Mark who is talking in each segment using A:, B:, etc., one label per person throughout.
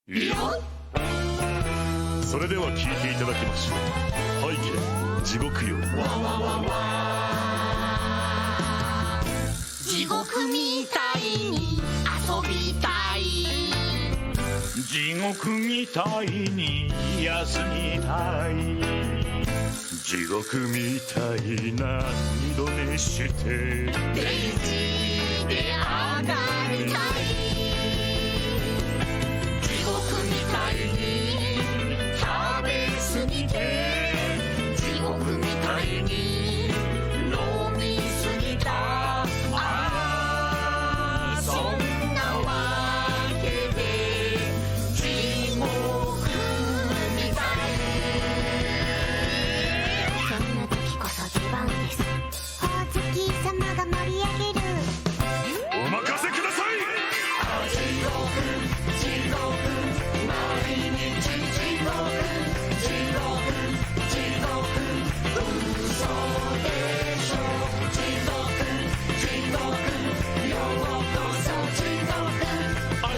A: それでは聞いていただきましょう。背景地獄よ。
B: 地獄みたいに遊びたい。
C: 地獄みたいに休みたい。
A: 地獄みたいな二度寝して
B: デイジーで上がりたい。地獄みたいに食べ過ぎて、地獄みたいに飲み過ぎた。ああそんなわけで地獄みたい。そんな時こそ出番です。ほおずき様が盛り上げる。
A: お任せください。
B: 地獄地獄毎日地獄地獄地獄嘘でしょ。地獄地獄ようこそ地獄。
A: こっ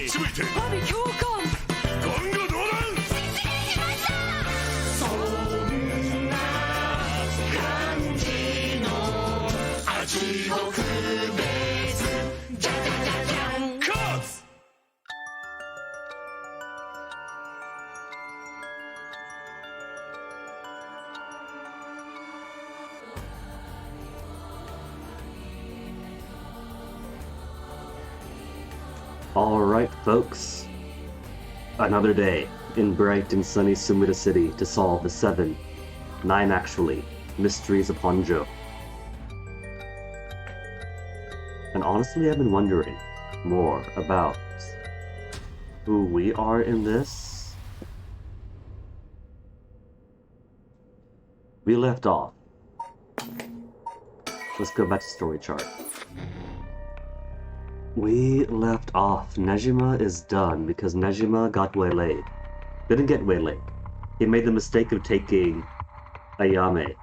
A: ち向いて。
D: 阿ビ教官。
A: 言語道断。
B: 失礼しました。そんな感じの地獄ですじゃじゃじゃじゃん。
A: カーツ。
E: Alright, folks. Another day in bright and sunny Sumida City to solve the 9 actually, Mysteries of Honjo. And honestly, I've been wondering more about who we are in this. We left off. Let's go back to story chart. We left off. Nejima is done because Nejima got waylaid. Didn't get waylaid. He made the mistake of taking Ayame,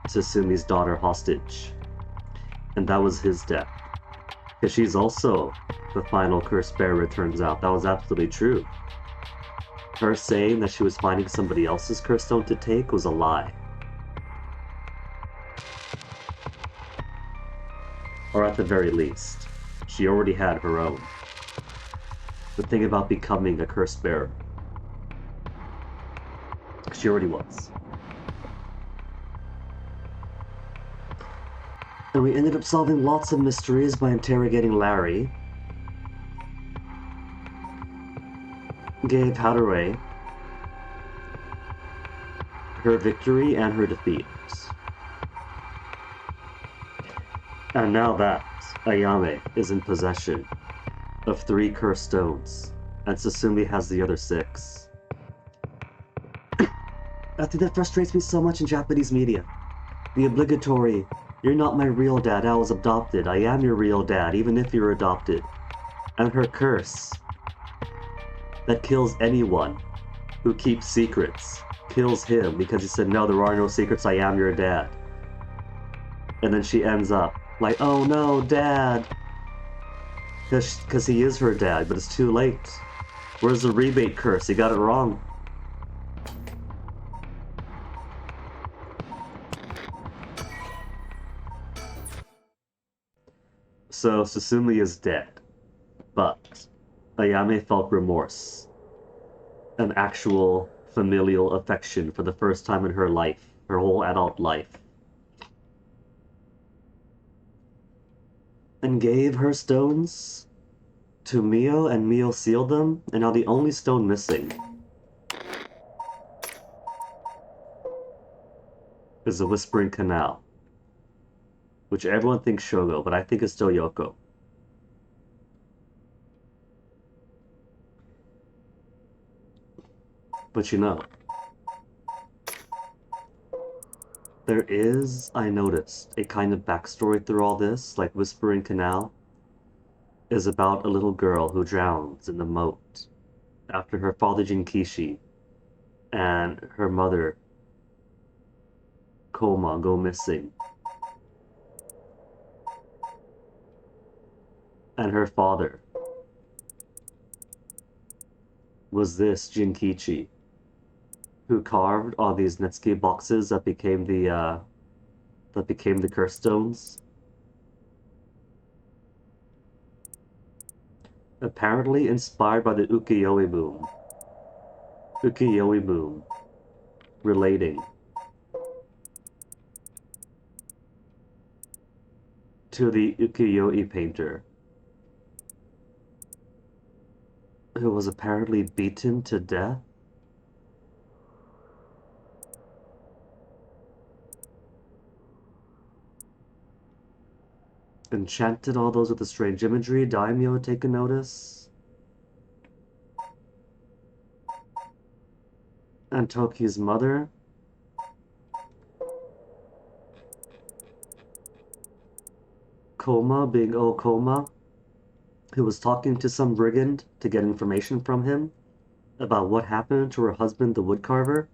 E: Susumi's daughter, hostage. And that was his death. Because she's also the final curse bearer, it turns out. That was absolutely true. Her saying that she was finding somebody else's curse stone to take was a lie. Or at the very least, she already had her own. The thing about becoming a curse bearer. She already was. And we ended up solving lots of mysteries by interrogating Larry. Gave Haruhi her victory and her defeat. And now that Ayame is in possession of 3 cursed stones, and Susumi has the other 6. I think that frustrates me so much in Japanese media. The obligatory, you're not my real dad, I was adopted, I am your real dad, even if you're adopted. And her curse that kills anyone who keeps secrets, kills him because he said, no, there are no secrets, I am your dad. And then she ends up like, oh no, dad! Because he is her dad, but it's too late. Where's the rebate curse? He got it wrong. So Susumi is dead, but Ayame felt remorse. An actual familial affection for the first time in her life, her whole adult life. And gave her stones to Mio, and Mio sealed them, and now the only stone missing is the Whispering Canal, which everyone thinks Shogo, but I think it's still Yoko. But you know, there is, I noticed, a kind of backstory through all this, like Whispering Canal is about a little girl who drowns in the moat after her father Jinkishi and her mother Koma go missing. And her father was this Jinkichi, who carved all these Netsuke boxes that became the curse stones. Apparently inspired by the ukiyo-e boom. Ukiyo-e boom. Relating to the ukiyo-e painter, who was apparently beaten to death. Enchanted all those with the strange imagery. Daimyo taken notice. And Toki's mother. Koma being Okoma, who was talking to some brigand to get information from him about what happened to her husband, the woodcarver.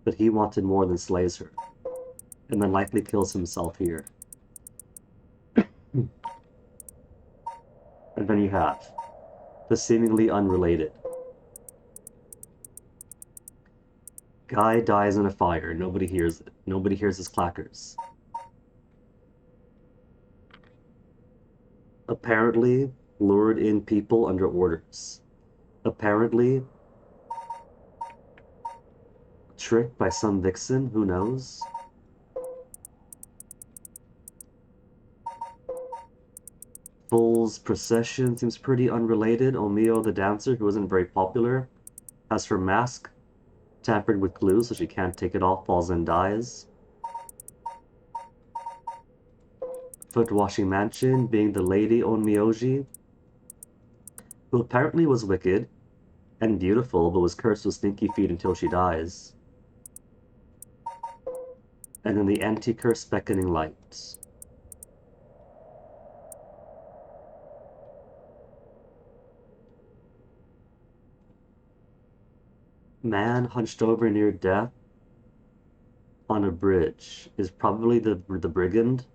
E: But he wanted more than slays her, and then likely kills himself here. And then you have the seemingly unrelated. Guy dies in a fire, nobody hears it. Nobody hears his clackers. Apparently lured in people under orders. Apparently tricked by some vixen, who knows? Fool's procession seems pretty unrelated. Omio the dancer, who isn't very popular, has her mask tampered with glue so she can't take it off, falls and dies. Foot washing mansion being the lady Onmyoji, who apparently was wicked and beautiful but was cursed with stinky feet until she dies. And then the anti-curse beckoning light. Man hunched over near death on a bridge is probably the brigand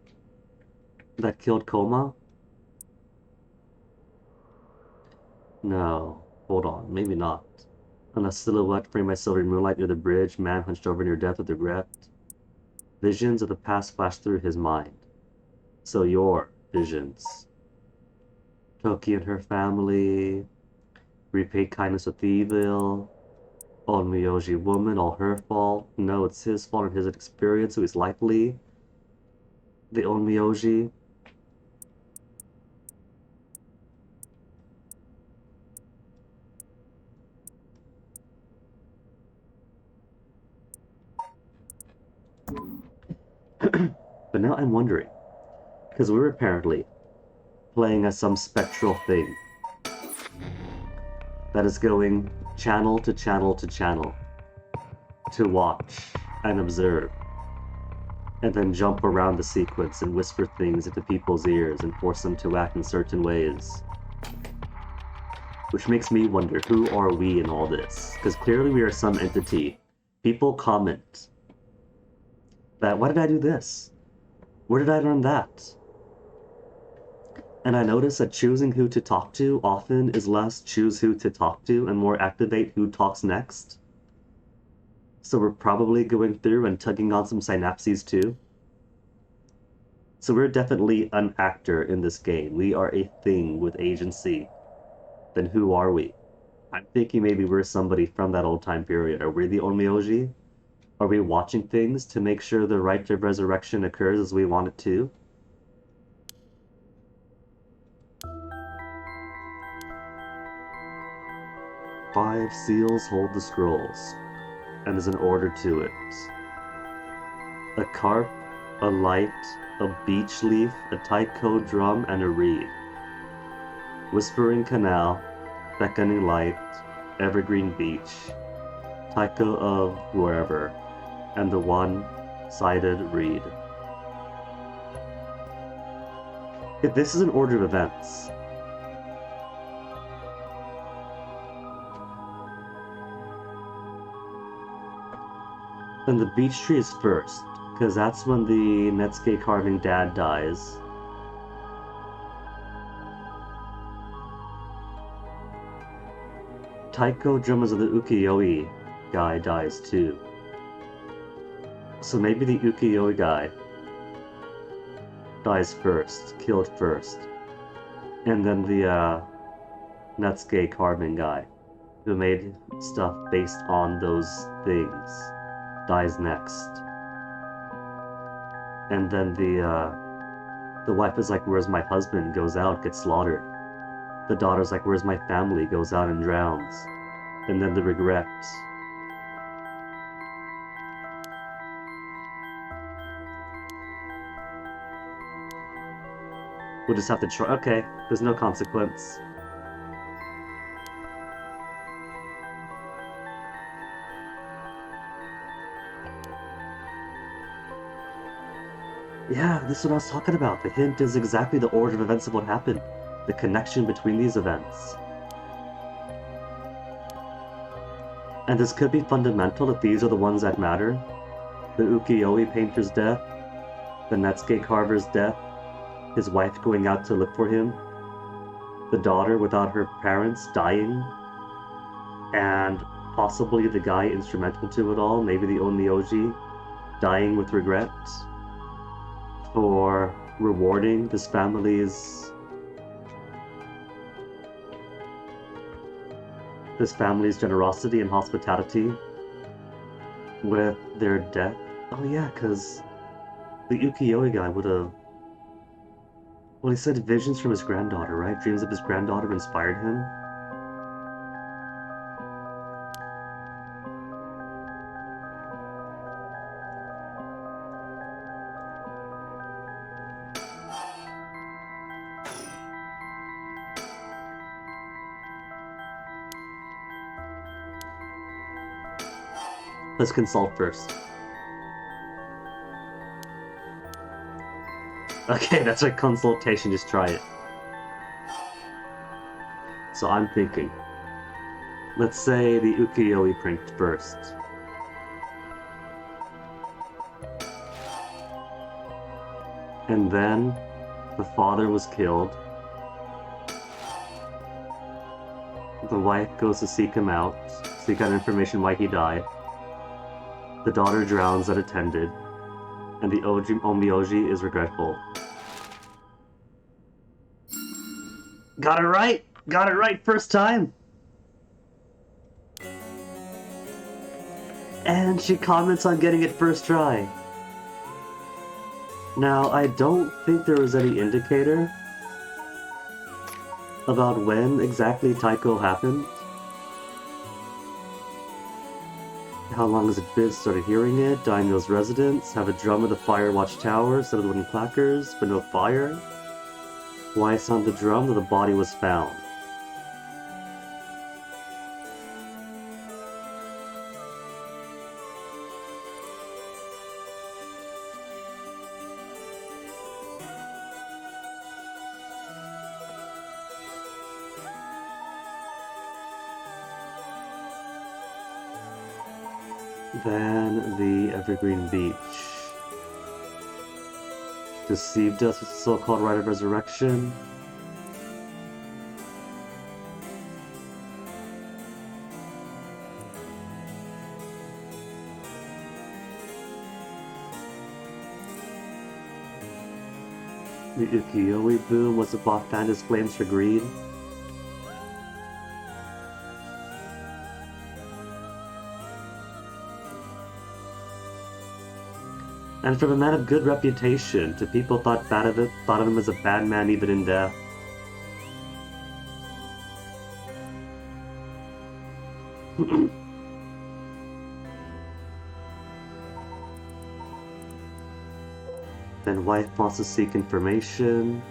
E: that killed Koma? No, hold on, maybe not. On a silhouette framed by silvery moonlight near the bridge, man hunched over near death with regret. Visions of the past flashed through his mind. So your visions. Toki and her family, repaid kindness with evil, Onmyoji woman, all her fault. No, it's his fault and his experience, so he's likely the Onmyoji. But now I'm wondering, because we're apparently playing as some spectral thing that is going channel to channel to channel to watch and observe, and then jump around the sequence and whisper things into people's ears and force them to act in certain ways. Which makes me wonder, who are we in all this? Because clearly we are some entity. People comment that, why did I do this? Where did I learn that? And I notice that choosing who to talk to often is less choose who to talk to and more activate who talks next. So we're probably going through and tugging on some synapses too. So we're definitely an actor in this game. We are a thing with agency. Then who are we? I'm thinking maybe we're somebody from that old time period. Are we the Onmyoji? Are we watching things to make sure the rite of resurrection occurs as we want it to? Five seals hold the scrolls, and there's an order to it. A carp, a light, a beech leaf, a taiko drum, and a reed. Whispering canal, beckoning light, evergreen beach, taiko of wherever, and the one-sided reed. If this is an order of events, then the beech tree is first, because that's when the Netsuke carving dad dies. Taiko, drummers of the ukiyo-e guy, dies too. So maybe the ukiyo-e guy dies first, killed first. And then the Netsuke carving guy, who made stuff based on those things, dies next. And then the wife is like, where's my husband? Goes out, gets slaughtered. The daughter's like, where's my family? Goes out and drowns. And then the regret. We'll just have to try. Okay, there's no consequence. Yeah, this is what I was talking about. The hint is exactly the order of events of what happened. The connection between these events. And this could be fundamental if these are the ones that matter. The ukiyo-e painter's death, the Netsuke carver's death, his wife going out to look for him, the daughter without her parents dying, and possibly the guy instrumental to it all, maybe the Onmyoji, dying with regret for rewarding this family's generosity and hospitality with their death. Oh yeah, because the ukiyo-e guy would have... Well, he said visions from his granddaughter, right? Dreams of his granddaughter inspired him. Let's consult first. Okay, that's a consultation, just try it. So I'm thinking, let's say the ukiyo-e print first. And then the father was killed. The wife goes to seek him out, seek out information why he died. The daughter drowns unattended, and the Onmyoji is regretful. Got it right! Got it right first time! And she comments on getting it first try. Now, I don't think there was any indicator about when exactly Taiko happened. How long has it been? Started hearing it, Daimyo's residence, have a drum of the fire watch tower, set of the wooden clackers, but no fire. Why sound the drum where the body was found? Then the Evergreen Beach. Deceived us with the so-called Rite of Resurrection. The ukiyo-e boom was about Fanta's flames for greed. And from a man of good reputation to people thought of him as a bad man even in death. Then wife wants to seek information.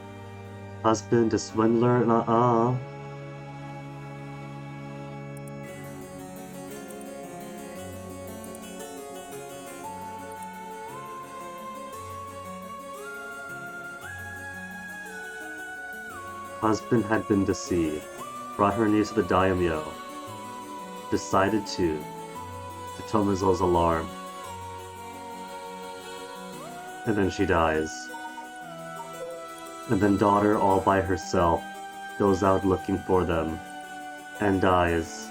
E: Husband a swindler, Husband had been deceived, brought her news to the daimyo, decided to Tomozo's alarm, and then she dies. And then daughter all by herself goes out looking for them, and dies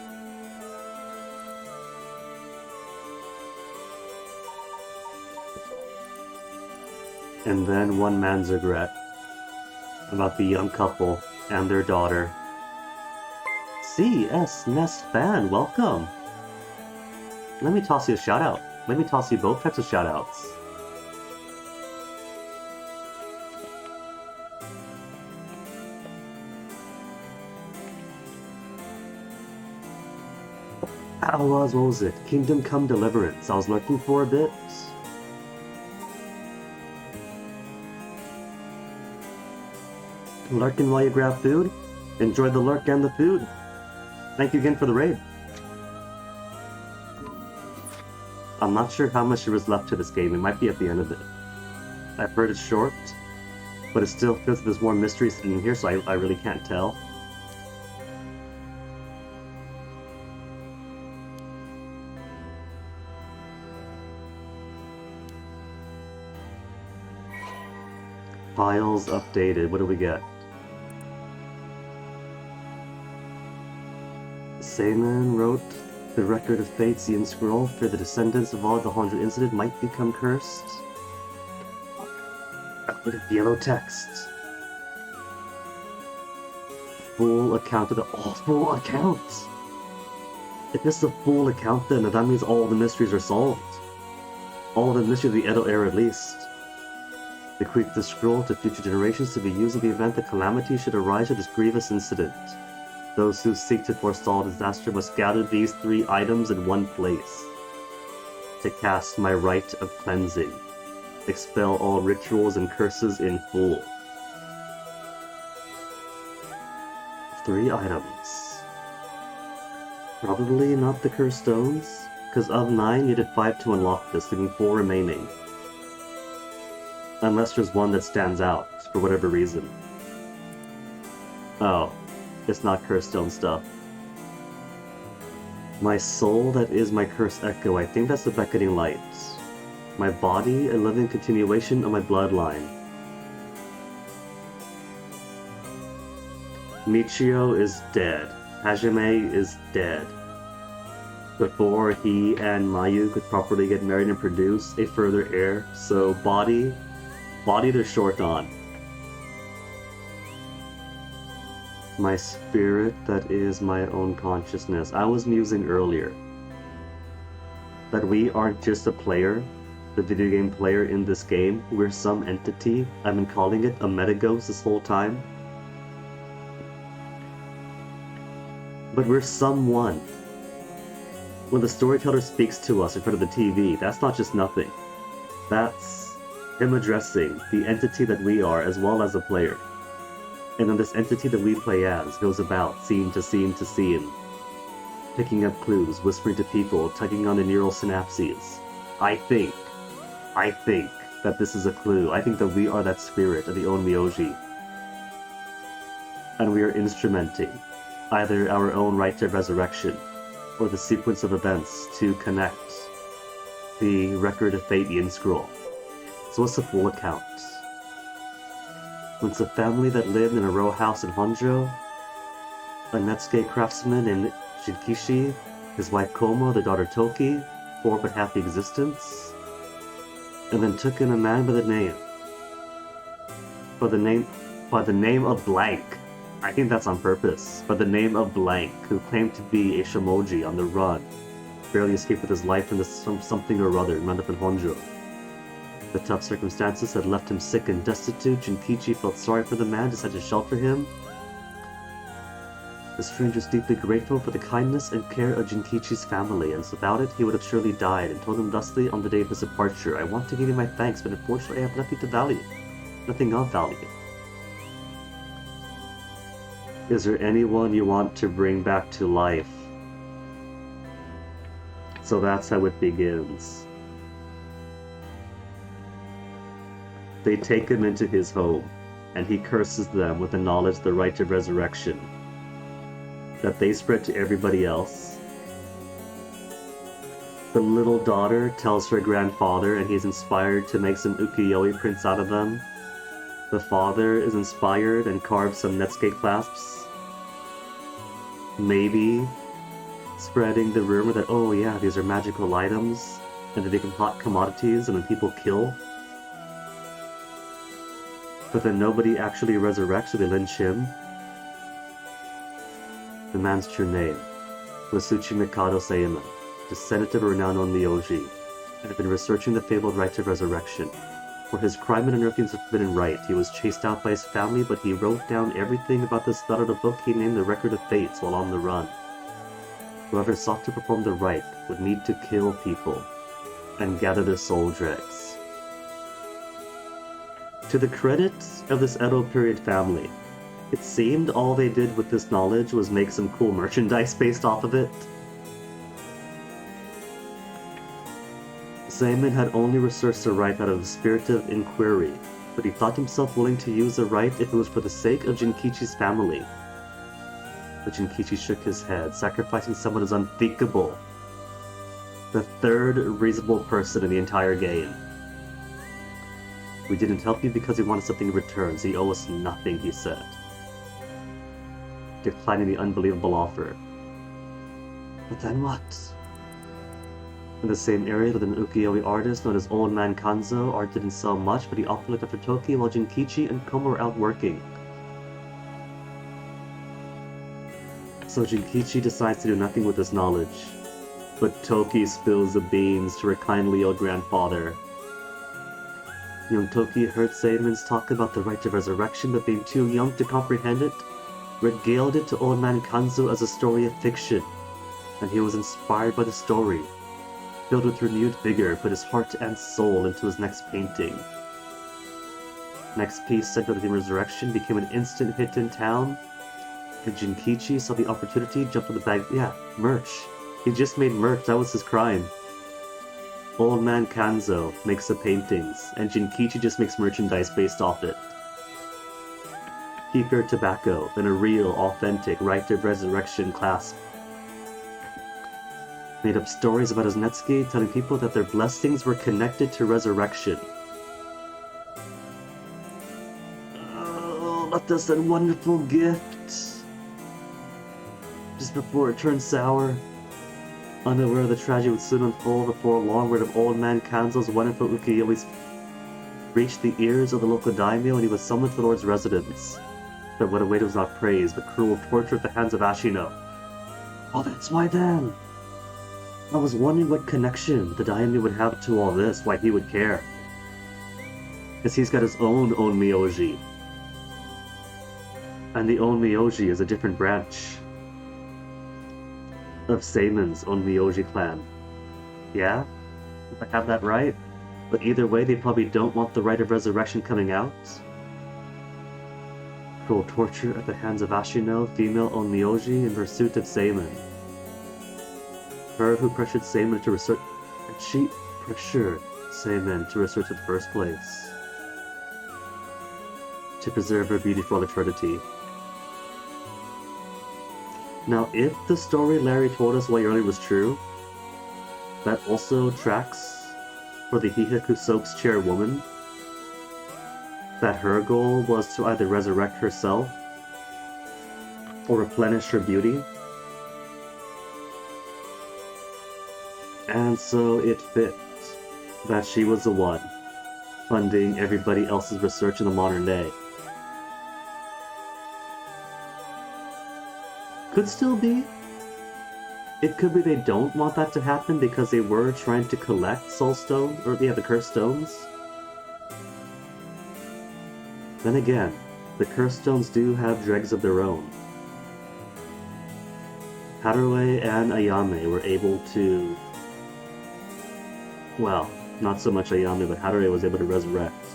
E: And then one man's regret about the young couple and their daughter. CS Nest Fan, welcome! Let me toss you a shout out. Let me toss you both types of shout outs. What was it? Kingdom Come Deliverance. I was lurking for a bit. Lurking while you grab food? Enjoy the lurk and the food. Thank you again for the raid. I'm not sure how much there is left to this game. It might be at the end of it. I've heard it's short, but it still feels like there's more mysteries in here, so I really can't tell. Files updated. What do we get? Seiman wrote, the record of fates in scroll for the descendants of all the Honjo incident might become cursed. With yellow text. Full account of the full account! If this is a full account then that means all the mysteries are solved. All the mysteries of the Edo era at least. Bequeath the scroll to future generations to be used in the event that calamity should arise of this grievous incident. Those who seek to forestall disaster must gather these 3 items in one place. To cast my rite of cleansing. Expel all rituals and curses in full. 3 items. Probably not the cursed stones, because of 9 needed 5 to unlock this, leaving 4 remaining. Unless there's one that stands out, for whatever reason. Oh, it's not cursed stone stuff. My soul that is my cursed echo, I think that's the beckoning light. My body, a living continuation of my bloodline. Michio is dead. Hajime is dead. Before he and Mayu could properly get married and produce a further heir, so body they're short on. My spirit that is my own consciousness. I was musing earlier that we aren't just a player, the video game player in this game, we're some entity. I've been calling it a metaghost this whole time. But we're someone. When the storyteller speaks to us in front of the TV, that's not just nothing. That's him addressing the entity that we are as well as a player. And then this entity that we play as goes about scene to scene to scene, picking up clues, whispering to people, tugging on the neural synapses. I think that this is a clue. I think that we are that spirit of the Onmyoji. And we are instrumenting either our own rite of resurrection or the sequence of events to connect the record of fate in scroll. So what's the full account? Once a family that lived in a row house in Honjo, a Netsuke craftsman in Shinkishi, his wife Komo, their daughter Toki, 4 but happy existence, and then took in a man by the name of blank. I think that's on purpose. By the name of blank, who claimed to be a Shimoji on the run, barely escaped with his life from something or other, and wound up in Honjo. The tough circumstances had left him sick and destitute. Jinkichi felt sorry for the man, decided to shelter him. The stranger was deeply grateful for the kindness and care of Jinkichi's family, and without it, he would have surely died, and told him thusly on the day of his departure, I want to give you my thanks, but unfortunately I have nothing to value. Nothing of value. Is there anyone you want to bring back to life? So that's how it begins. They take him into his home, and he curses them with the knowledge of the rite of resurrection that they spread to everybody else. The little daughter tells her grandfather, and he's inspired to make some ukiyo-e prints out of them. The father is inspired and carves some Netsuke clasps. Maybe spreading the rumor that, oh yeah, these are magical items, and they become hot commodities, and then people kill. But then nobody actually resurrects, so they lynch him. The man's true name was Tsuchimikado Saemon, descendant of a renowned Onmyoji, and had been researching the fabled right of resurrection. For his crime and unearthing the forbidden right, he was chased out by his family, but he wrote down everything about this spell in a book he named the Record of Fates while on the run. Whoever sought to perform the rite would need to kill people and gather their soul dregs. To the credit of this Edo period family, it seemed all they did with this knowledge was make some cool merchandise based off of it. Saemon had only researched the rite out of the spirit of inquiry, but he thought himself willing to use the rite if it was for the sake of Jinkichi's family. But Jinkichi shook his head, sacrificing someone as unthinkable. The third reasonable person in the entire game. We didn't help you because we wanted something in return, so you owe us nothing, he said, declining the unbelievable offer. But then what? In the same area with an ukiyo-e artist known as Old Man Kanzo, art didn't sell much, but he often looked after Toki while Jinkichi and Koma were out working. So Jinkichi decides to do nothing with this knowledge, but Toki spills the beans to her kindly old grandfather. Young Toki heard Saemon's talk about the right of resurrection, but being too young to comprehend it, regaled it to Old Man Kanzo as a story of fiction, and he was inspired by the story. Filled with renewed vigor, put his heart and soul into his next painting. Next piece, centered on the resurrection, became an instant hit in town, and Jinkichi saw the opportunity, jumped on the bag. Yeah, merch. He just made merch, that was his crime. Old Man Kanzo makes the paintings, and Jinkichi just makes merchandise based off it. Keep your tobacco, then a real, authentic Rite of Resurrection clasp. Made up stories about his Netsuke, telling people that their blessings were connected to resurrection. Oh, left us that wonderful gift. Just before it turned sour. Unaware the tragedy would soon unfold before long, word of Old Man Kanzo's wonderful ukiyo-es reached the ears of the local daimyo, and he was summoned to the Lord's residence. But what awaited was not praise, but cruel torture at the hands of Ashino. Oh, that's why then! I was wondering what connection the daimyo would have to all this, why he would care. Because he's got his own Onmyoji. And the Onmyoji is a different branch of Saemon's Onmyoji clan. Yeah? If I have that right? But either way, they probably don't want the Rite of Resurrection coming out. Cruel torture at the hands of Ashino, female Onmyoji, in pursuit of Saemon. Her who pressured Saemon to research, and she pressured Saemon to research in the first place. To preserve her beauty for all eternity. Now, if the story Larry told us way earlier was true, that also tracks for the Hihaku Soap's chairwoman, that her goal was to either resurrect herself or replenish her beauty. And so it fit that she was the one funding everybody else's research in the modern day. Could still be. It could be they don't want that to happen because they were trying to collect soul stones, or the cursed stones. Then again, the cursed stones do have dregs of their own. Haruo and Ayame were able to, well, not so much Ayame, but Haruo was able to resurrect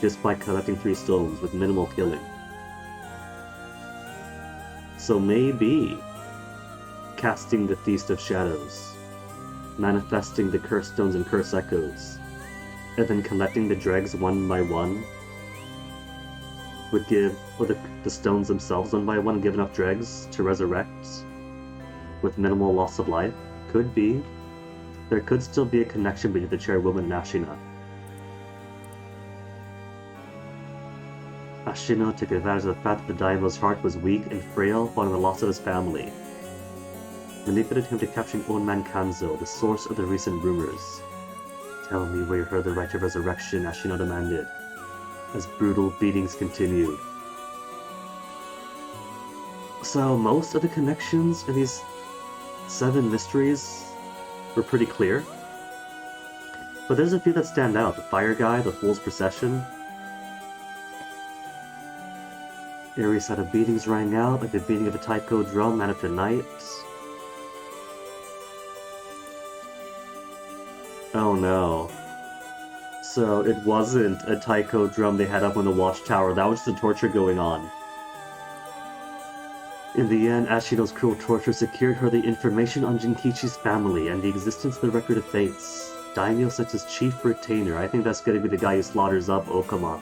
E: just by collecting 3 stones with minimal killing. So maybe casting the Feast of Shadows, manifesting the cursed stones and curse echoes, and then collecting the dregs one by one would give, or the stones themselves one by one, give enough dregs to resurrect with minimal loss of life. Could be. There could still be a connection between the chairwoman and Ashina. Ashino took advantage of the fact that the daimyo's heart was weak and frail following the loss of his family. Manipulated him to capturing Old Man Kanzo, the source of the recent rumors. Tell me where you heard the Rite of Resurrection, Ashino demanded. as brutal beatings continued. So most of the connections in these 7 mysteries were pretty clear. But there's a few that stand out. The fire guy, the fool's procession. Eerie set of beatings rang out like the beating of a taiko drum night after night. Oh no. So it wasn't a taiko drum they had up on the watchtower, that was just the torture going on. In the end, Ashino's cruel torture secured her the information on Jinkichi's family and the existence of the Record of Fates. Daimyo sent his chief retainer, I think that's gonna be the guy who slaughters up Okama,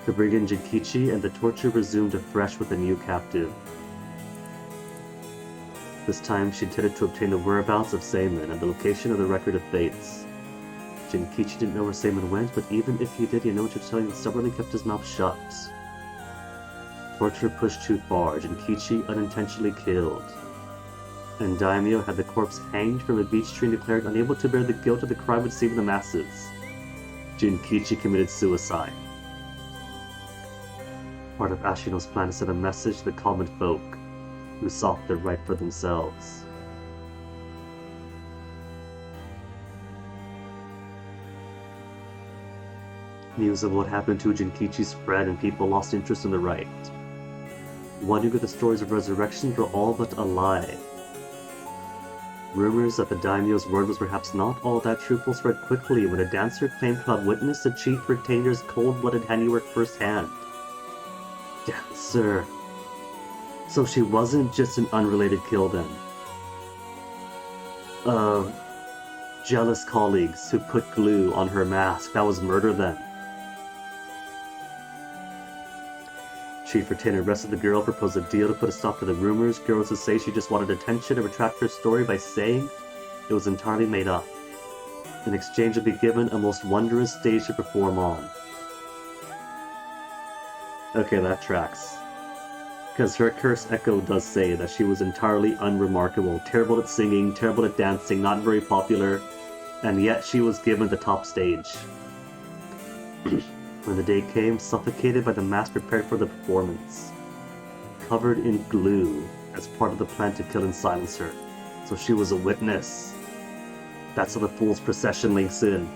E: to bring in Jinkichi, and the torture resumed afresh with a new captive. This time she intended to obtain the whereabouts of Seimin and the location of the Record of Fates. Jinkichi didn't know where Seimin went, but even if he did, Yanoichi stubbornly kept his mouth shut. Torture pushed too far, Jinkichi unintentionally killed. And Daimyo had the corpse hanged from a beech tree and declared unable to bear the guilt of the crime would save the masses. Jinkichi committed suicide. Part of Ashino's plan to send a message to the common folk, who sought the right for themselves. News of what happened to Jinkichi spread and people lost interest in the right. Wondering if the stories of resurrection were all but a lie. Rumors that the daimyo's word was perhaps not all that truthful spread quickly when a dancer claimed to have witnessed the chief retainer's cold-blooded handiwork firsthand. Dancer. So she wasn't just an unrelated kill then. Jealous colleagues who put glue on her mask. That was murder then. Chief Retainer arrested the girl, proposed a deal to put a stop to the rumors. Girl was to say she just wanted attention and retract her story by saying it was entirely made up. In exchange would be given a most wondrous stage to perform on. Okay, that tracks. Because her curse echo does say that she was entirely unremarkable, terrible at singing, terrible at dancing, not very popular, and yet she was given the top stage. When the day came, suffocated by the mask prepared for the performance, covered in glue as part of the plan to kill and silence her. So she was a witness. That's how the fool's procession links in.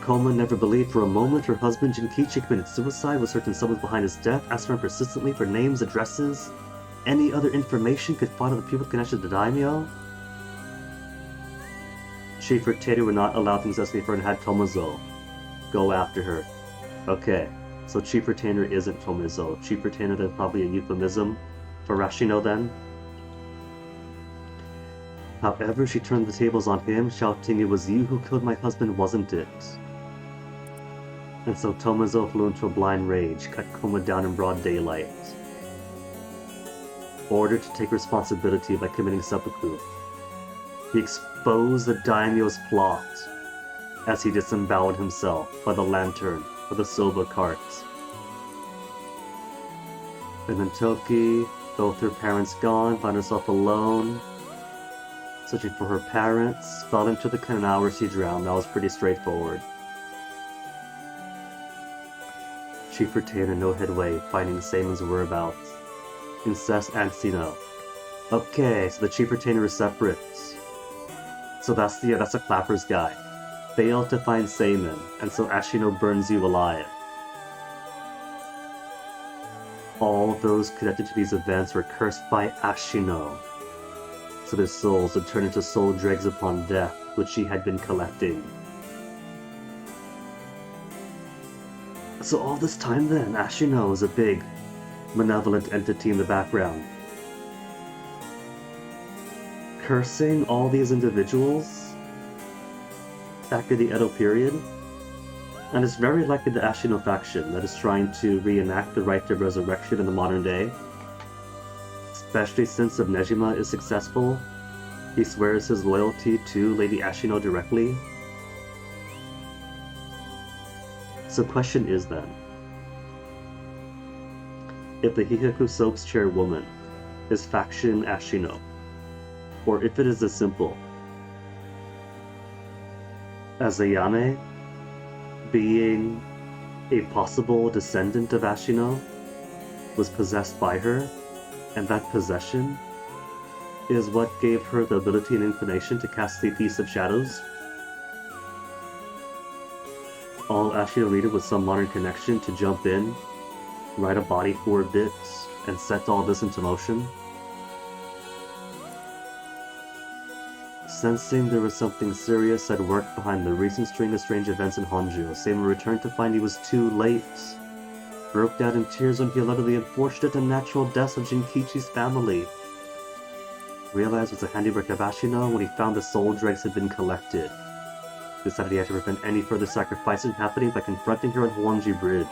E: Koma never believed for a moment her husband Jinkichi committed suicide, was certain someone behind his death, asked her persistently for names, addresses, any other information could find on the people connected to Daimyo. Chief Retainer would not allow things to escalate further and had Tomozo go after her. Okay, so Chief Retainer isn't Tomozo. Chief Retainer, that's probably a euphemism for Rashino then. However, she turned the tables on him, shouting, "It was you who killed my husband, wasn't it?" And so Tomozo flew into a blind rage, cut Koma down in broad daylight. Ordered to take responsibility by committing seppuku. He exposed the daimyo's plot as he disemboweled himself by the lantern of the soba cart. And then Toki, both her parents gone, found herself alone, searching for her parents, fell into the canal where she drowned. That was pretty straightforward. Chief Retainer no headway, finding Seimon's whereabouts. Incest and Sino. Okay, so the Chief Retainer is separate. So that's the Clapper's guy. Failed to find Seimon, and so Ashino burns you alive. All those connected to these events were cursed by Ashino, so their souls would turn into soul dregs upon death, which she had been collecting. So all this time then, Ashino was a big, malevolent entity in the background, cursing all these individuals back in the Edo period, and it's very likely the Ashino faction that is trying to reenact the rite of resurrection in the modern day, especially since if Nejima is successful, he swears his loyalty to Lady Ashino directly. So question is then, if the Hihaku Soap's chairwoman is faction Ashino, or if it is as simple as Ayame being a possible descendant of Ashino, was possessed by her, and that possession is what gave her the ability and inclination to cast the Piece of Shadows. All Ashino needed was some modern connection to jump in, ride a body for a bit, and set all this into motion. Sensing there was something serious at work behind the recent string of strange events in Honjo, Seimu returned to find he was too late. Broke down in tears when he learned of the unfortunate and natural deaths of Jinkichi's family. Realized it was a handiwork of Ashino when he found the soul dregs had been collected. Decided he had to prevent any further sacrifices from happening by confronting her on Houanji Bridge.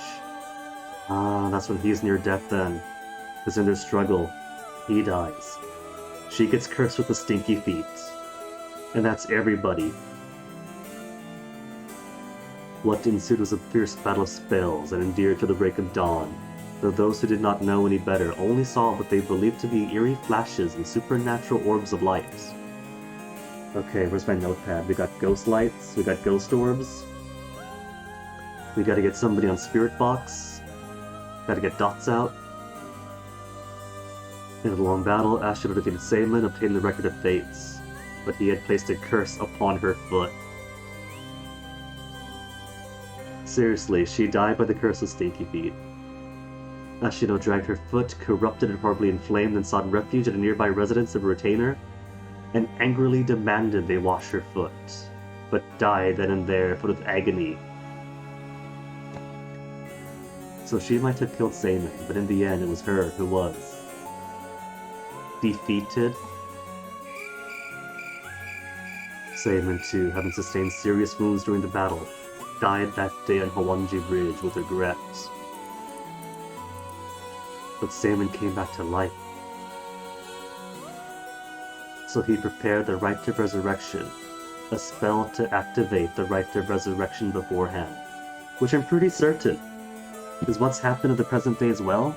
E: That's when he's near death then. Because in their struggle, he dies. She gets cursed with the stinky feet. And that's everybody. What ensued was a fierce battle of spells and endured to the break of dawn, though those who did not know any better only saw what they believed to be eerie flashes and supernatural orbs of light. Okay, where's my notepad? We got ghost lights, we got ghost orbs. We gotta get somebody on Spirit Box. Gotta get dots out. In a long battle, Ashino defeated Seimu and obtained the Record of Fates, but he had placed a curse upon her foot. Seriously, she died by the curse of Stinky Feet. Ashino dragged her foot, corrupted and horribly inflamed, and sought refuge at a nearby residence of a retainer, and angrily demanded they wash her foot, but died then and there, filled with agony. So she might have killed Seimu, but in the end it was her who was defeated. Seimu, too, having sustained serious wounds during the battle, died that day on Houanji Bridge with regret. But Seimu came back to life. So he prepared the Rite of Resurrection, a spell to activate the Rite of Resurrection beforehand, which I'm pretty certain is what's happened in the present day as well.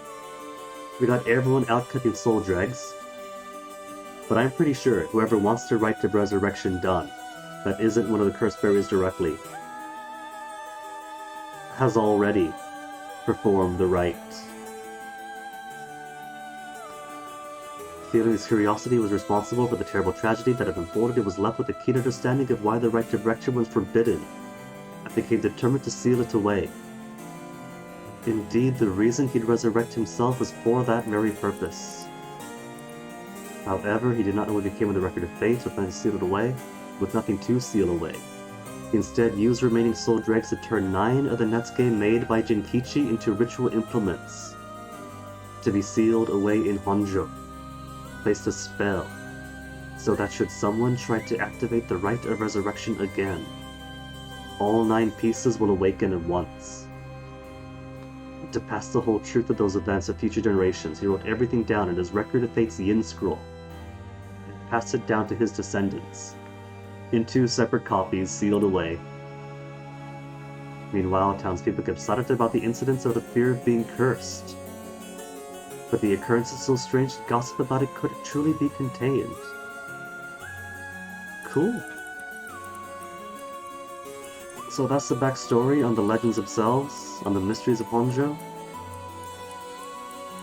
E: We got everyone out cooking soul dregs, but I'm pretty sure whoever wants the Rite of Resurrection done, that isn't one of the curse bearers directly, has already performed the rite. Feeling his curiosity was responsible for the terrible tragedy that had unfolded, he was left with a keen understanding of why the Rite of Resurrection was forbidden, and became determined to seal it away. Indeed, the reason he'd resurrect himself was for that very purpose. However, he did not know what became of the Record of Fates, or planned to seal it away, with nothing to seal away. He instead used remaining soul dregs to turn 9 of the Netsuke made by Jinkichi into ritual implements, to be sealed away in Honjo. Placed a spell, so that should someone try to activate the Rite of Resurrection again, all 9 pieces will awaken at once. To pass the whole truth of those events to future generations, he wrote everything down in his Record of Fate's Yin Scroll, and passed it down to his descendants, in 2 separate copies sealed away. Meanwhile, townspeople kept silent about the incidents of the fear of being cursed. But the occurrence is so strange that gossip about it could truly be contained. Cool. So that's the backstory on the legends themselves, on the Mysteries of Honjo.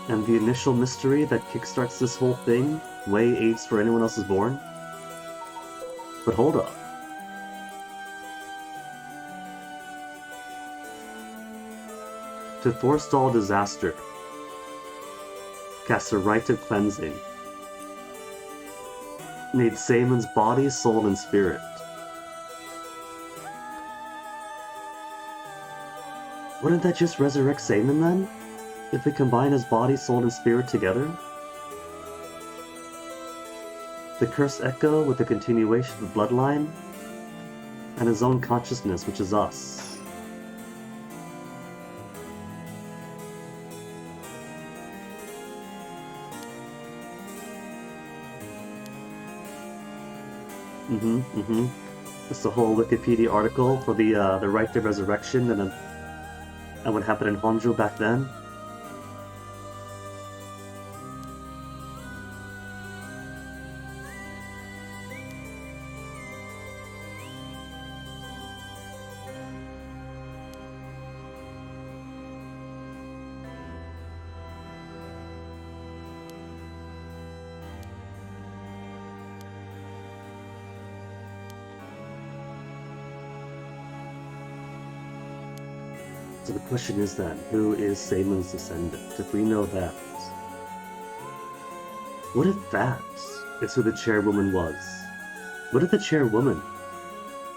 E: And the initial mystery that kickstarts this whole thing, way AIDS for anyone else is born. But hold up. To forestall disaster, cast a rite of cleansing, made Seimun's body, soul, and spirit. Wouldn't that just resurrect Seimun then? If we combine his body, soul, and spirit together? The curse echo with the continuation of the bloodline, and his own consciousness, which is us. It's the whole Wikipedia article for the Rite of Resurrection and what happened in Honjo back then. So the question is then, who is Saemon's descendant? If we know that, what if that is who the chairwoman was? What if the chairwoman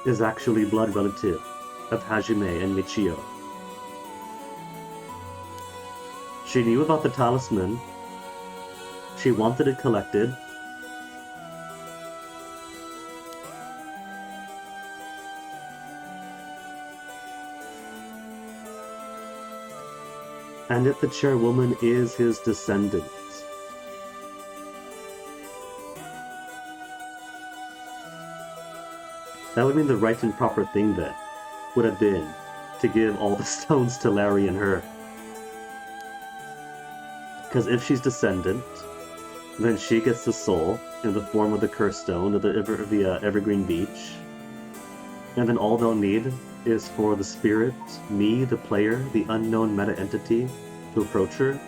E: is actually blood relative of Hajime and Michio? She knew about the talisman. She wanted it collected. And if the chairwoman is his descendant, that would mean the right and proper thing then would have been to give all the stones to Larry and her. Because if she's descendant, then she gets the soul in the form of the curse stone of the Evergreen Beach. And then all they'll need is for the spirit, me, the player, the unknown meta-entity, to approach her.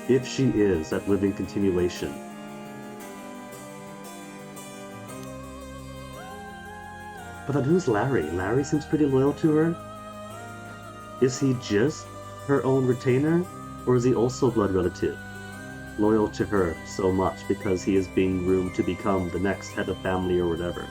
E: If she is that living continuation. But then who's Larry? Larry seems pretty loyal to her. Is he just her own retainer? Or is he also blood relative? Loyal to her so much because he is being groomed to become the next head of family or whatever.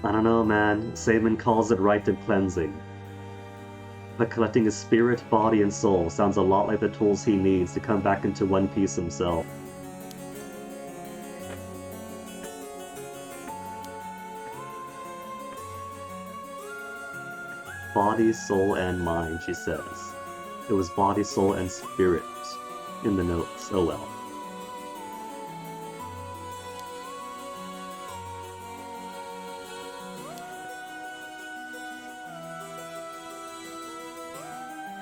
E: I don't know, man. Saemon calls it rite and cleansing. But collecting his spirit, body, and soul sounds a lot like the tools he needs to come back into one piece himself. Body, soul, and mind, she says. It was body, soul, and spirit in the notes. Oh well.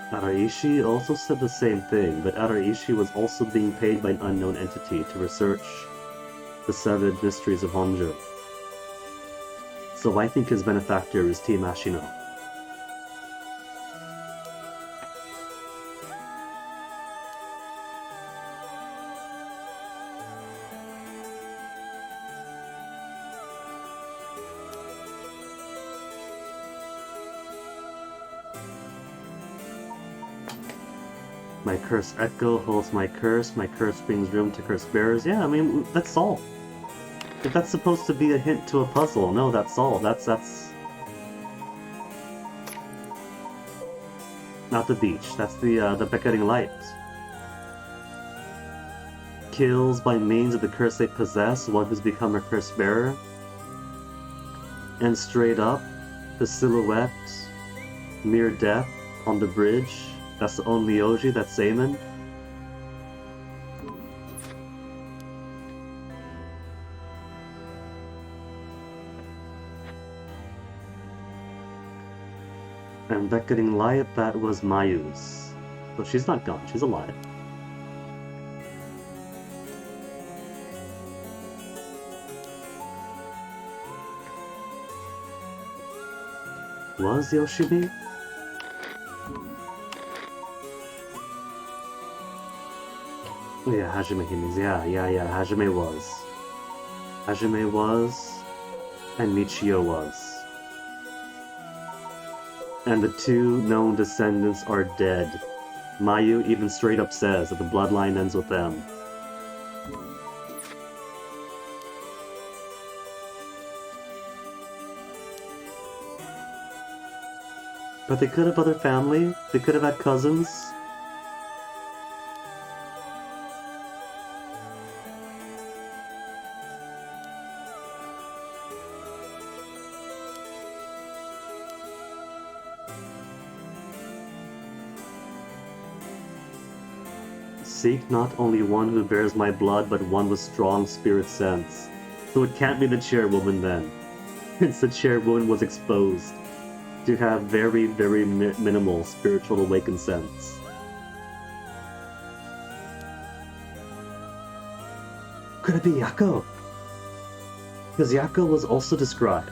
E: Araishi also said the same thing, but Araishi was also being paid by an unknown entity to research the 7 Mysteries of Honjo. So I think his benefactor is Team Ashino. My curse echo holds my curse brings room to curse bearers. Yeah, I mean, that's all. If that's supposed to be a hint to a puzzle, no, that's all. That's... Not the beach, that's the beckoning light. Kills by means of the curse they possess one who's become a curse bearer. And straight up, the silhouette, mere death on the bridge. That's the only Oji, that's Saemon. And beckoning light, that was Mayu's. So she's not gone, she's alive. Was Yoshimi? Yeah, Hajime Himes. Yeah, Hajime was. Hajime was, and Michio was. And the 2 known descendants are dead. Mayu even straight up says that the bloodline ends with them. But they could have other family, they could have had cousins. Seek not only one who bears my blood, but one with strong spirit sense. So it can't be the chairwoman then, since the chairwoman was exposed to have very, very minimal spiritual awakened sense. Could it be Yako? Because Yako was also described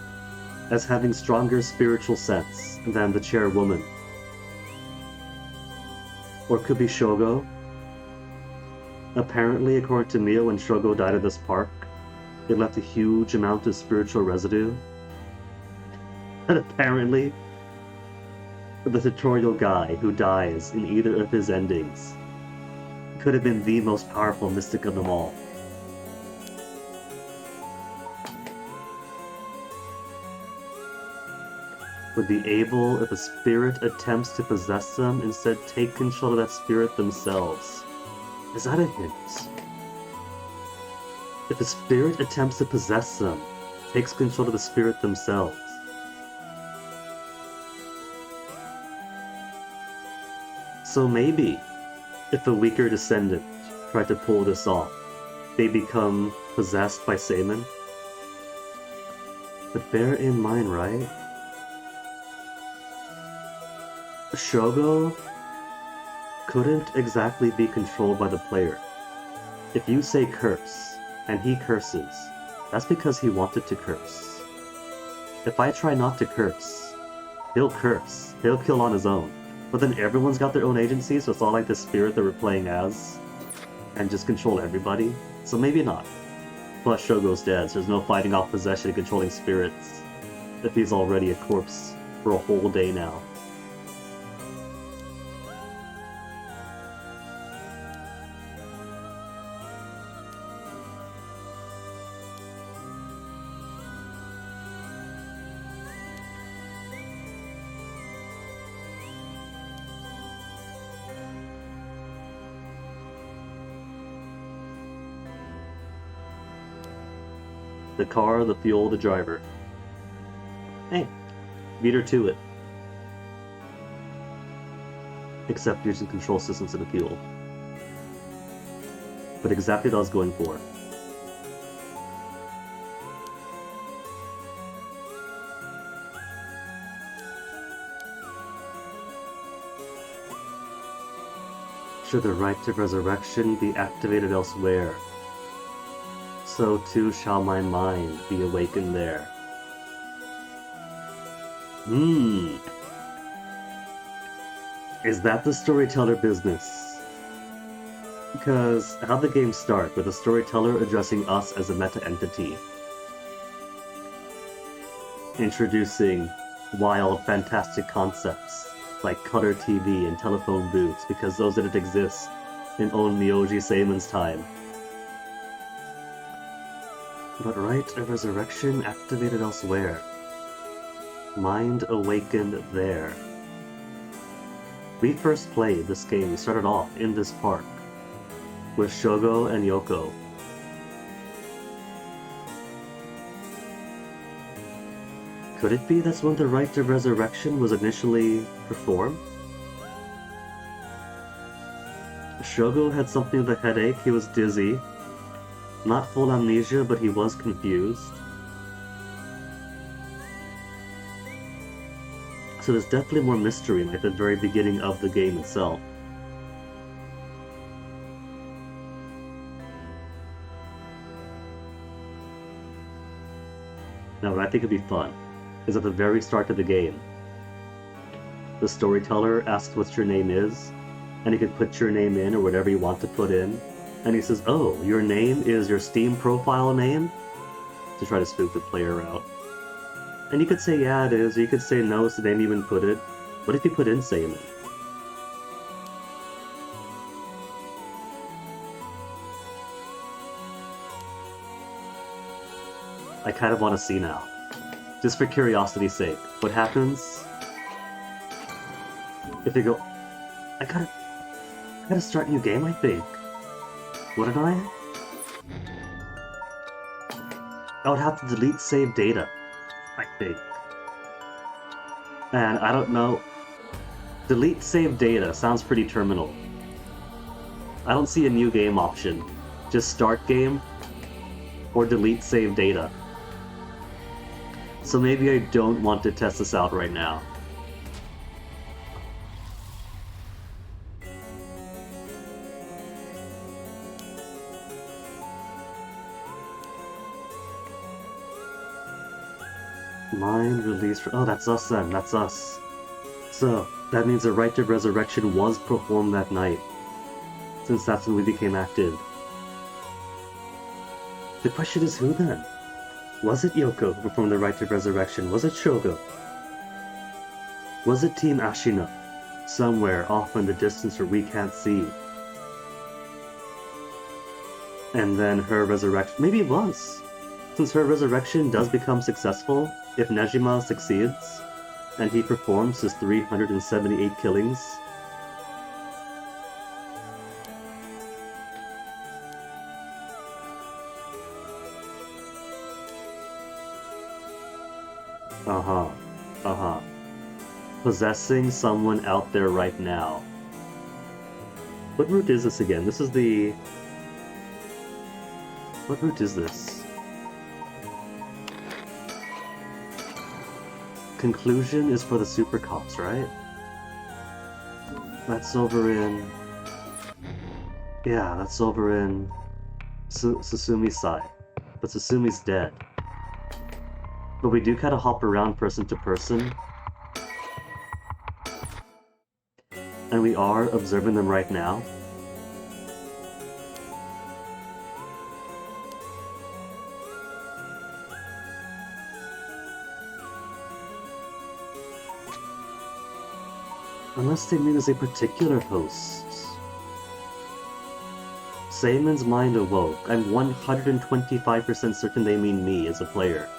E: as having stronger spiritual sense than the chairwoman. Or could be Shogo? Apparently, according to Mia, when Shogo died at this park, it left a huge amount of spiritual residue. And apparently, the tutorial guy who dies in either of his endings could have been the most powerful mystic of them all. Would be able, if a spirit attempts to possess them, instead take control of that spirit themselves. Is that a hint? If a spirit attempts to possess them, takes control of the spirit themselves. So maybe, if a weaker descendant tried to pull this off, they become possessed by Seimin. But bear in mind, right? Shogo couldn't exactly be controlled by the player. If you say curse, and he curses, that's because he wanted to curse. If I try not to curse, he'll curse. He'll kill on his own. But then everyone's got their own agency, so it's all like the spirit that we're playing as, and just control everybody. So maybe not. Plus Shogo's dead, so there's no fighting off possession and controlling spirits if he's already a corpse for a whole day now. The car, the fuel, the driver. Hey, beat her to it. Except using control systems and the fuel. But exactly what I was going for. Should the right to resurrection be activated elsewhere, so too shall my mind be awakened there. Is that the storyteller business? Because how'd the game start with a storyteller addressing us as a meta-entity? Introducing wild, fantastic concepts like color TV and telephone booths because those didn't exist in old Myoji Seimon's time. But right of resurrection activated elsewhere. Mind awakened there. We first played this game, we started off in this park with Shogo and Yoko. Could it be that's when the rite of resurrection was initially performed? Shogo had something of a headache, he was dizzy. Not full amnesia, but he was confused. So there's definitely more mystery like the very beginning of the game itself. Now what I think would be fun is at the very start of the game, the storyteller asks what your name is, and you can put your name in or whatever you want to put in. And he says, oh, your name is your Steam profile name? To try to spook the player out. And you could say, yeah, it is. Or you could say, no, it's the name you even put it. What if you put in Seimin? I kind of want to see now. Just for curiosity's sake. What happens if you go, I gotta start a new game, I think. Wouldn't I? I would have to delete save data, I think. And I don't know. Delete save data sounds pretty terminal. I don't see a new game option. Just start game or delete save data. So maybe I don't want to test this out right now. Mind release for... Oh, that's us then. That's us. So, that means the rite of resurrection was performed that night, since that's when we became active. The question is who then? Was it Yoko who performed the rite of resurrection? Was it Shogo? Was it Team Ashina? Somewhere off in the distance where we can't see. And then her resurrection... Maybe it was. Since her resurrection does become successful, if Nejima succeeds, and he performs his 378 killings. Possessing someone out there right now. What route is this again? This is the... What route is this? Conclusion is for the super cops, right? That's over in... Yeah, that's over in... Susumi's side. But Susumi's dead. But we do kind of hop around person to person. And we are observing them right now. Unless they mean as a particular host. Seimon's mind awoke. I'm 125% certain they mean me as a player.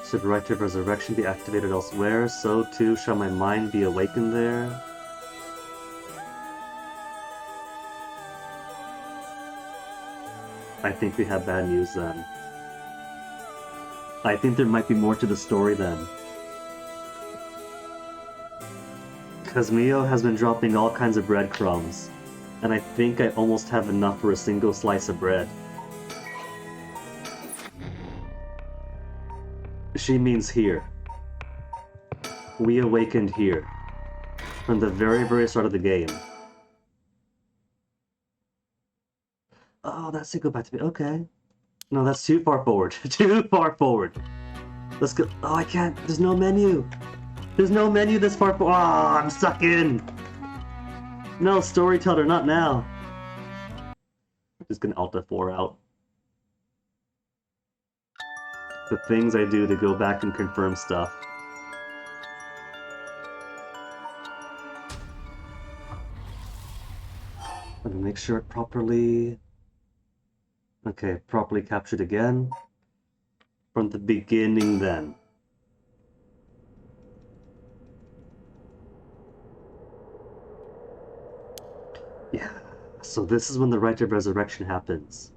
E: Should Rite of Resurrection be activated elsewhere, so too shall my mind be awakened there. I think we have bad news then. I think there might be more to the story then. Because Mio has been dropping all kinds of breadcrumbs, and I think I almost have enough for a single slice of bread. She means here. We awakened here. From the very, very start of the game. Oh, that's it. Go back to me. Okay. No, that's too far forward. Too far forward. Let's go. Oh, I can't. There's no menu. There's no menu this far forward. Oh, I'm stuck in. No, storyteller, not now. I'm just gonna Alt F4 out. The things I do to go back and confirm stuff. Let me make sure it properly... Okay, properly captured again. From the beginning then. Yeah, so this is when the Rite of Resurrection happens.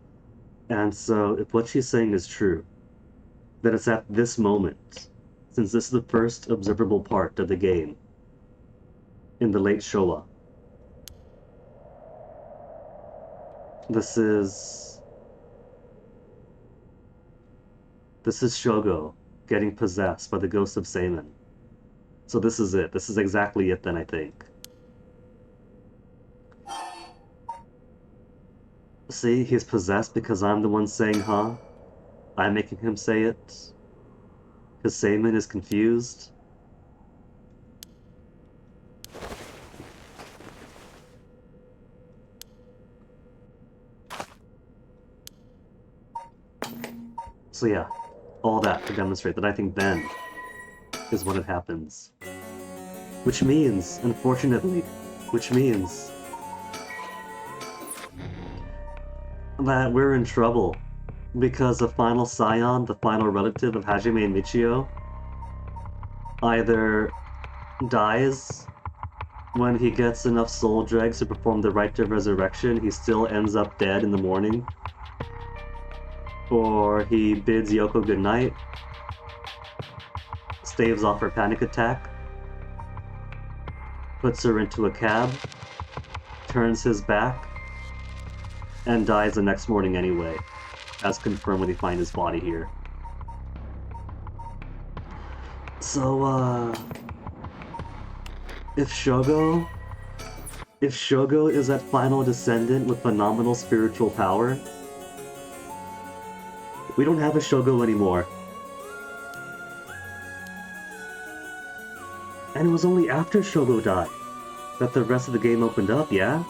E: And so, if what she's saying is true, that it's at this moment, since this is the first observable part of the game, in the late Showa. This is Shogo getting possessed by the ghost of Seimon. So this is it. This is exactly it then, I think. See, he's possessed because I'm the one saying, huh? I'm making him say it. Because Seimon is confused. So yeah, all that to demonstrate that I think then is when it happens. Which means, unfortunately, that we're in trouble. Because the final scion, the final relative of Hajime and Michio, either dies when he gets enough soul dregs to perform the Rite of Resurrection, he still ends up dead in the morning, or he bids Yoko goodnight, staves off her panic attack, puts her into a cab, turns his back, and dies the next morning anyway. As confirmed when they find his body here. So, if Shogo is that final descendant with phenomenal spiritual power, we don't have a Shogo anymore. And it was only after Shogo died that the rest of the game opened up, yeah?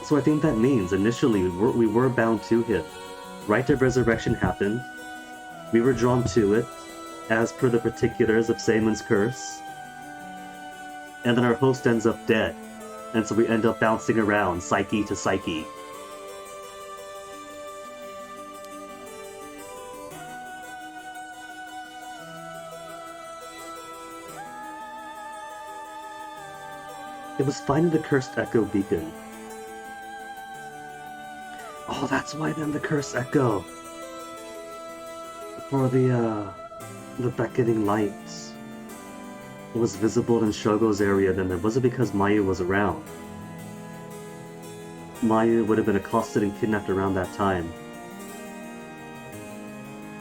E: So I think that means initially we were bound to him. Rite of Resurrection happened. We were drawn to it, as per the particulars of Seimon's curse. And then our host ends up dead. And so we end up bouncing around, psyche to psyche. It was finding the cursed echo beacon. Oh, that's why then the cursed echo. For the beckoning lights. It was visible in Shogo's area then. Was it because Mayu was around? Mayu would have been accosted and kidnapped around that time.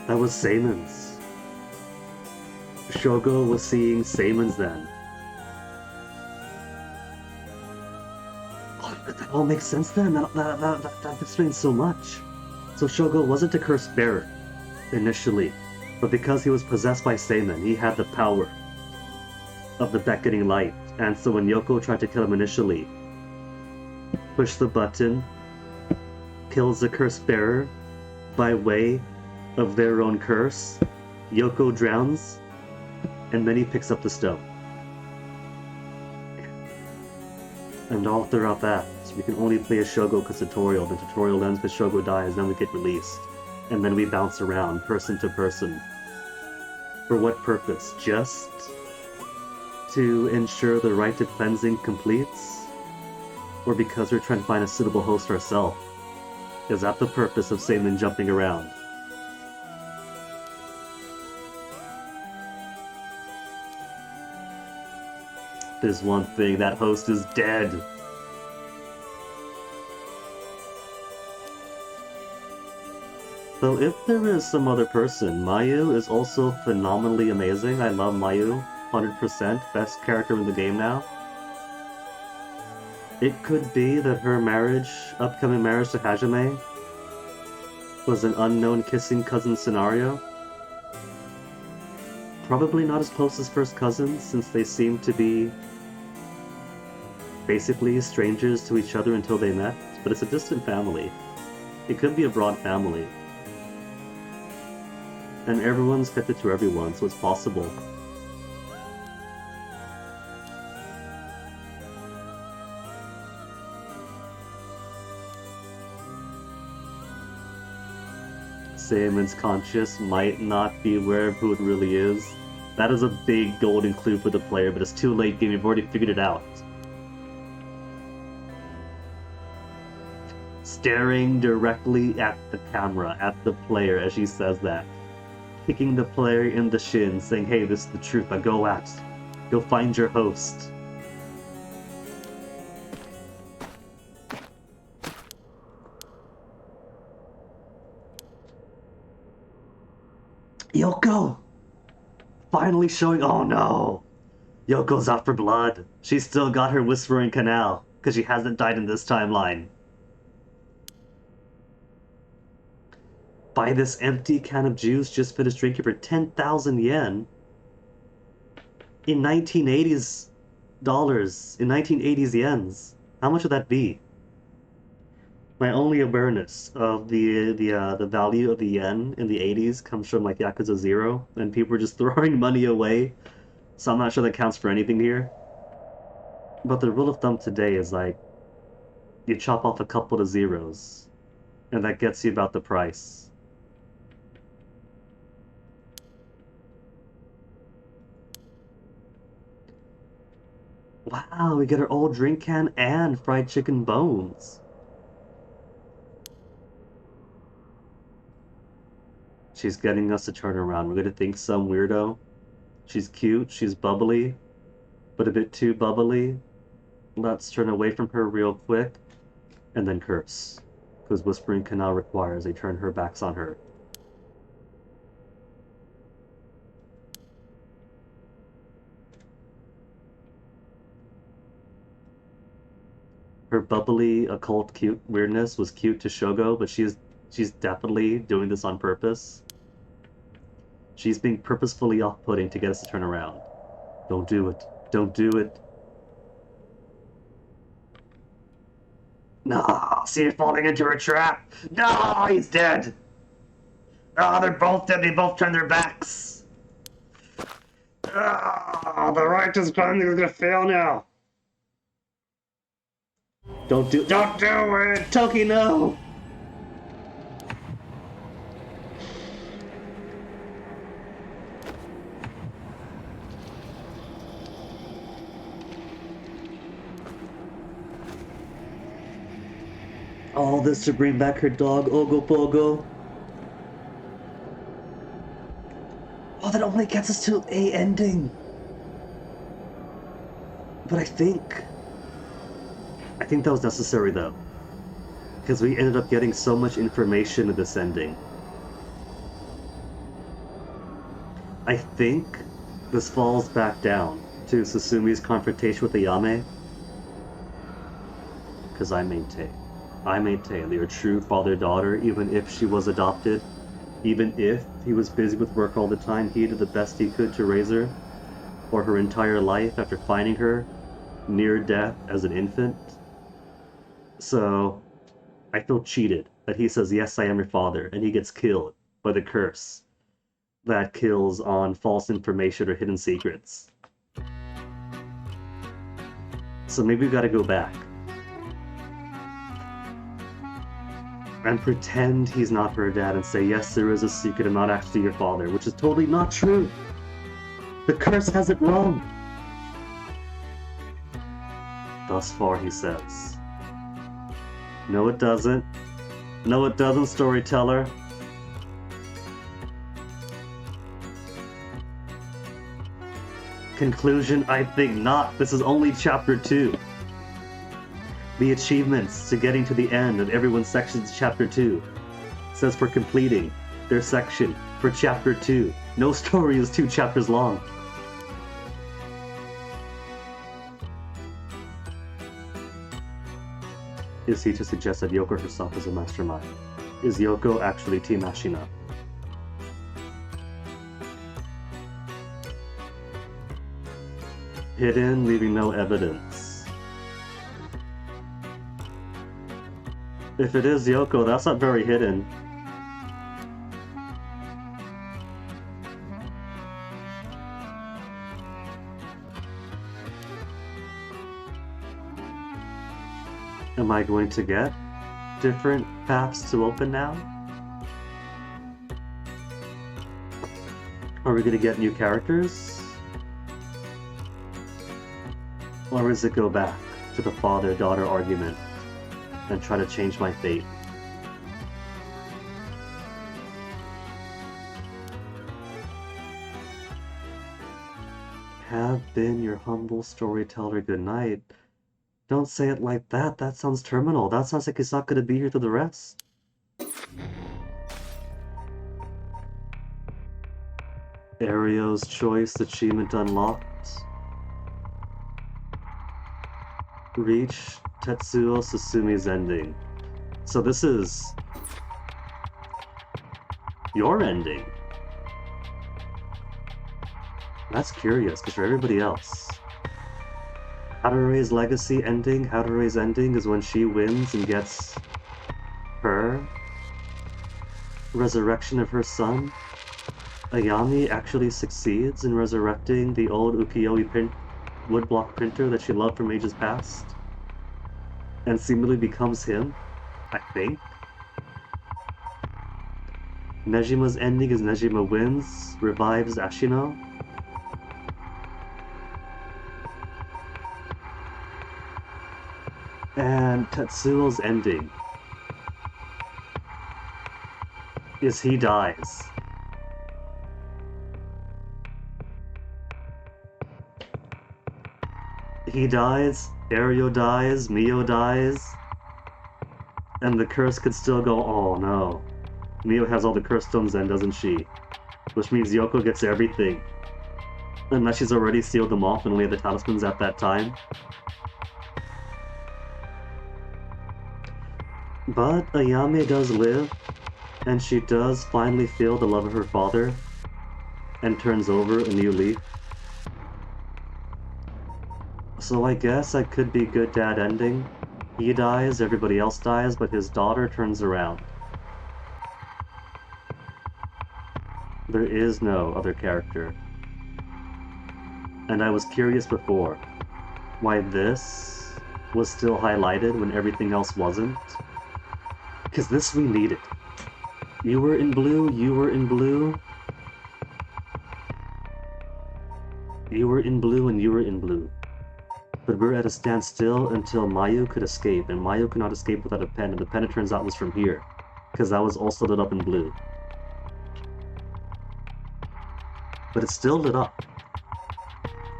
E: That was Seimon's. Shogo was seeing Seimon's then. Oh, that all makes sense then. That explains so much. So Shogo wasn't a cursed bearer, initially. But because he was possessed by Seimon, he had the power of the beckoning light. And so when Yoko tried to kill him initially, push the button, kills the cursed bearer by way of their own curse, Yoko drowns, and then he picks up the stone. And all throughout that, we can only play a Shogo because tutorial. The tutorial ends because Shogo dies, then we get released. And then we bounce around, person to person. For what purpose? Just to ensure the rite of cleansing completes? Or because we're trying to find a suitable host ourselves? Is that the purpose of Seimon jumping around? There's one thing, that host is dead. So if there is some other person, Mayu is also phenomenally amazing. I love Mayu, 100%, best character in the game now. It could be that her marriage, upcoming marriage to Hajime, was an unknown kissing cousin scenario. Probably not as close as first cousins, since they seem to be basically strangers to each other until they met, but it's a distant family. It could be a broad family. And everyone's connected to everyone, so it's possible. Seimon's conscious might not be aware of who it really is. That is a big golden clue for the player, but it's too late game, you've already figured it out. Staring directly at the camera, at the player as she says that. Kicking the player in the shin, saying, hey, this is the truth, now go at. Go find your host. Yoko! Finally showing, oh no! Yoko's out for blood. She's still got her Whispering Canal, because she hasn't died in this timeline. Buy this empty can of juice, just finished drinking for 10,000 yen. In 1980s dollars, in 1980s yens. How much would that be? My only awareness of the value of the yen in the 80s comes from like Yakuza 0, and people were just throwing money away. So I'm not sure that counts for anything here. But the rule of thumb today is like, you chop off a couple of zeros, and that gets you about the price. Wow, we get our old drink can and fried chicken bones. She's getting us to turn around. We're gonna think some weirdo. She's cute, she's bubbly, but a bit too bubbly. Let's turn away from her real quick, and then curse. Because Whispering Canal requires they turn her backs on her. Her bubbly, occult, cute weirdness was cute to Shogo, but she's definitely doing this on purpose. She's being purposefully off-putting to get us to turn around. Don't do it. Don't do it. No, see it falling into her trap. No, he's dead. Oh, they're both dead. They both turned their backs. Oh, the righteous plan is gonna fail now. Don't do it, Toki, no. All this to bring back her dog, Ogopogo. Oh, that only gets us to a ending. But I think that was necessary though. Because we ended up getting so much information in this ending. I think this falls back down to Susumi's confrontation with Ayame. Because I maintain they are true father-daughter, even if she was adopted. Even if he was busy with work all the time, he did the best he could to raise her for her entire life after finding her near death as an infant. So, I feel cheated that he says, yes, I am your father, and he gets killed by the curse that kills on false information or hidden secrets. So maybe we gotta go back and pretend he's not her dad and say, yes, there is a secret, I'm not actually your father, which is totally not true. The curse has it wrong. Thus far, he says. No, it doesn't. No, it doesn't, storyteller. Conclusion, I think not. This is only chapter 2. The achievements to getting to the end of everyone's section's chapter 2 says for completing their section for chapter 2. No story is 2 chapters long. Is he to suggest that Yoko herself is a mastermind? Is Yoko actually Team Ashina? Hidden, leaving no evidence. If it is Yoko, that's not very hidden. Am I going to get different paths to open now? Are we going to get new characters? Or does it go back to the father-daughter argument and try to change my fate? Have been your humble storyteller, good night. Don't say it like that. That sounds terminal. That sounds like he's not going to be here through the rest. Ario's choice achievement unlocked. Reach Tetsuo Susumi's ending. So this is your ending. That's curious, because for everybody else, Harure's legacy ending, Harure's ending is when she wins and gets her resurrection of her son. Ayami actually succeeds in resurrecting the old ukiyo-e woodblock printer that she loved from ages past, and seemingly becomes him, I think. Nejima's ending is Nejima wins, revives Ashino. And Tetsuo's ending is he dies. He dies, Ario dies, Mio dies, and the curse could still go, oh no. Mio has all the curse stones then, doesn't she? Which means Yoko gets everything. Unless she's already sealed them off and only had the talismans at that time. But Ayame does live, and she does finally feel the love of her father. and turns over a new leaf. So I guess I could be good dad ending. He dies, everybody else dies, but his daughter turns around. There is no other character. And I was curious before why this was still highlighted when everything else wasn't. Because this we needed. You were in blue, you were in blue. You were in blue and you were in blue. But we were at a standstill until Mayu could escape, and Mayu could not escape without a pen, and the pen it turns out was from here. Because that was also lit up in blue. But it's still lit up.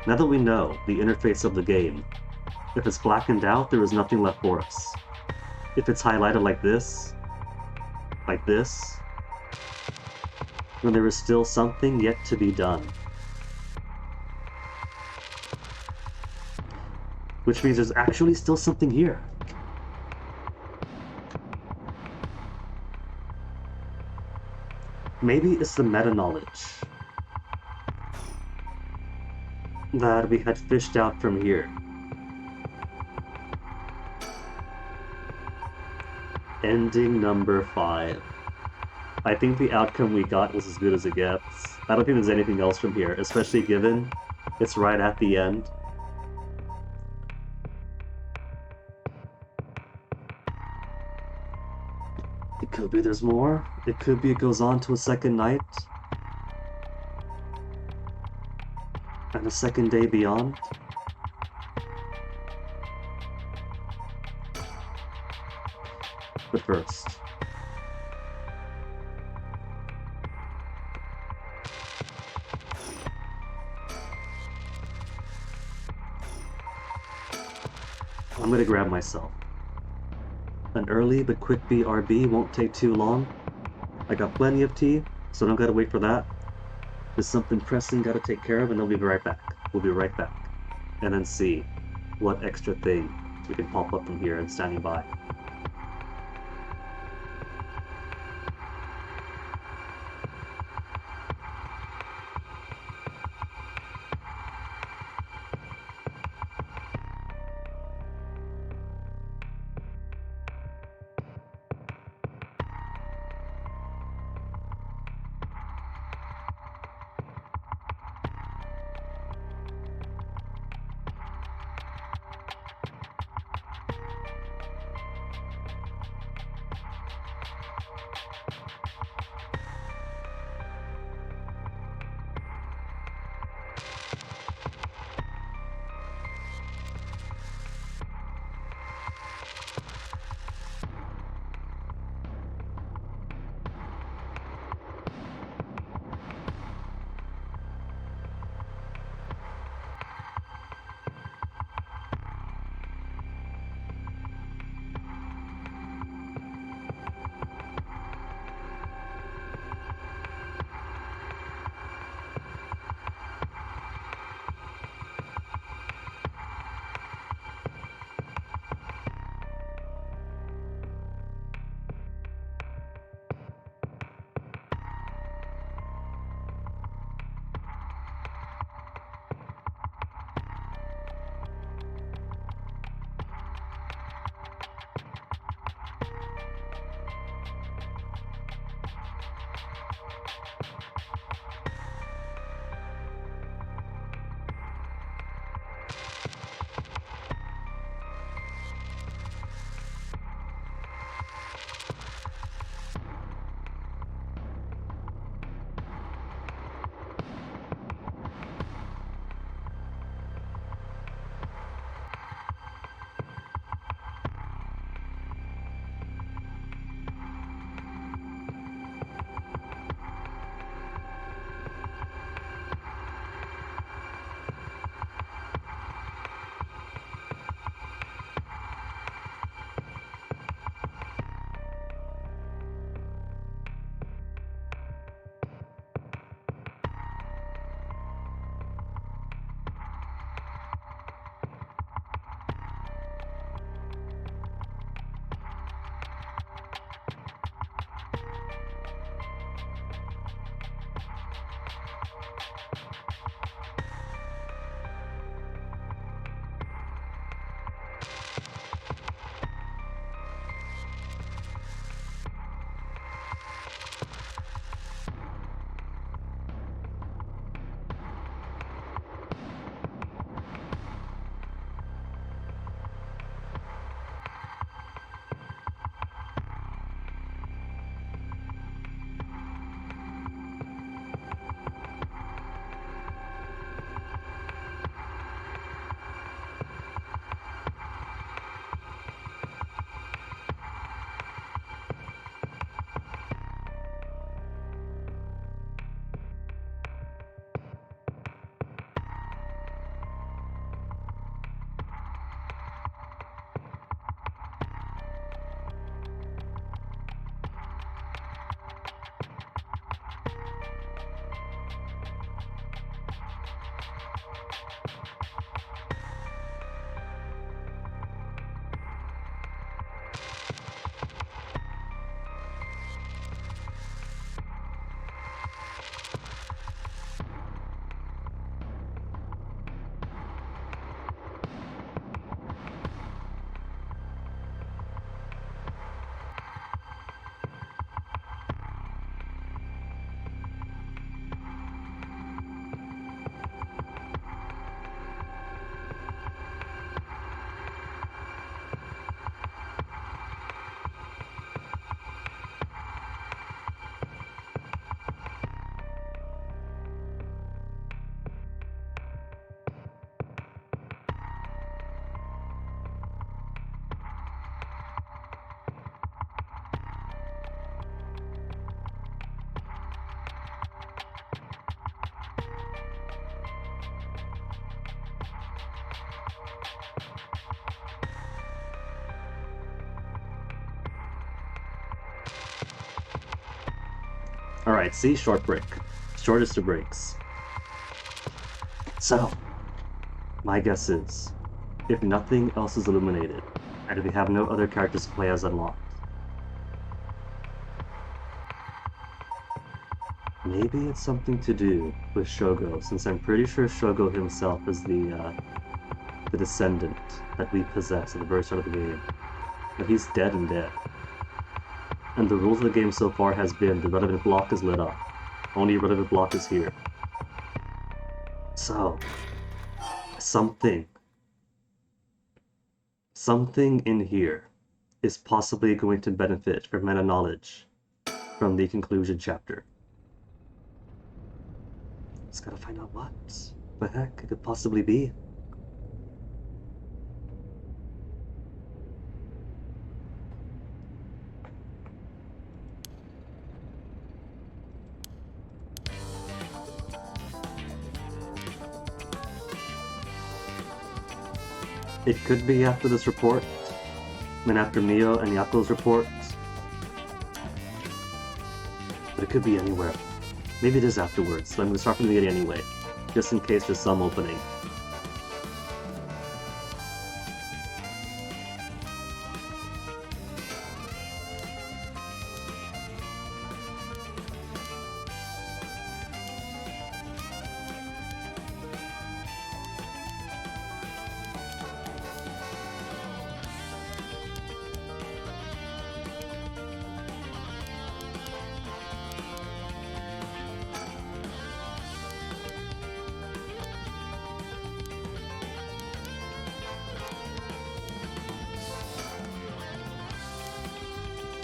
E: Now that we know the interface of the game, if it's blackened out, there is nothing left for us. If it's highlighted like this, then there is still something yet to be done. Which means there's actually still something here. Maybe it's the meta-knowledge that we had fished out from here. Ending number 5. I think the outcome we got was as good as it gets. I don't think there's anything else from here, especially given it's right at the end. It could be there's more. It could be it goes on to a second night. And a second day beyond. But first, I'm gonna grab myself. An early but quick BRB won't take too long. I got plenty of tea, so don't gotta wait for that. There's something pressing gotta take care of, and I'll be right back. We'll be right back. And then see what extra thing we can pop up from here and standing by. Alright, see? Short break. Shortest of breaks. So, my guess is, if nothing else is illuminated, and if we have no other characters to play as unlocked, maybe it's something to do with Shogo, since I'm pretty sure Shogo himself is the descendant that we possess at the very start of the game. But he's dead and dead. And the rules of the game so far has been the relevant block is lit up. Only relevant block is here. So, something in here is possibly going to benefit from meta knowledge from the conclusion chapter. Just gotta find out what the heck it could possibly be. It could be after this report, and after Mio and Yako's report. But it could be anywhere. Maybe it is afterwards, so I'm going to start from the beginning anyway, just in case there's some opening.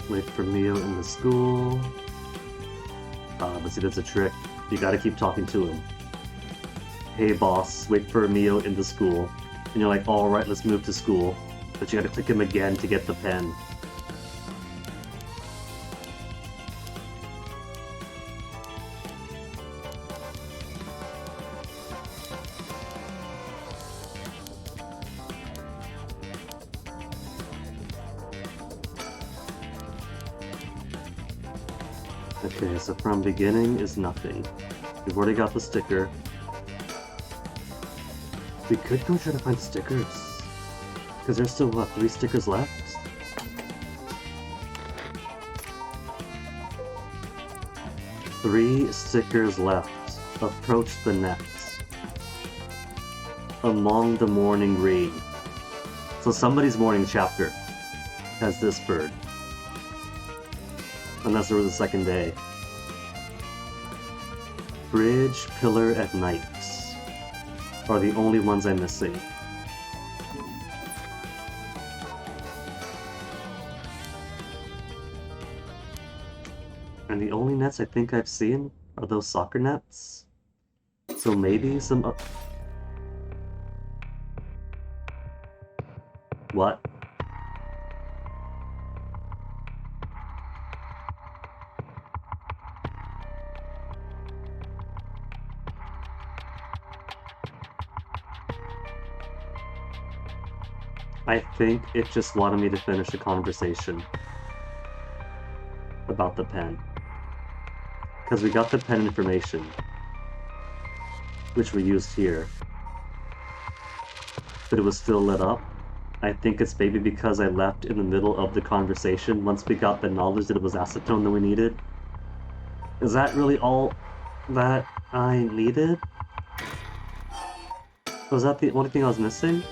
E: Wait for Mio in the school. But see, that's a trick. You gotta keep talking to him. Hey boss, wait for Mio in the school. And you're like, alright, let's move to school. But you gotta click him again to get the pen. Okay, so from beginning is nothing. We've already got the sticker. We could go try to find stickers. Because there's still, what, 3 stickers left? Three stickers left. Approach the nets. Among the morning rain. So somebody's morning chapter has this bird. Unless there was a second day. Bridge, pillar at night are the only ones I'm missing. And the only nets I think I've seen are those soccer nets. So maybe some... What? I think it just wanted me to finish a conversation about the pen. Because we got the pen information, which we used here, but it was still lit up. I think it's maybe because I left in the middle of the conversation once we got the knowledge that it was acetone that we needed. Is that really all that I needed? Was that the only thing I was missing?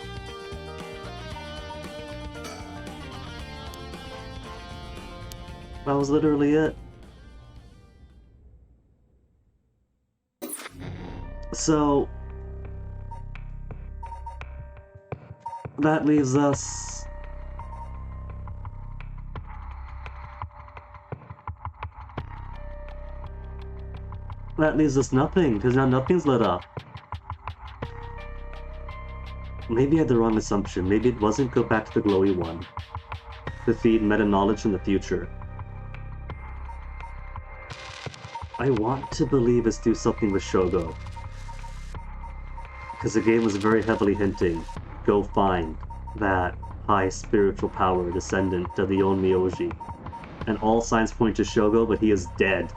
E: That was literally it. So that leaves us nothing, because now nothing's lit up. Maybe I had the wrong assumption. Maybe it wasn't go back to the glowy one to feed meta knowledge from the future. I want to believe it's do something with Shogo, because the game was very heavily hinting, go find that high spiritual power descendant of the old Miyoji. And all signs point to Shogo, but he is dead.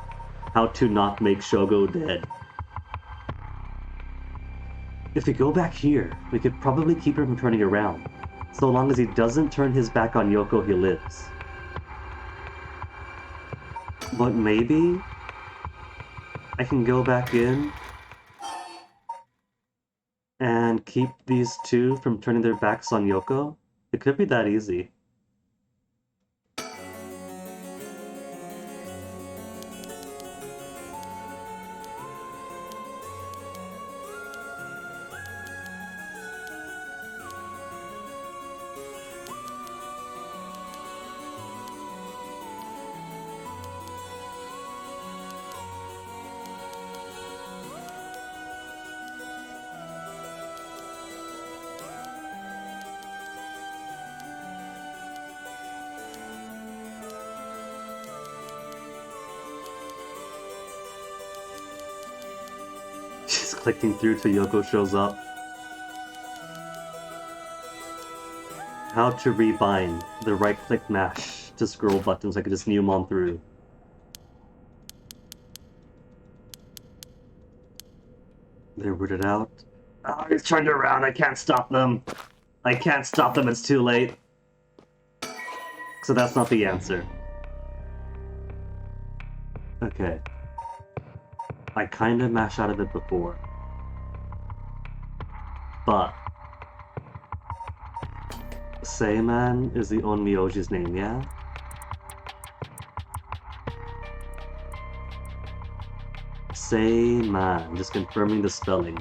E: how to not make Shogo dead. If we go back here, we could probably keep him from turning around. So long as he doesn't turn his back on Yoko, he lives. But maybe I can go back in and keep these two from turning their backs on Yoko? It could be that easy. She's clicking through till Yoko shows up. How to rebind the right-click mash to scroll buttons. I could just new them on through. They're rooted out. Oh, he's turned around. I can't stop them. I can't stop them. It's too late. So that's not the answer. Okay. I kinda mashed out of it before. But Seiman is the Onmyoji's name, yeah? Seiman, just confirming the spelling.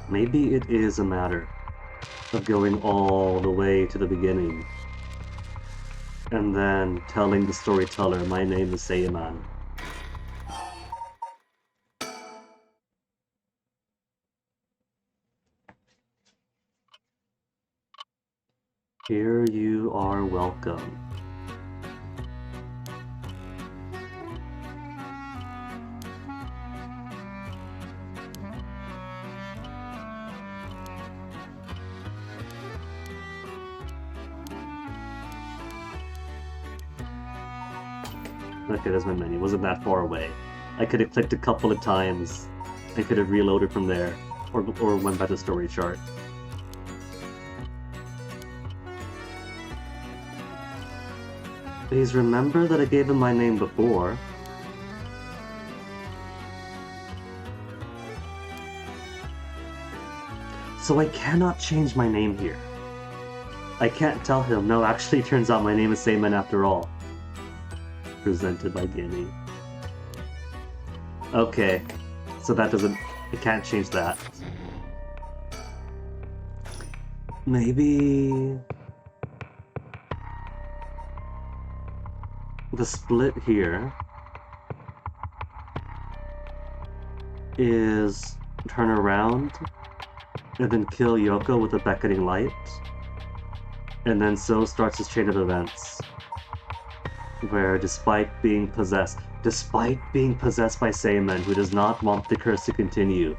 E: Maybe it is a matter of going all the way to the beginning and then telling the storyteller, my name is Seiman. Here you are welcome. Okay, there's my menu. It wasn't that far away. I could have clicked a couple of times. I could have reloaded from there, or went back to story chart. Please remember that I gave him my name before. So I cannot change my name here. I can't tell him, no, actually it turns out my name is Seiman after all. Presented by Danny. Okay, so that doesn't... I can't change that. Maybe... the split here is turn around and then kill Yoko with a beckoning light, and then so starts his chain of events where despite being possessed by Seiman, who does not want the curse to continue,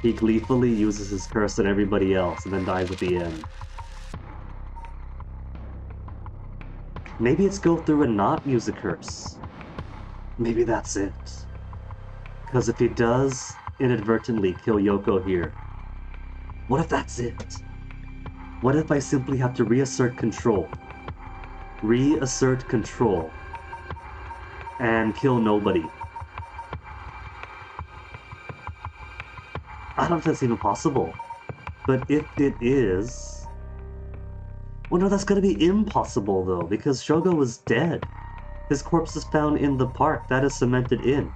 E: he gleefully uses his curse on everybody else and then dies at the end. Maybe it's go through and not use a curse. Maybe that's it. Because if he does inadvertently kill Yoko here, what if that's it? What if I simply have to reassert control? Reassert control. And kill nobody. I don't know if that's even possible. But if it is... well, no, that's gonna be impossible, though, because Shogo was dead. His corpse is found in the park. That is cemented in.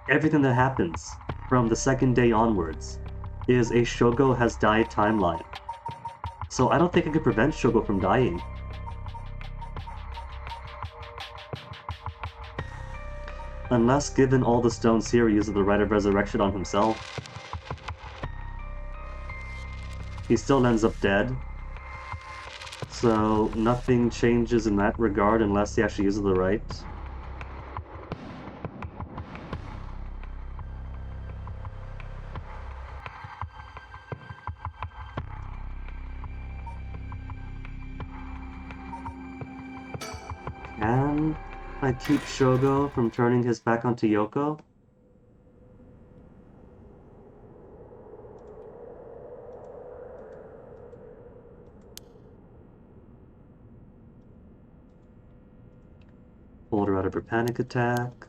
E: Everything that happens from the second day onwards is a Shogo has died timeline. So I don't think I could prevent Shogo from dying. Unless, given all the stones here, he uses the Rite of Resurrection on himself. He still ends up dead. So nothing changes in that regard unless he actually uses the right. Can I keep Shogo from turning his back onto Yoko? Pulled her out of her panic attack.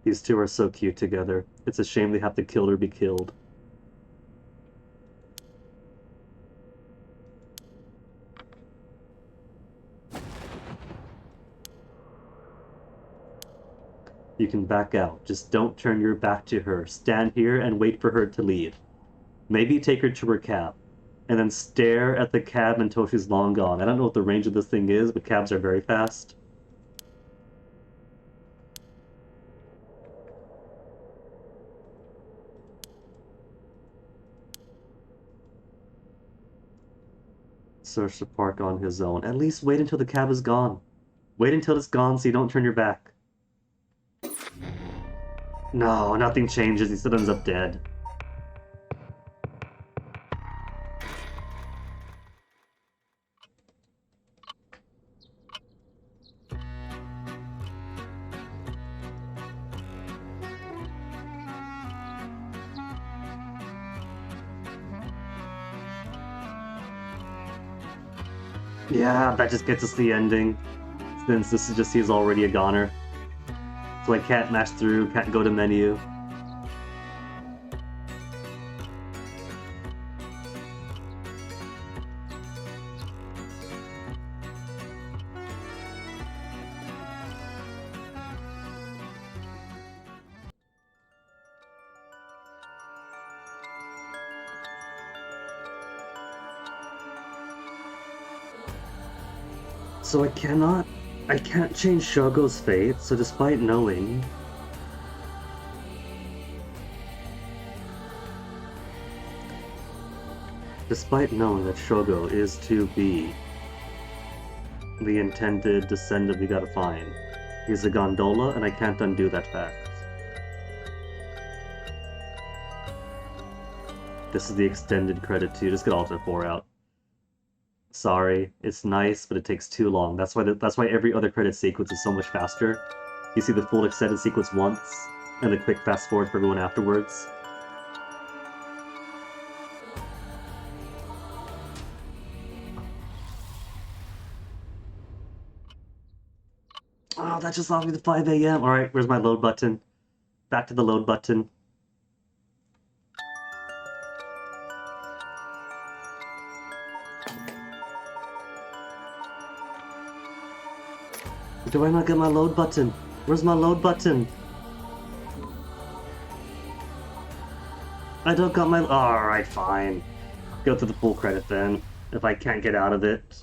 E: These two are so cute together. It's a shame they have to kill or be killed. You can back out. Just don't turn your back to her. Stand here and wait for her to leave. Maybe take her to her cab. And then stare at the cab until she's long gone. I don't know what the range of this thing is, but cabs are very fast. Search the park on his own. At least wait until the cab is gone. Wait until it's gone so you don't turn your back. No, nothing changes. He still ends up dead. Yeah, that just gets us the ending. Since this is just he's already a goner. So I can't mash through, can't go to menu. So I can't change Shogo's fate, so despite knowing... Despite knowing that Shogo is to be the intended descendant we gotta find, he's a gondola and I can't undo that fact. This is the extended credit too, just get Alter 4 out. Sorry, it's nice, but it takes too long. That's why every other credit sequence is so much faster. You see the full extended sequence once, and a quick fast forward for everyone afterwards. Oh, that just lost me to 5 AM. Alright, where's my load button? Back to the load button. Do I not get my load button? Where's my load button? I don't got my... Alright, fine. Go to the full credit then, if I can't get out of it.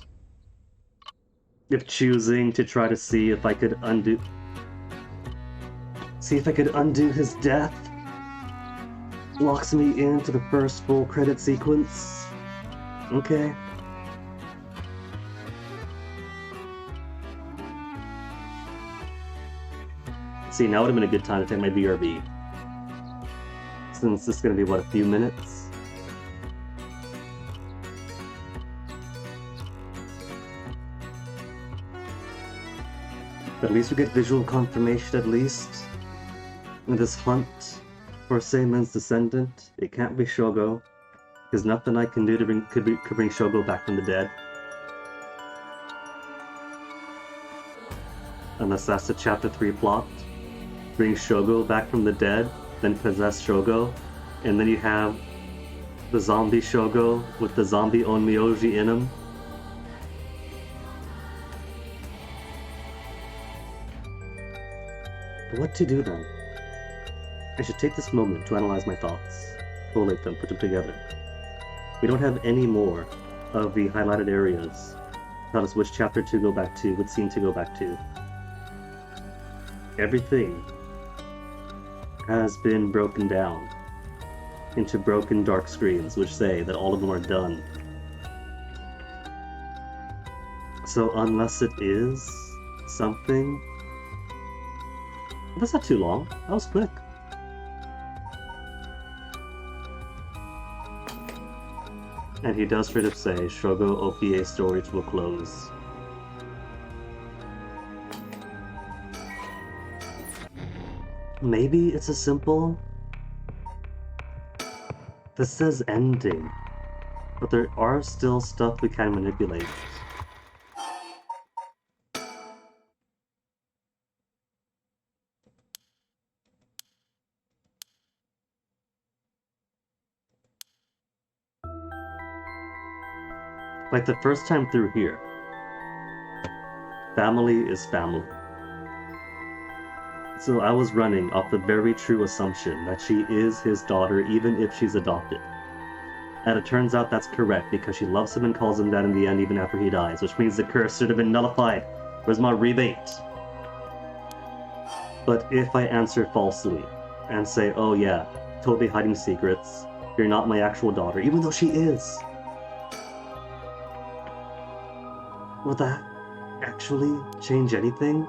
E: If choosing to try to see if I could undo... See if I could undo his death locks me into the first full credit sequence. Okay. See, now would have been a good time to take my BRB. Since this is going to be, what, a few minutes? But at least we get visual confirmation, at least. In this hunt for Seimen's descendant, it can't be Shogo. There's nothing I can do to could bring Shogo back from the dead. Unless that's the Chapter 3 plot. Bring Shogo back from the dead, then possess Shogo, and then you have the zombie Shogo with the zombie Onmyoji in him. What to do then? I should take this moment to analyze my thoughts, collate them, put them together. We don't have any more of the highlighted areas. Tell us which chapter to go back to, which scene to go back to. Everything has been broken down into broken dark screens, which say that all of them are done. So unless it is something That's not too long. That was quick. And he does straight up say, Shogo OPA storage will close. Maybe it's a simple... This says ending, but there are still stuff we can manipulate. Like the first time through here. Family is family. So I was running off the very true assumption that she is his daughter even if she's adopted. And it turns out that's correct because she loves him and calls him that in the end even after he dies, which means the curse should have been nullified. Where's my rebate? But if I answer falsely and say, oh yeah, totally hiding secrets, you're not my actual daughter, even though she is, will that actually change anything?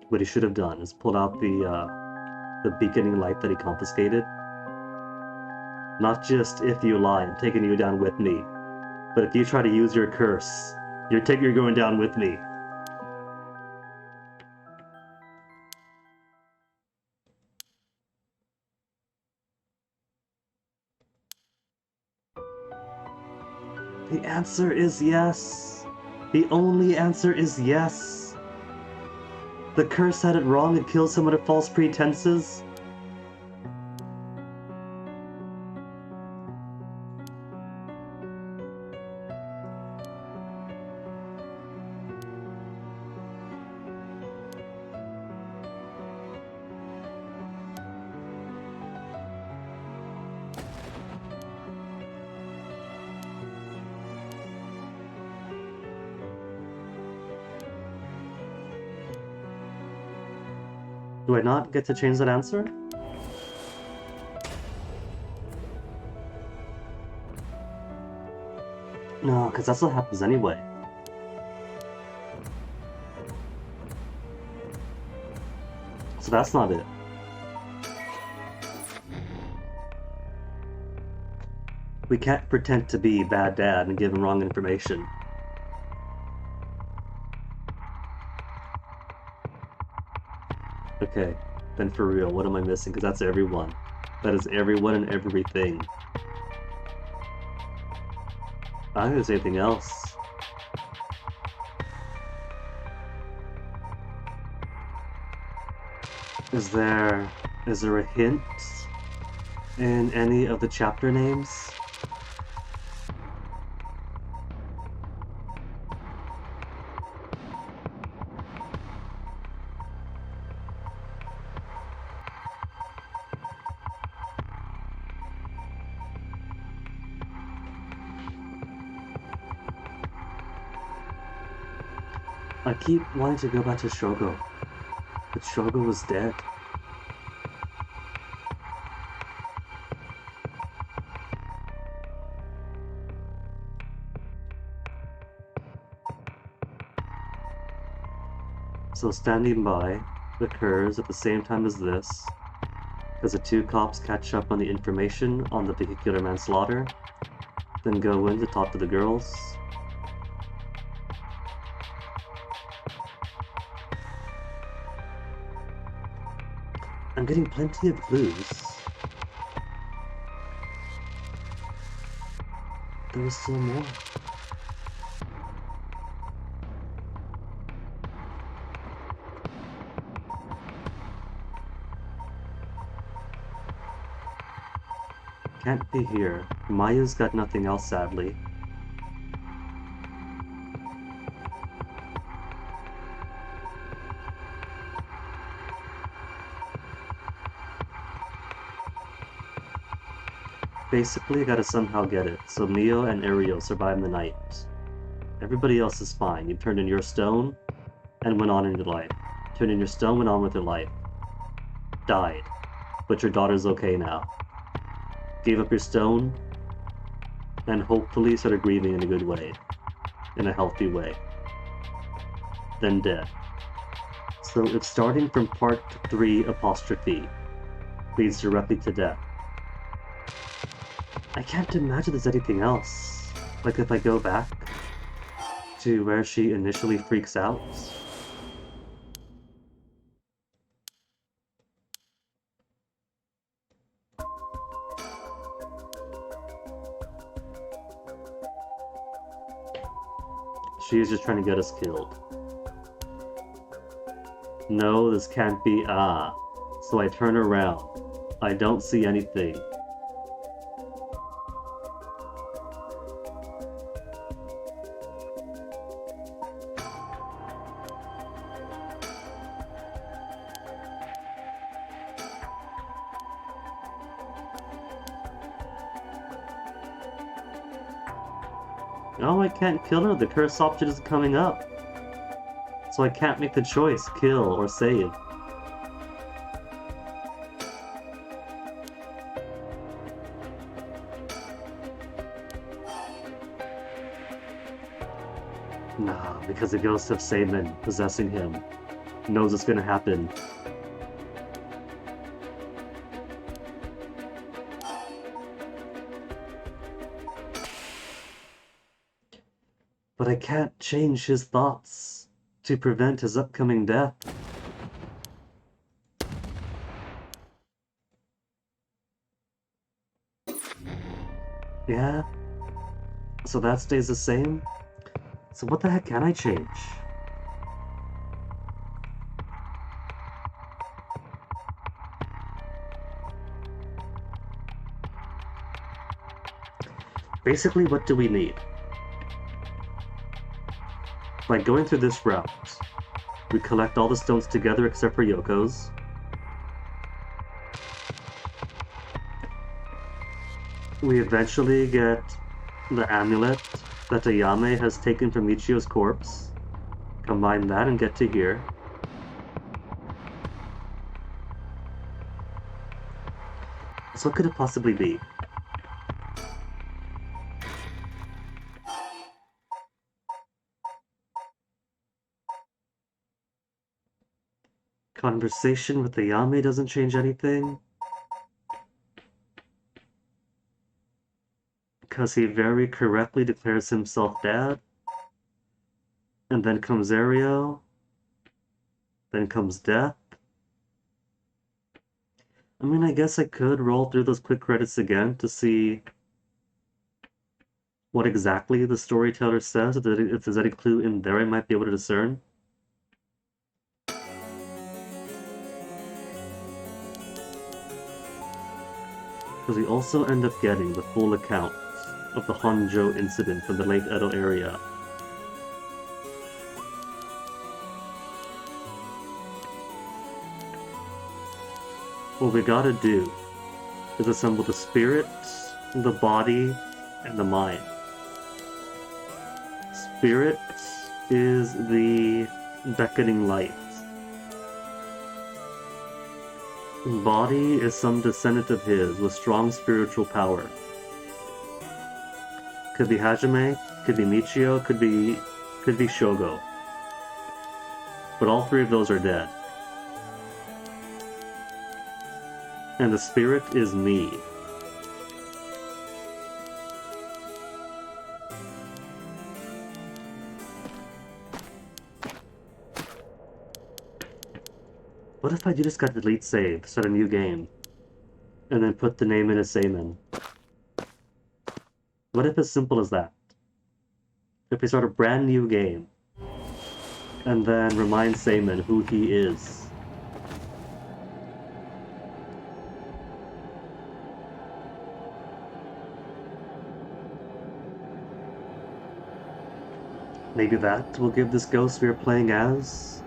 E: What he should have done is pulled out the beginning light that he confiscated. Not just if you lie, I'm taking you down with me, but if you try to use your curse, you're going down with me. The answer is yes. The only answer is yes. The curse had it wrong and killed someone under false pretenses. Do I not get to change that answer? No, because that's what happens anyway. So that's not it. We can't pretend to be bad dad and give him wrong information. Okay, then for real, what am I missing? Because that's everyone. That is everyone and everything. I don't think there's anything else. Is there a hint in any of the chapter names? I keep wanting to go back to Shogo, but Shogo was dead. So standing by occurs at the same time as this, as the two cops catch up on the information on the vehicular manslaughter, then go in to talk to the girls. I'm getting plenty of clues. There is still more. Can't be here. Maya's got nothing else, sadly. Basically, I gotta somehow get it, so Mio and Ariel survive the night. Everybody else is fine. You turned in your stone and went on in your life. Turned in your stone, went on with your life. Died. But your daughter's okay now. Gave up your stone, and hopefully started grieving in a good way. In a healthy way. Then dead. So if starting from part 3 apostrophe leads directly to death, I can't imagine there's anything else. Like if I go back to where she initially freaks out. She is just trying to get us killed. No, this can't be So I turn around. I don't see anything. No, I can't kill her. The curse option is coming up. So I can't make the choice, kill or save. Nah, because the ghost of Saman possessing him knows it's gonna happen. But I can't change his thoughts to prevent his upcoming death. Yeah? So that stays the same? So what the heck can I change? Basically, what do we need? By going through this route, we collect all the stones together except for Yoko's. We eventually get the amulet that Ayame has taken from Michio's corpse. Combine that and get to here. So what could it possibly be? Conversation with Ayame doesn't change anything. Because he very correctly declares himself dad. And then comes Ariel. Then comes death. I mean, I guess I could roll through those quick credits again to see what exactly the storyteller says. If there's any clue in there I might be able to discern. Because we also end up getting the full account of the Honjo incident from the late Edo area. What we gotta do is assemble the spirit, the body, and the mind. Spirit is the beckoning light. Body is some descendant of his with strong spiritual power. Could be Hajime, could be Michio, could be Shogo. But all three of those are dead. And the spirit is me. What if I just got delete save, start a new game, and then put the name in as Saman? What if as simple as that? If we start a brand new game, and then remind Saman who he is? Maybe that will give this ghost we are playing as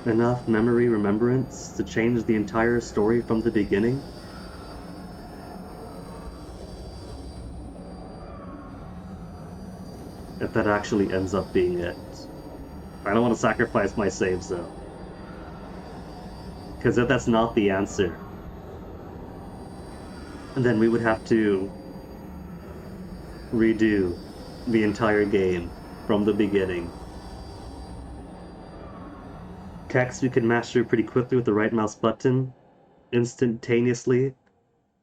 E: enough memory remembrance to change the entire story from the beginning? if that actually ends up being it. I don't want to sacrifice my saves though. Because if that's not the answer, then we would have to redo the entire game from the beginning. Text we can master pretty quickly with the right mouse button. Instantaneously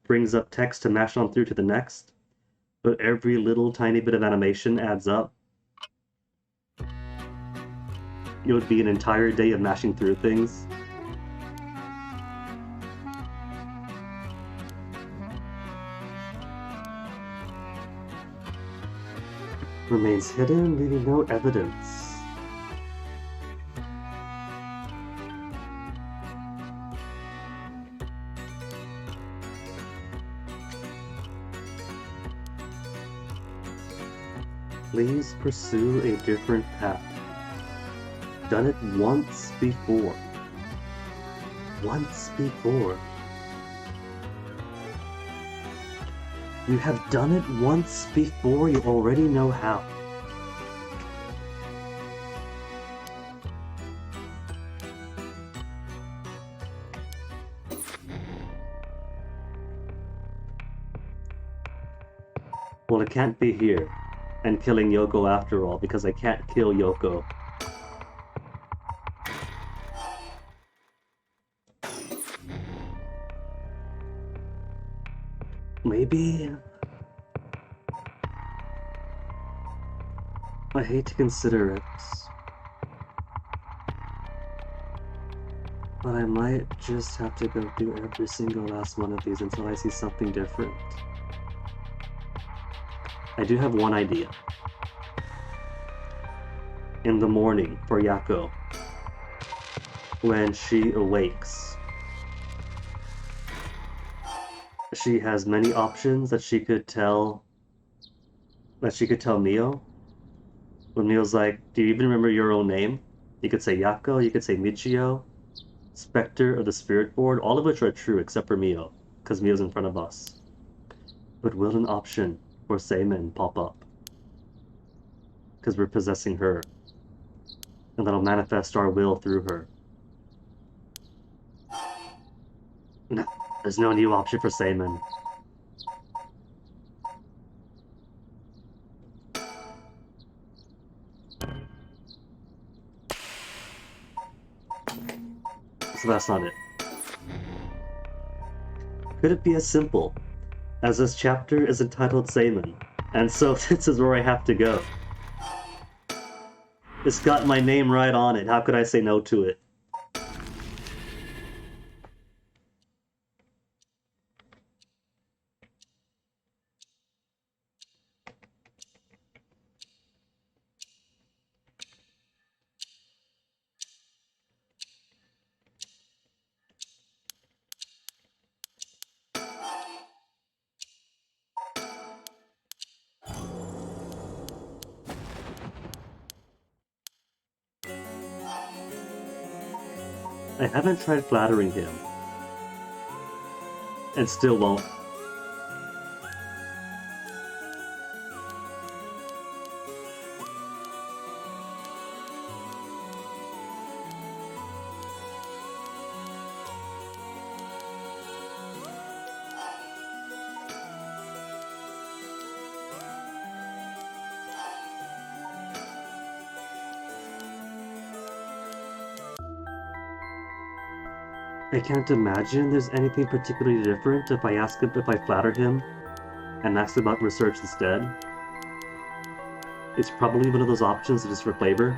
E: brings up text to mash on through to the next. But every little tiny bit of animation adds up. It would be an entire day of mashing through things. Remains hidden, leaving no evidence. Please pursue a different path. Done it once before. Once before. You have done it once before, you already know how. Well, it can't be here, and killing Yoko after all, because I can't kill Yoko. Maybe... I hate to consider it, but I might just have to go through every single last one of these until I see something different. I do have one idea. In the morning for Yako, when she awakes, she has many options that she could tell Mio. When Mio's like, do you even remember your own name? You could say Yako, you could say Michio, Spectre, or the Spirit Board, all of which are true except for Mio, because Mio's in front of us. But will an option for Seimen pop up? Because we're possessing her. And that'll manifest our will through her. No, there's no new option for Seimen. So that's not it. Could it be as simple as this chapter is entitled Seimen, and so this is where I have to go? It's got my name right on it, how could I say no to it? I haven't tried flattering him, and still won't. I can't imagine there's anything particularly different if I flatter him and ask about research instead. It's probably one of those options just for flavor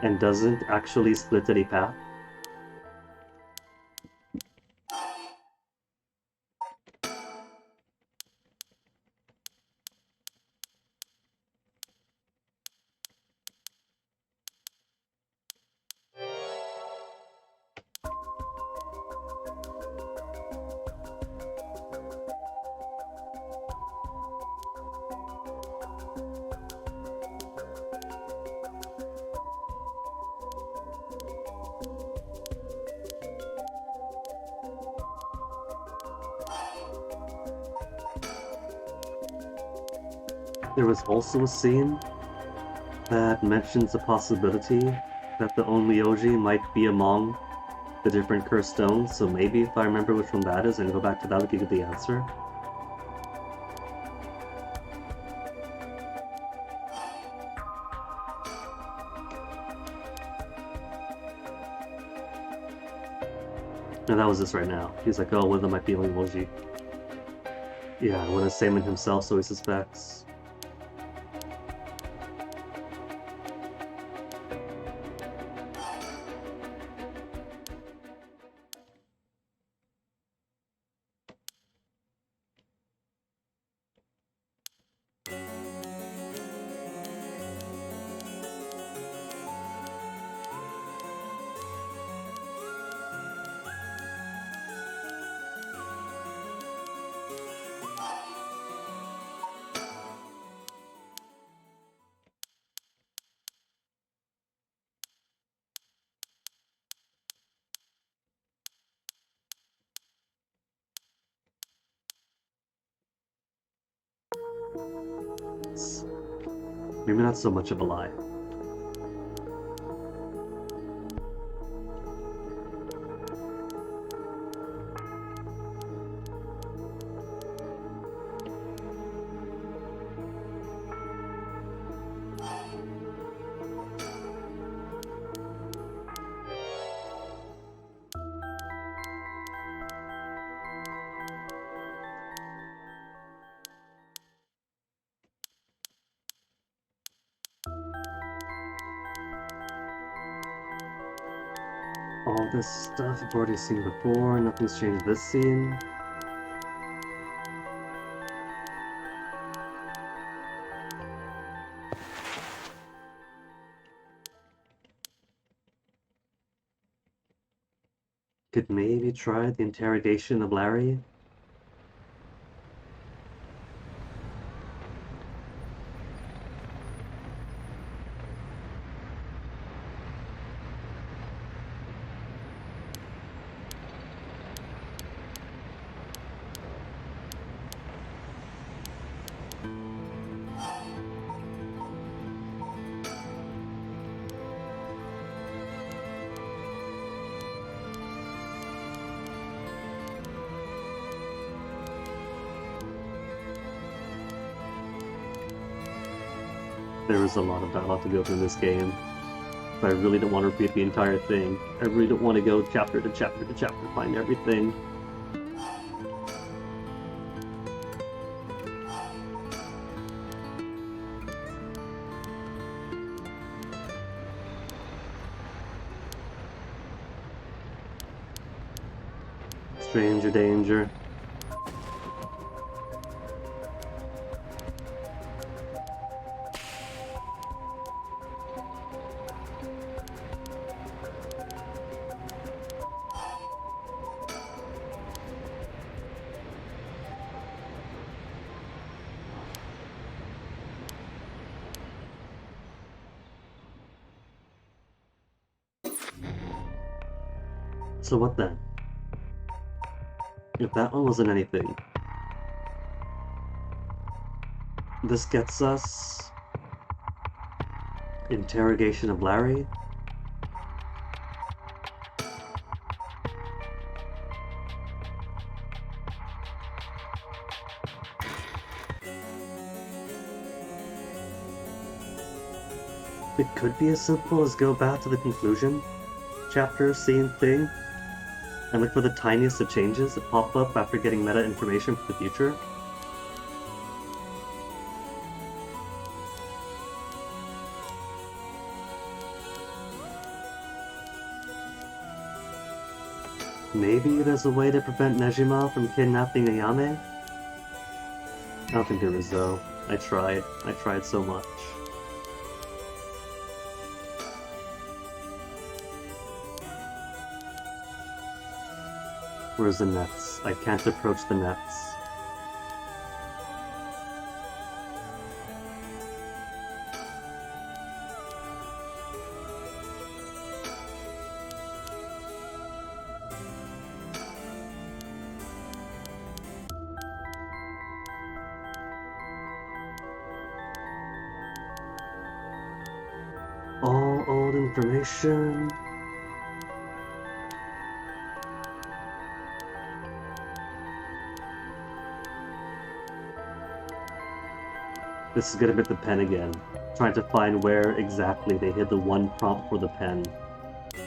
E: and doesn't actually split any path. There was also a scene that mentions the possibility that the Onmyoji might be among the different cursed stones, so maybe if I remember which one that is and go back to that, I'll give you the answer. No, that was this right now. He's like, oh, one of them might be Onmyoji. Yeah, I want to summon himself, so he suspects. It's maybe not so much of a lie. All this stuff I've already seen before, nothing's changed this scene. Could maybe try the interrogation of Larry? There is a lot of dialogue to go through in this game. But I really don't want to repeat the entire thing. I really don't want to go chapter to chapter to chapter, find everything. Stranger danger. So what then? If that one wasn't anything, this gets us interrogation of Larry. It could be as simple as go back to the conclusion chapter, scene, thing, and look for the tiniest of changes that pop up after getting meta information for the future. Maybe there's a way to prevent Nejima from kidnapping Ayame? I don't think there is though. I tried so much. Where's the nets? I can't approach the nets. information. This is gonna be the pen again. Trying to find where exactly they hid the one prompt for the pen.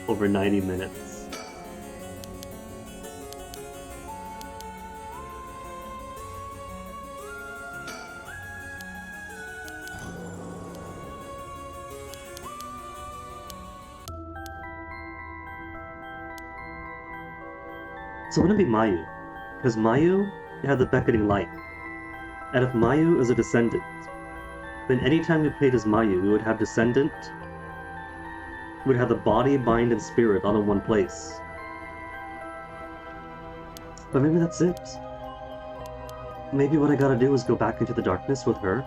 E: Over 90 minutes. So wouldn't it be Mayu? Because Mayu had the beckoning light. And if Mayu is a descendant, then anytime we played as Mayu, we would have descendant, we would have the body, mind, and spirit all in one place. But maybe that's it. Maybe what I gotta do is go back into the darkness with her.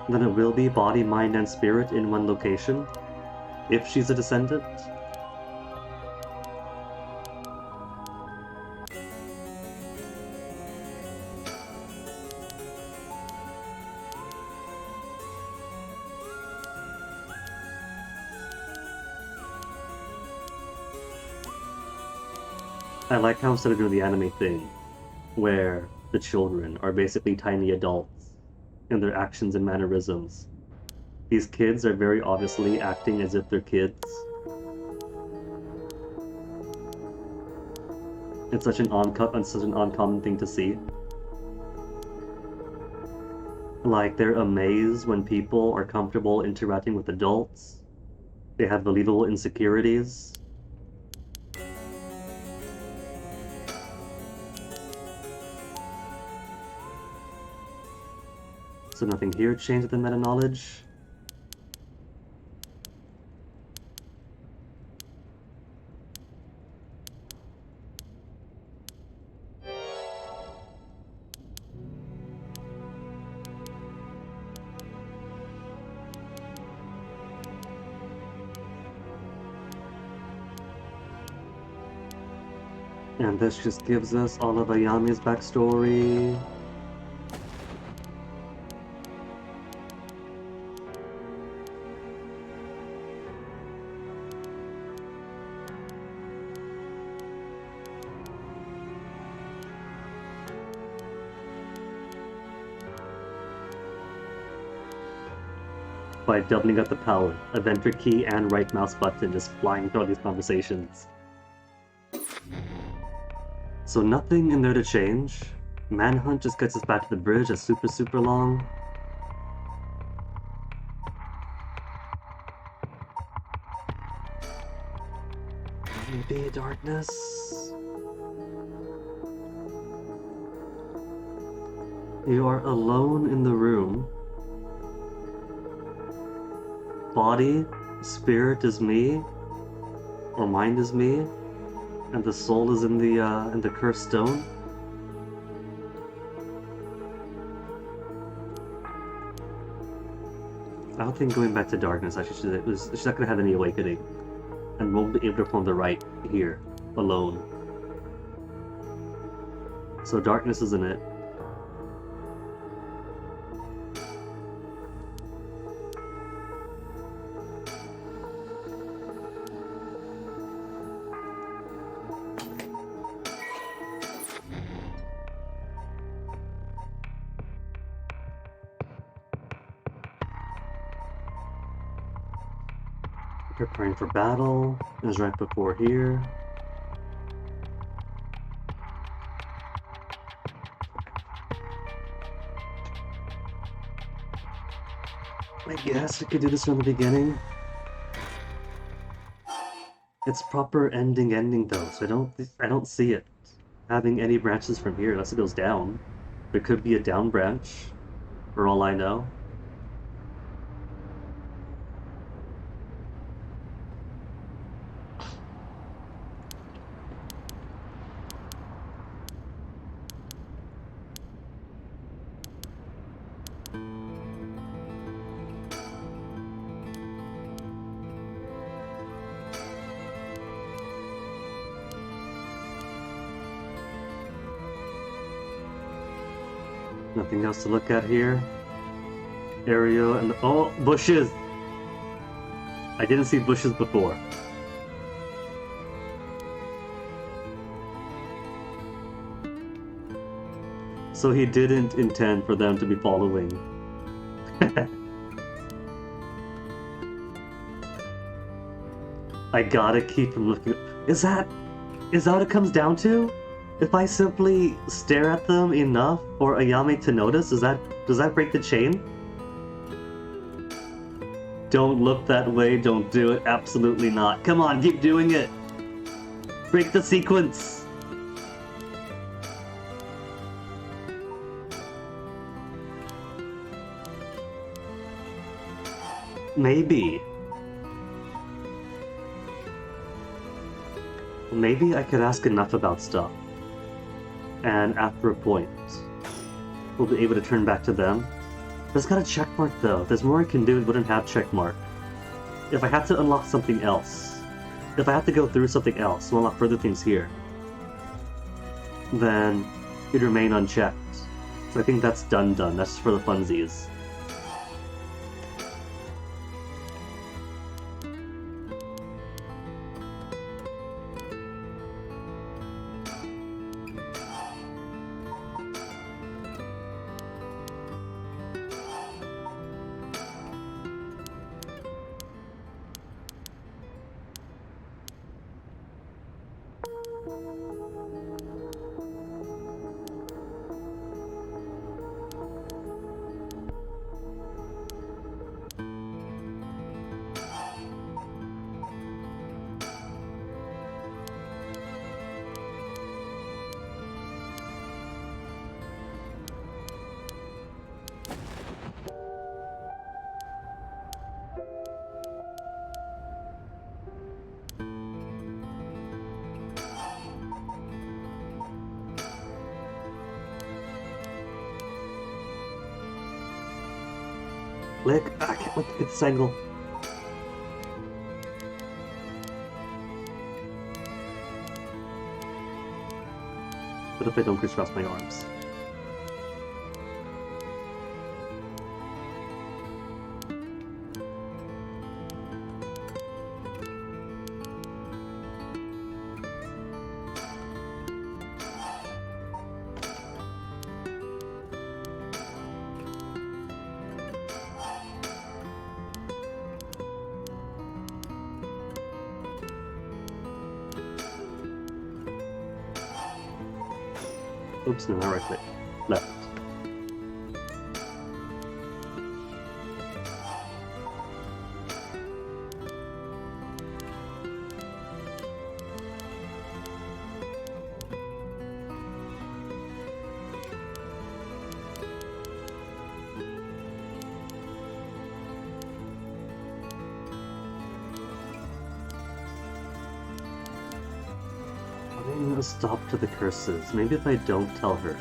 E: Then it will be body, mind, and spirit in one location, if she's a descendant. I like how instead of doing the anime thing, where the children are basically tiny adults in their actions and mannerisms, these kids are very obviously acting as if they're kids. It's such an uncommon thing to see. Like, they're amazed when people are comfortable interacting with adults. They have believable insecurities. So nothing here changed the meta-knowledge. And this just gives us all of Ayami's backstory. By doubling up the power, a enter key and right mouse button just flying through all these conversations. So nothing in there to change. Manhunt just gets us back to the bridge that's super long. Maybe darkness. You are alone in the room. Body, spirit is me, or mind is me, and the soul is in the cursed stone. I don't think going back to darkness actually she's not gonna have any awakening, and won't be able to perform the rite here alone. So darkness isn't it. Preparing for battle is right before here. I guess we could do this from the beginning. It's proper ending though, so I don't see it having any branches from here unless it goes down. There could be a down branch, for all I know. Nothing else to look at here. Area and oh, bushes! I didn't see bushes before. So he didn't intend for them to be following. I gotta keep him looking. Is that what it comes down to? If I simply stare at them enough for Ayame to notice, does that break the chain? Don't look that way, don't do it, absolutely not. Come on, keep doing it! Break the sequence! Maybe. Maybe I could ask enough about stuff. And after a point, we'll be able to turn back to them. There's got a checkmark though. There's more I can do it wouldn't have checkmark. If I had to unlock something else, if I had to go through something else to unlock further things here, then it'd remain unchecked. So I think that's done. That's just for the funsies. Click. I can't wait to get this angle. What if I don't crisscross my arms? Oops, no, not right click. Left. I'm gonna stop to the curses. Maybe if I don't tell her.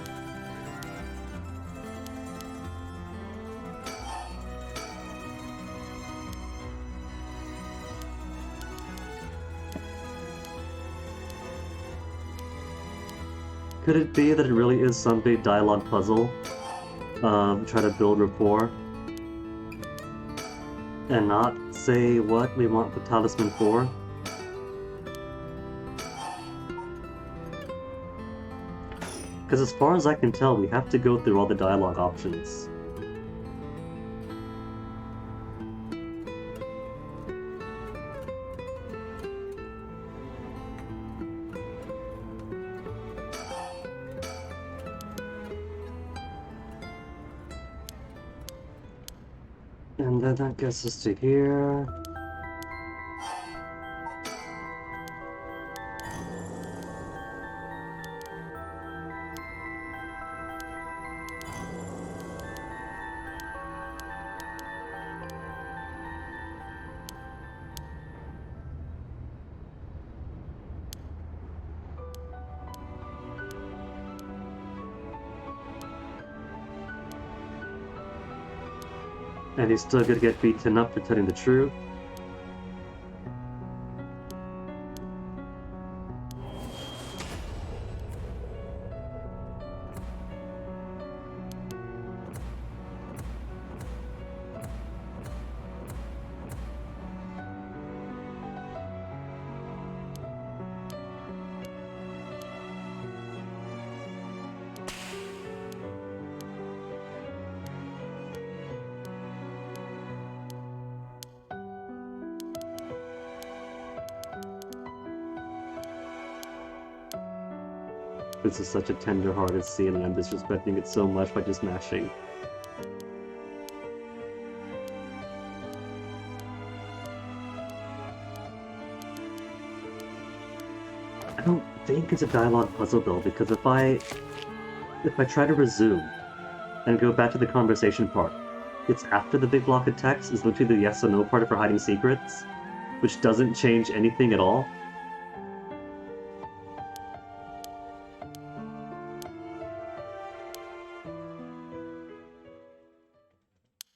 E: Could it be that it really is some big dialogue puzzle? Try to build rapport? And not say what we want the talisman for? Because as far as I can tell, we have to go through all the dialogue options. And then that gets us to here. And he's still gonna get beaten up for telling the truth. This is such a tender-hearted scene, and I'm disrespecting it so much by just mashing. I don't think it's a dialogue puzzle though, because if I try to resume and go back to the conversation part, it's after the big block of text is literally the yes or no part for hiding secrets, which doesn't change anything at all.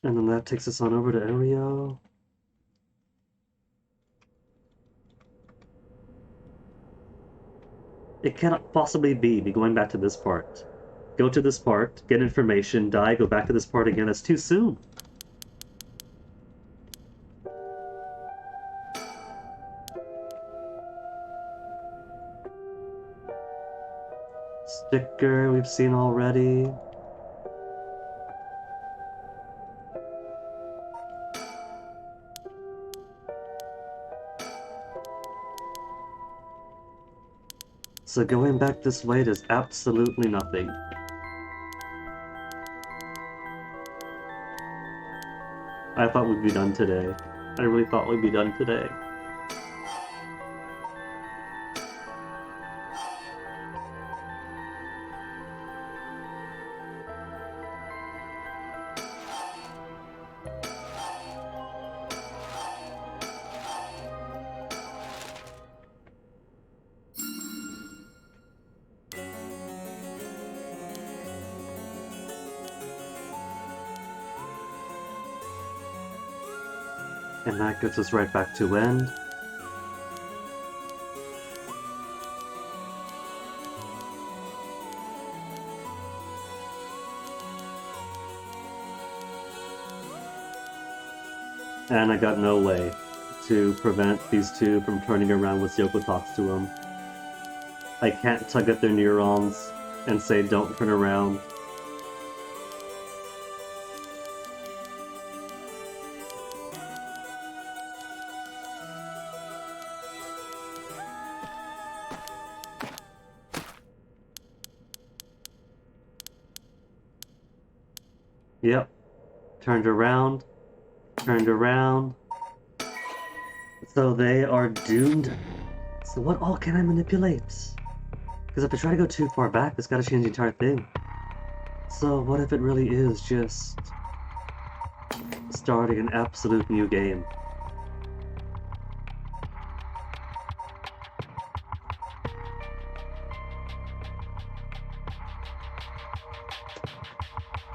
E: And then that takes us on over to Ario. It cannot possibly be going back to this part. Go to this part, get information, die, go back to this part again. That's too soon. Sticker we've seen already. So going back this way, there's absolutely nothing. I thought we'd be done today. I really thought we'd be done today. And that gets us right back to end. And I got no way to prevent these two from turning around when Yoko talks to them. I can't tug at their neurons and say don't turn around. Yep. Turned around. Turned around. So they are doomed. So what all can I manipulate? Because if I try to go too far back, it's gotta change the entire thing. So what if it really is just starting an absolute new game?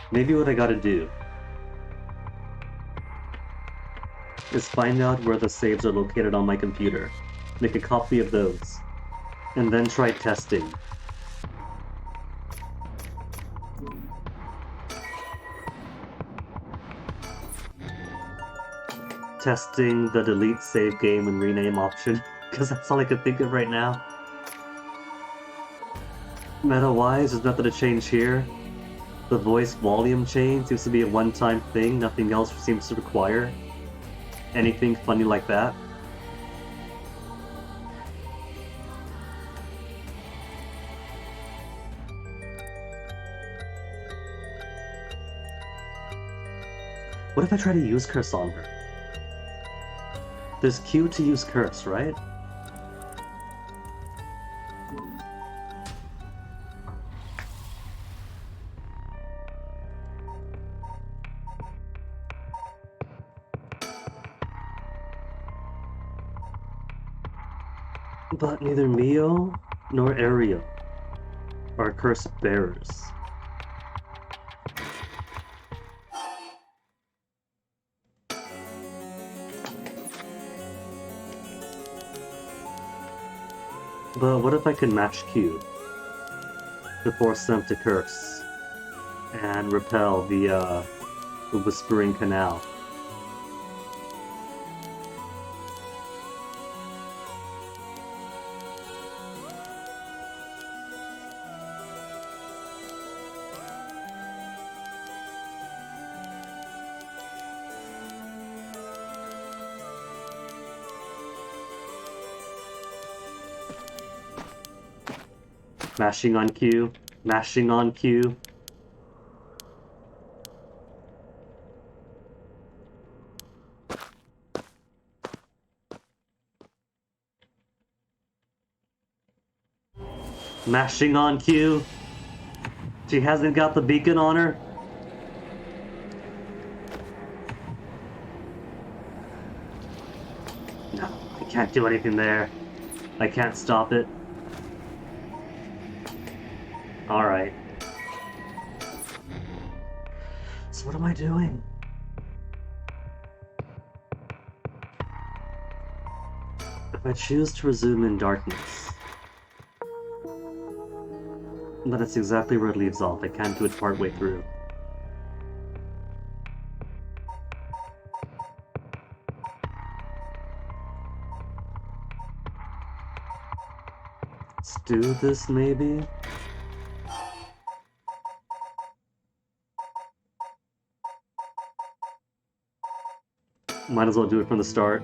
E: Maybe what I gotta do is find out where the saves are located on my computer, make a copy of those, and then try testing. Testing the delete save game and rename option, because that's all I can think of right now. Meta-wise, there's nothing to change here. The voice volume change seems to be a one-time thing, nothing else seems to require anything funny like that. What if I try to use curse on her? There's Q to use curse, right? But neither Mio nor Ario are curse bearers. But what if I could match Q to force them to curse and repel the Whispering Canal? Mashing on Q. Mashing on Q. Mashing on Q. She hasn't got the beacon on her. No, I can't do anything there. I can't stop it. Alright. So what am I doing? If I choose to resume in darkness, then it's exactly where it leaves off. I can't do it partway through. Let's do this, maybe? Might as well do it from the start.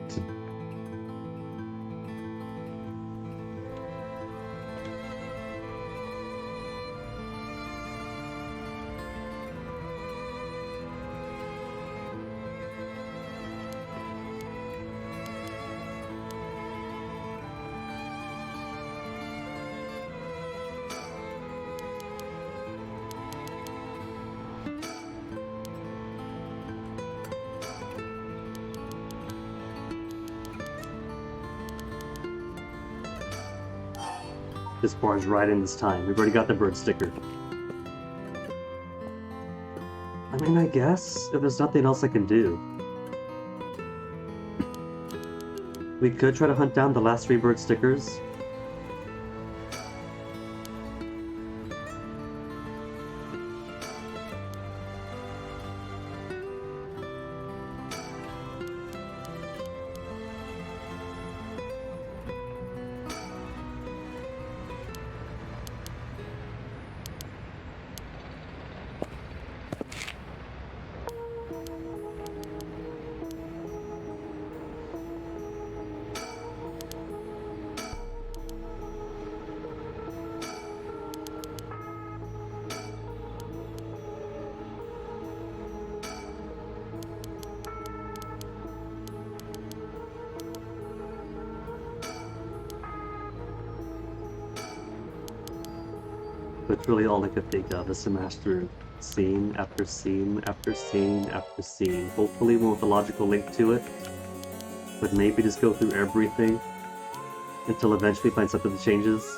E: This bar is right in this time. We've already got the bird sticker. I mean, I guess, if there's nothing else I can do. We could try to hunt down the last 3 bird stickers. But really all I could think of is to mash through scene after scene after scene after scene, hopefully one with a logical link to it, but maybe just go through everything until eventually find something that changes.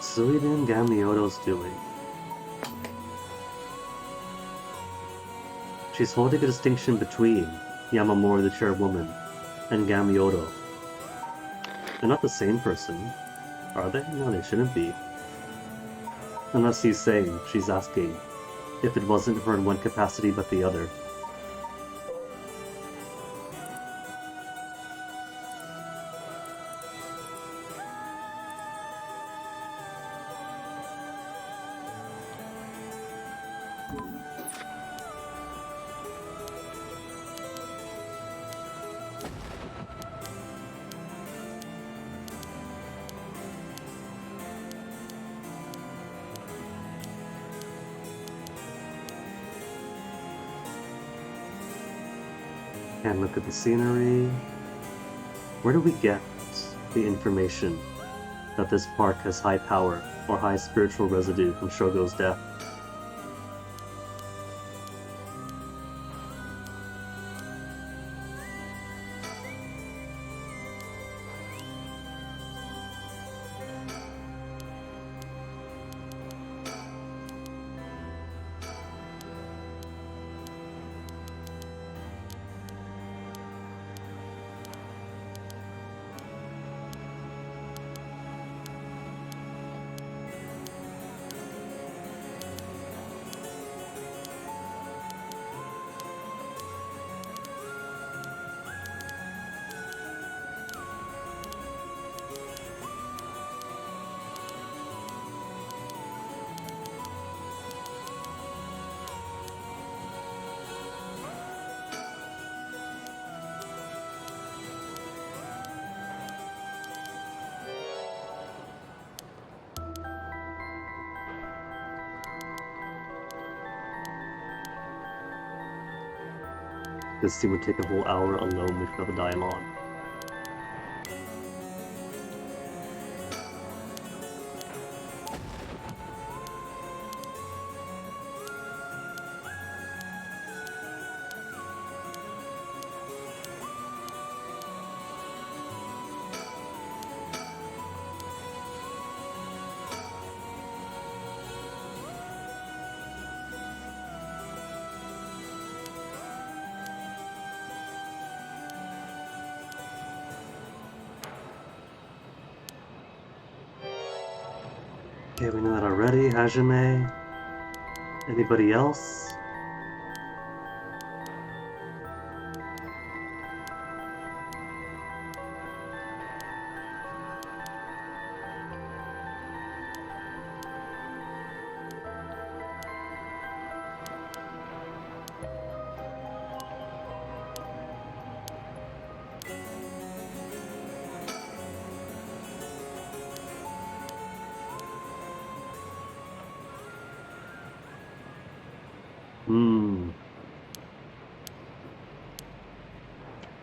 E: Suiden Gamioto's doing. She's holding a distinction between Yamamori the chairwoman and Gamioto. They're not the same person, are they? No, they shouldn't be. Unless she's asking if it wasn't her in one capacity but the other. And look at the scenery. Where do we get the information that this park has high power or high spiritual residue from Shogo's death? This scene would take a whole hour alone with no dialogue. Okay, we know that already. Hajime. Anybody else?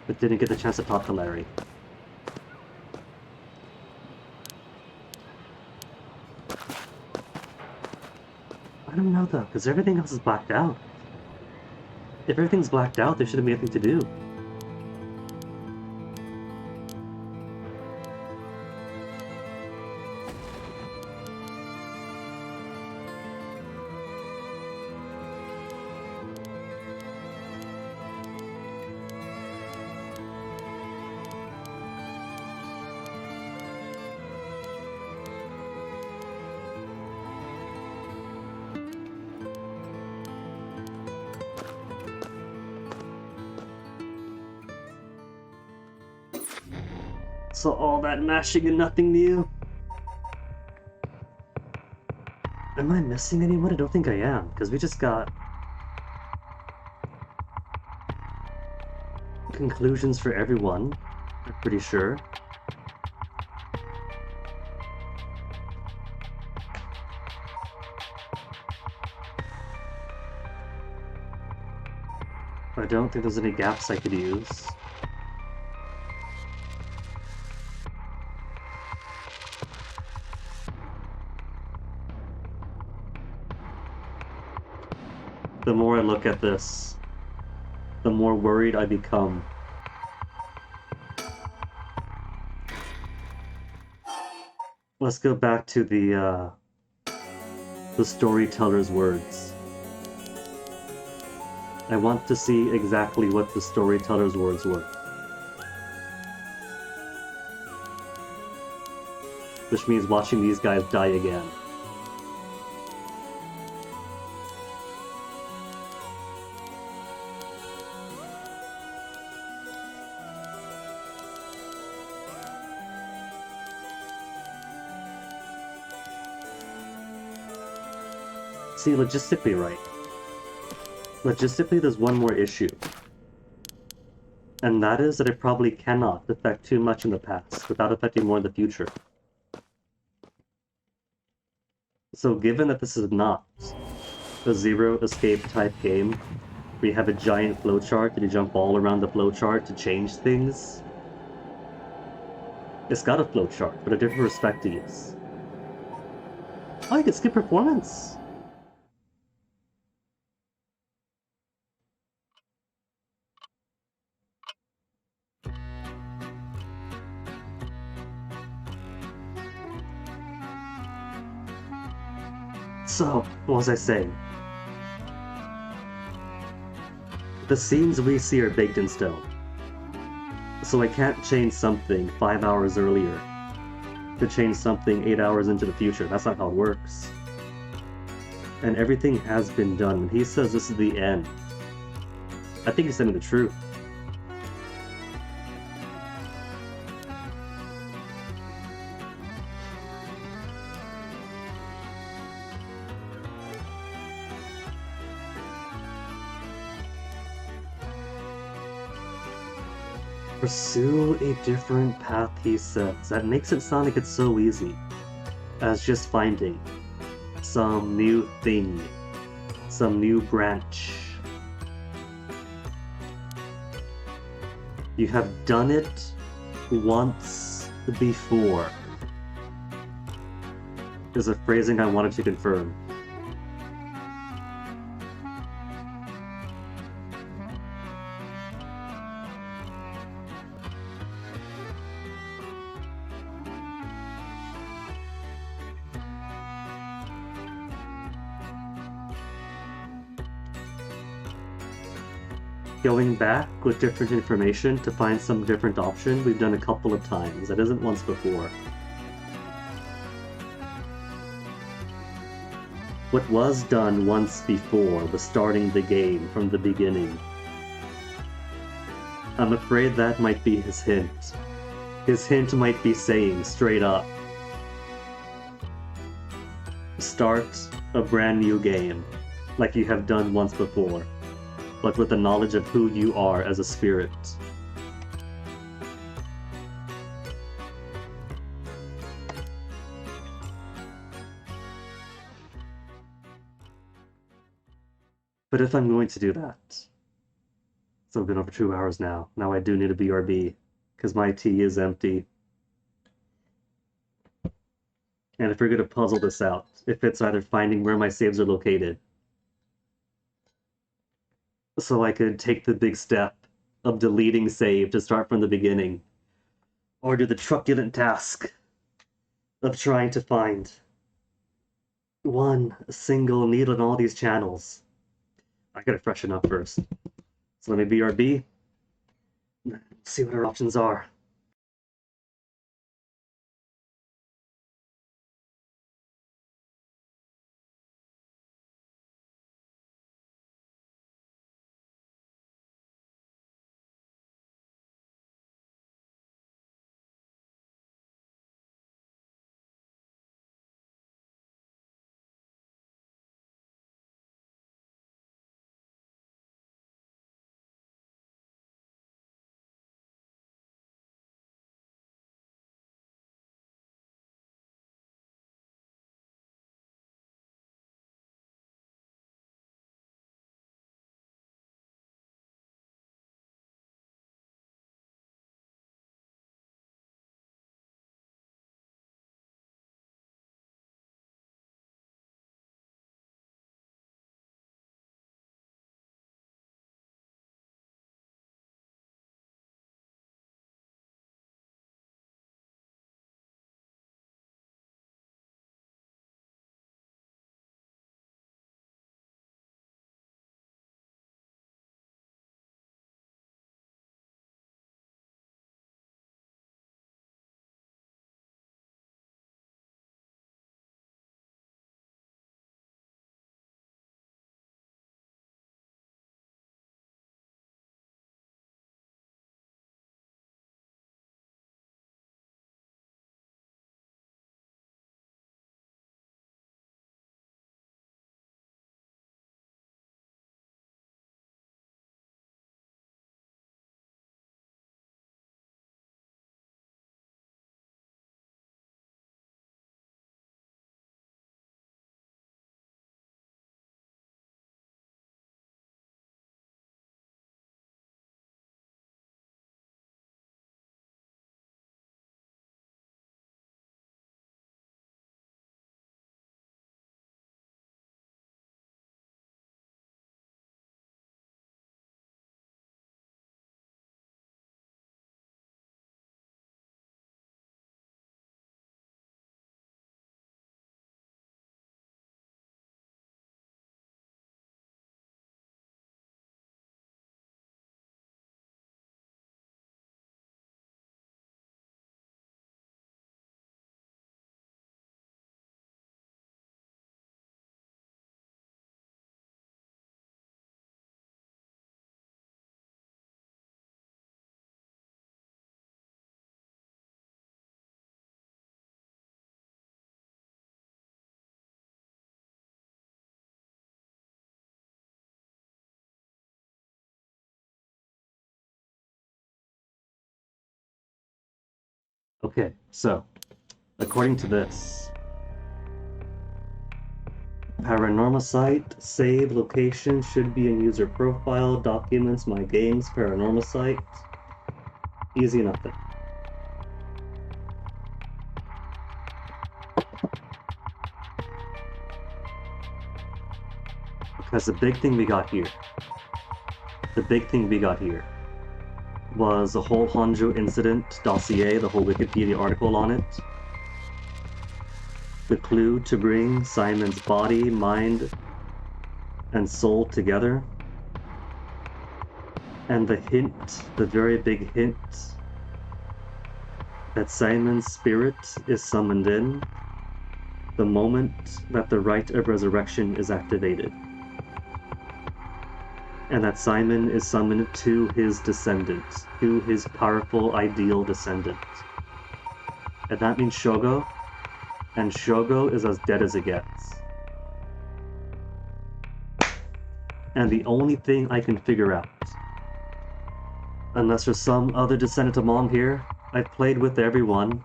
E: But didn't get the chance to talk to Larry. I don't know though, because everything else is blacked out. If everything's blacked out, there shouldn't be anything to do. So all that mashing and nothing new? Am I missing anyone? I don't think I am, because we just got conclusions for everyone, I'm pretty sure. I don't think there's any gaps I could use. The more I look at this, the more worried I become. Let's go back to the storyteller's words. I want to see exactly what the storyteller's words were. Which means watching these guys die again. See, logistically right. Logistically, there's one more issue. And that is that it probably cannot affect too much in the past without affecting more in the future. So given that this is not a zero escape type game, where you have a giant flowchart and you jump all around the flowchart to change things, it's got a flowchart, but a different respect to use. Oh, you can skip performance! So, what was I saying? The scenes we see are baked in stone. So I can't change something 5 hours earlier to change something 8 hours into the future. That's not how it works. And everything has been done. When he says this is the end, I think he's telling the truth. Pursue a different path, he says. That makes it sound like it's so easy as just finding some new thing, some new branch. You have done it once before. Is a phrasing I wanted to confirm. Going back with different information to find some different option, we've done a couple of times. That isn't once before. What was done once before was starting the game from the beginning. I'm afraid that might be his hint. His hint might be saying straight up, start a brand new game, like you have done once before, but with the knowledge of who you are as a spirit. But if I'm going to do that, so it's been over 2 hours now. Now I do need a BRB, because my tea is empty. And if we're going to puzzle this out, if it's either finding where my saves are located, so I could take the big step of deleting save to start from the beginning, or do the truculent task of trying to find one single needle in all these channels. I gotta freshen up first. So let me BRB, see what our options are. Okay, so, according to this, paranormal site, save location should be in user profile, documents, my games, paranormal site. Easy enough then. Because the big thing we got here, was a whole Honjo incident dossier, the whole Wikipedia article on it. The clue to bring Simon's body, mind, and soul together. And the hint, the very big hint, that Simon's spirit is summoned in the moment that the rite of resurrection is activated. And that Simon is summoned to his descendant, to his powerful, ideal descendant. And that means Shogo, and Shogo is as dead as it gets. And the only thing I can figure out, unless there's some other descendant among here, I've played with everyone.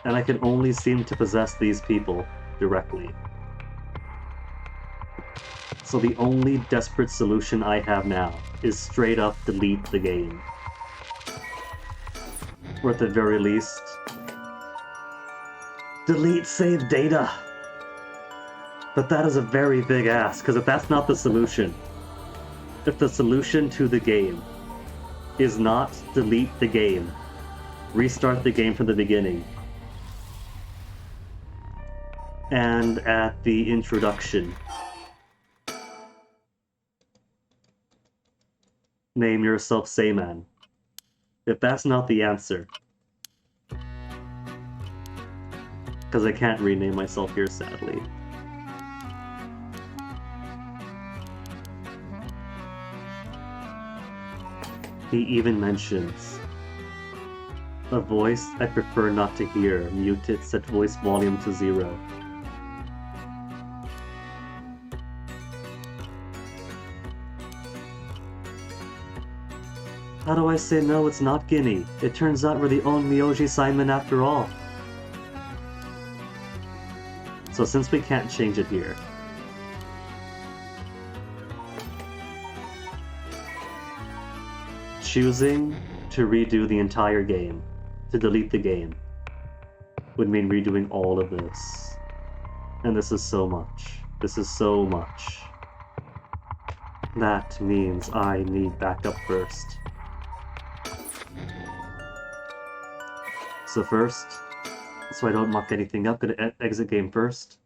E: And I can only seem to possess these people directly. So the only desperate solution I have now is straight up delete the game. Or at the very least, delete save data. But that is a very big ask, because if that's not the solution, if the solution to the game is not delete the game, restart the game from the beginning, and at the introduction, name yourself Sayman. If that's not the answer, because I can't rename myself here, sadly. He even mentions a voice I prefer not to hear. Mute it, set voice volume to 0. How do I say no, it's not Guinea? It turns out we're the own Miyoji Simon after all. So since we can't change it here, choosing to redo the entire game, to delete the game, would mean redoing all of this. And this is so much. This is so much. That means I need backup first. So first, so I don't muck anything up, gonna exit game first.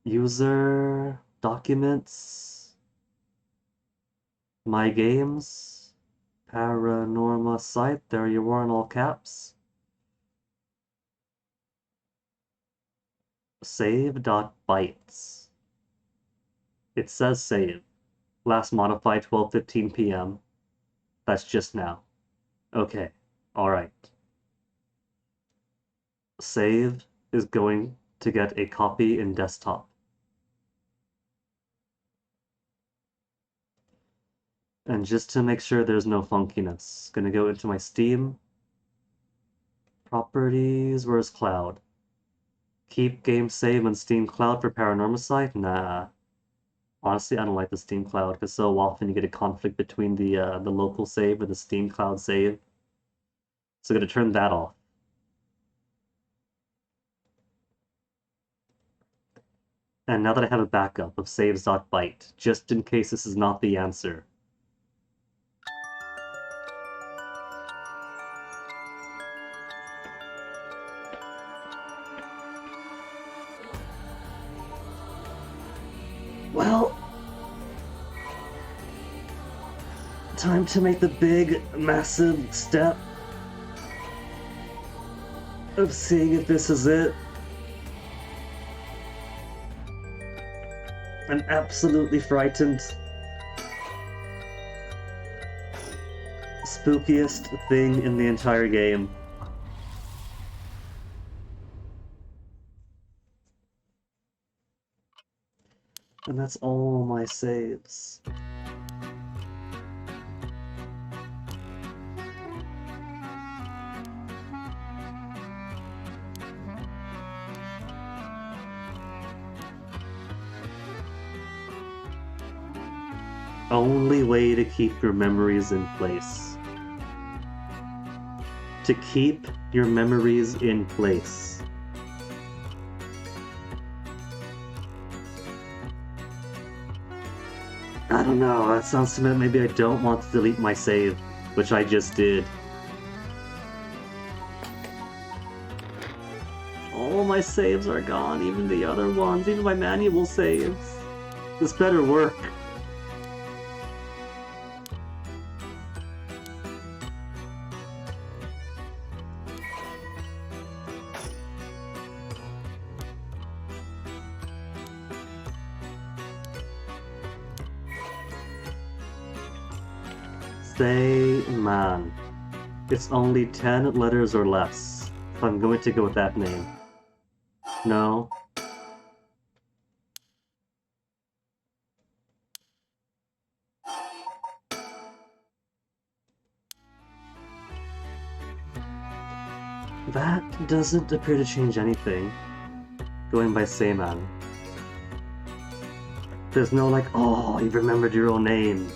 E: User, documents, my games, Paranorma site, there you are in all caps. Save.bytes. It says save. Last modified 12:15 p.m. That's just now. Okay, alright. Save is going to get a copy in desktop. And just to make sure there's no funkiness, gonna go into my Steam. Properties, where's cloud? Keep game save on Steam Cloud for Paranormal site? Nah. Honestly, I don't like the Steam Cloud because so often you get a conflict between the local save and the Steam Cloud save. So I'm gonna turn that off. And now that I have a backup of saves.byte, just in case this is not the answer. Well, time to make the big, massive step of seeing if this is it. I'm absolutely frightened. Spookiest thing in the entire game. And that's all my saves. only way to keep your memories in place. To keep your memories in place. I don't know, that sounds to me maybe I don't want to delete my save, which I just did. All my saves are gone, even the other ones, even my manual saves. This better work. Say man. It's only 10 letters or less. So I'm going to go with that name. No. That doesn't appear to change anything. Going by Sayman. There's no like, oh, you remembered your own name.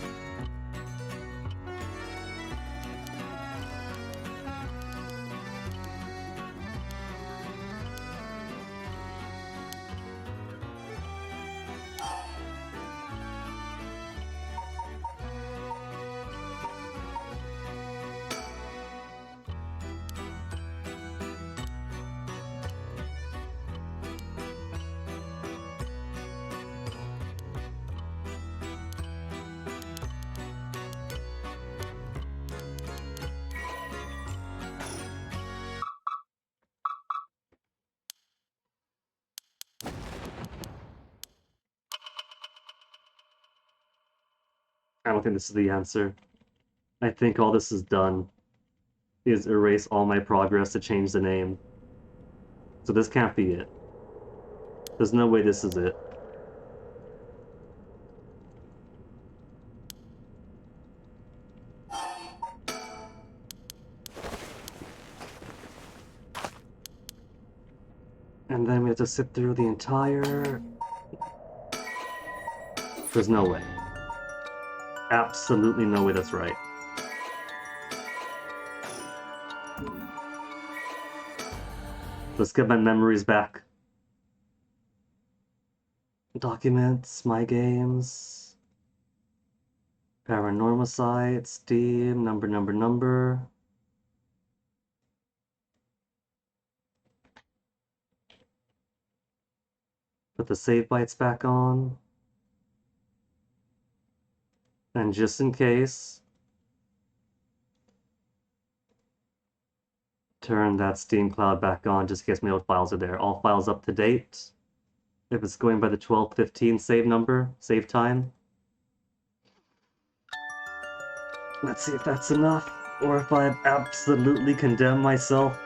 E: I don't think this is the answer. I think all this is done is erase all my progress to change the name. So this can't be it. There's no way this is it. And then we have to sit through the entire... There's no way. Absolutely no way that's right. Let's get my memories back. Documents, my games, paranormal site, Steam, number. Put the save bytes back on. And just in case, turn that Steam cloud back on just in case my old files are there. All files up to date. If it's going by the 1215 save number, save time. Let's see if that's enough, or if I've absolutely condemned myself.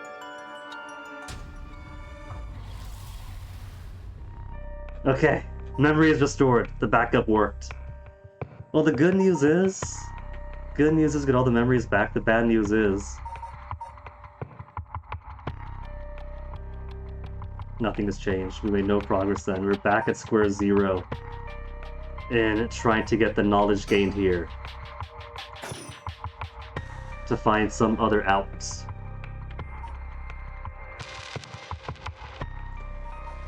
E: Okay, memory is restored. The backup worked. Well, the good news is get all the memories back. The bad news is nothing has changed. We made no progress then. We're back at square zero and trying to get the knowledge gained here to find some other outs.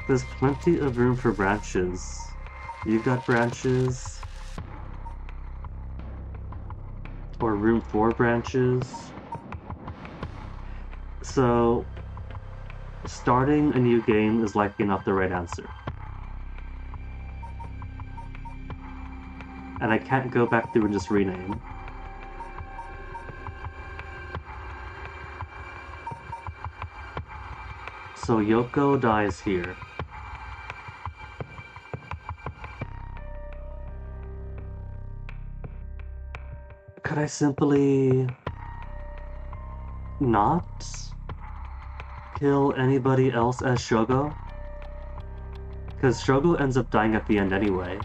E: There's plenty of room for branches. You've got branches. Or room for branches. So, starting a new game is likely not the right answer. And I can't go back through and just rename. So Yoko dies here. Could I simply not kill anybody else as Shogo? Because Shogo ends up dying at the end anyway.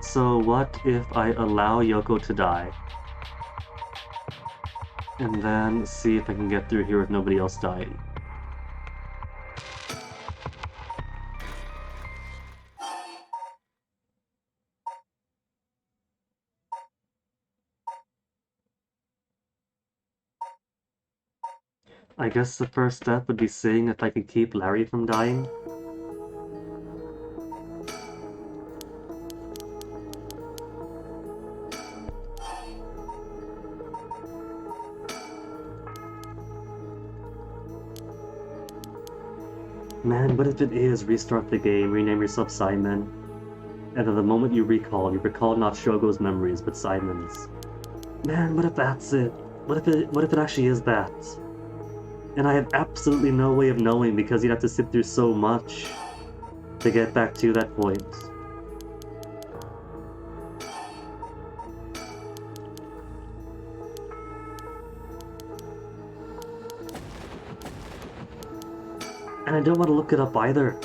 E: So what if I allow Yoko to die? And then see if I can get through here with nobody else dying. I guess the first step would be seeing if I could keep Larry from dying. Man, what if it is restart the game, rename yourself Simon, and then the moment you recall not Shogo's memories, but Simon's. Man, what if that's it? What if it actually is that? And I have absolutely no way of knowing because you'd have to sit through so much to get back to that point. And I don't want to look it up either.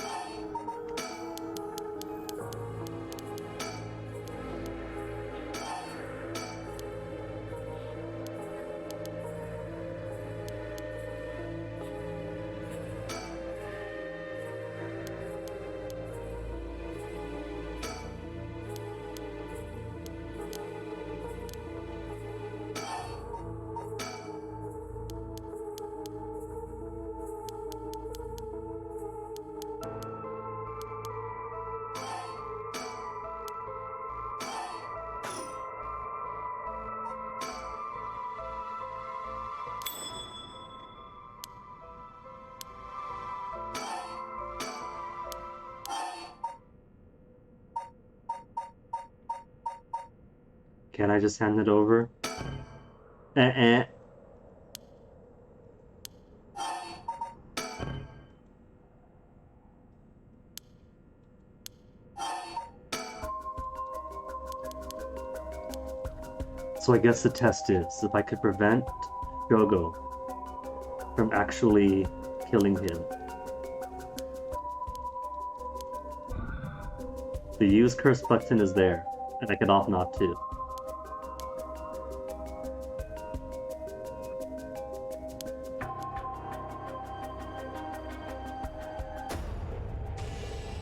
E: Can I just hand it over? Eh. So I guess the test is if I could prevent Shogo from actually killing him. The use curse button is there, and I can opt not to.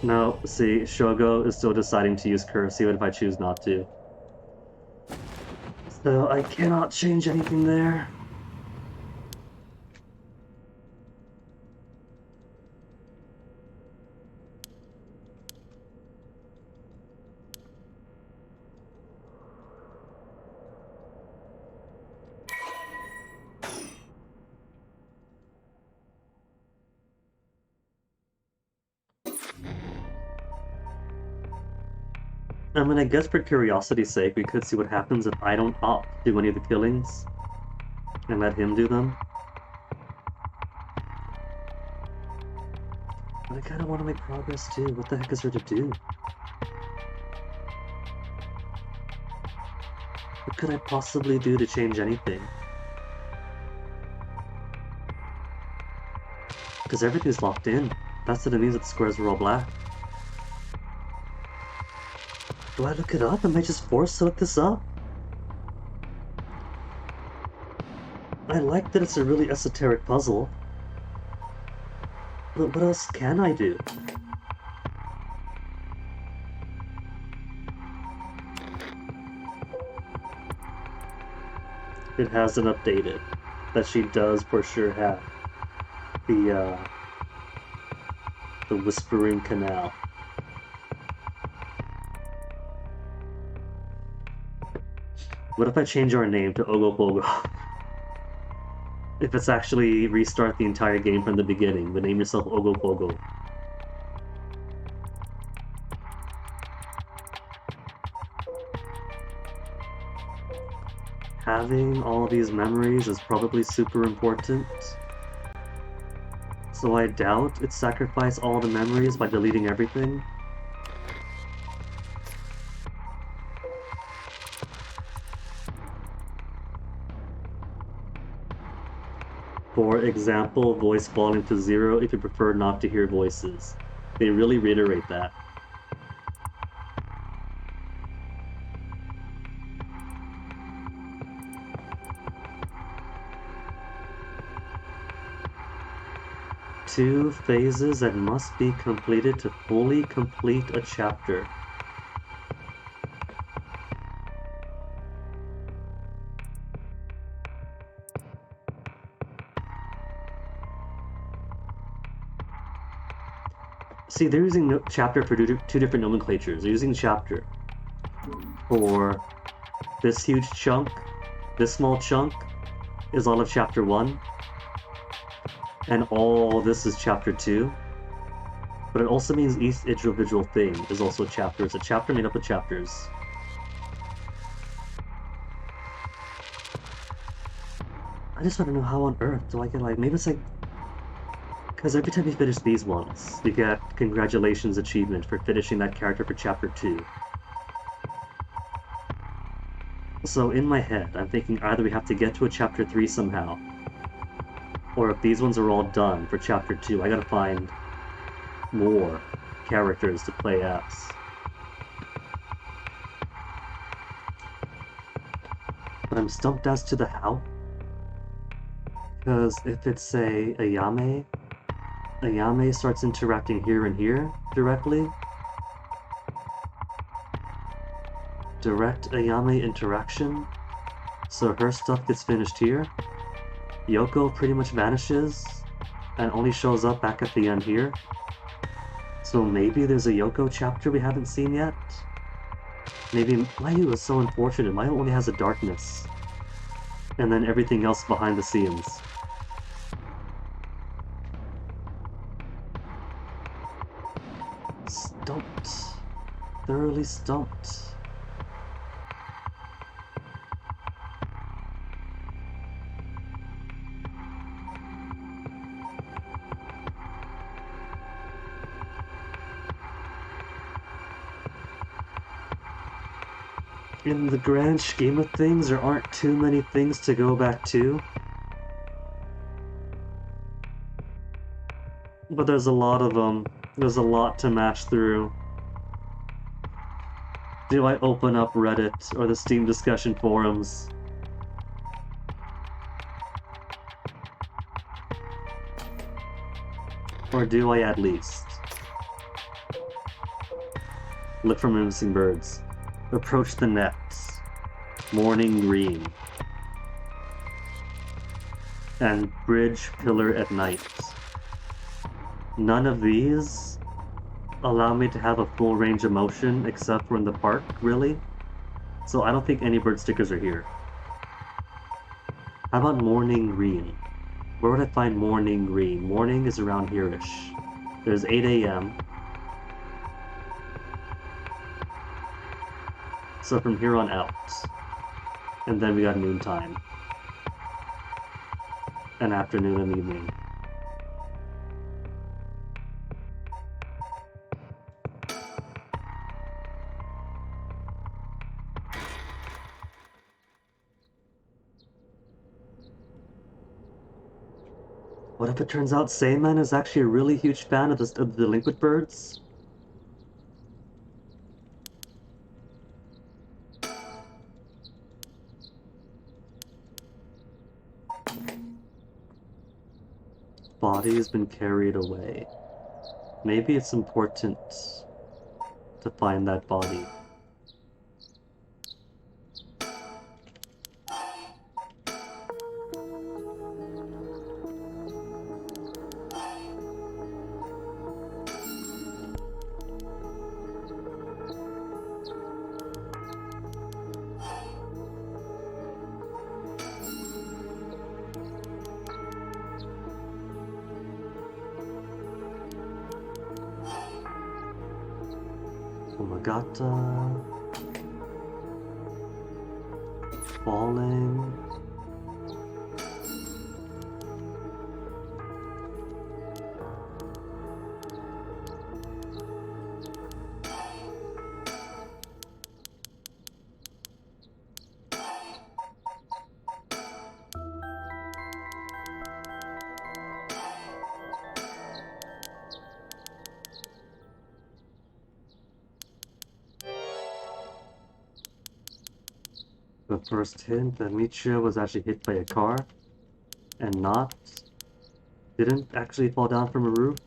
E: No, see, Shogo is still deciding to use curse even if I choose not to. So I cannot change anything there. I mean, I guess for curiosity's sake, we could see what happens if I don't opt to do any of the killings and let him do them. But I kind of want to make progress too. What the heck is there to do? What could I possibly do to change anything? Because everything's locked in. That's what it means that the squares are all black. Do I look it up? Am I just forced to look this up? I like that it's a really esoteric puzzle. But what else can I do? It hasn't updated. That she does for sure have the Whispering Canal. What if I change our name to Ogopogo? If it's actually restart the entire game from the beginning, but name yourself Ogopogo. Having all these memories is probably super important. So I doubt it sacrificed all the memories by deleting everything. For example, voice falling to 0 if you prefer not to hear voices. They really reiterate that. Two phases that must be completed to fully complete a chapter. See, they're using chapter for two different nomenclatures. They're using chapter for this huge chunk, this small chunk is all of chapter 1, and all this is chapter 2. But it also means each individual thing is also a chapter. It's a chapter made up of chapters. I just want to know how on earth do I get, like, maybe it's like, because every time you finish these ones, you get congratulations achievement for finishing that character for chapter 2. So in my head, I'm thinking either we have to get to a chapter 3 somehow, or if these ones are all done for chapter 2, I gotta find more characters to play as. But I'm stumped as to the how. Because if it's, say, Ayame starts interacting here and here directly. Direct Ayame interaction. So her stuff gets finished here. Yoko pretty much vanishes and only shows up back at the end here. So maybe there's a Yoko chapter we haven't seen yet? Maybe Mayu is so unfortunate. Mayu only has a darkness. And then everything else behind the scenes. Stumped. Thoroughly stumped. In the grand scheme of things, there aren't too many things to go back to. But there's a lot of them. There's a lot to match through. Do I open up Reddit or the Steam discussion forums? Or do I at least look for missing birds? Approach the nets. Morning green. And bridge pillar at night. None of these allow me to have a full range of motion except for in the park, really. So I don't think any bird stickers are here. How about morning green? Where would I find morning green? Morning is around here-ish. There's 8 a.m. So from here on out. And then we got noontime. And afternoon and evening. What if it turns out Sayman is actually a really huge fan of the delinquent birds? Body has been carried away. Maybe it's important to find that body. Omagata. Falling. The first hint that Michio was actually hit by a car and didn't actually fall down from a roof.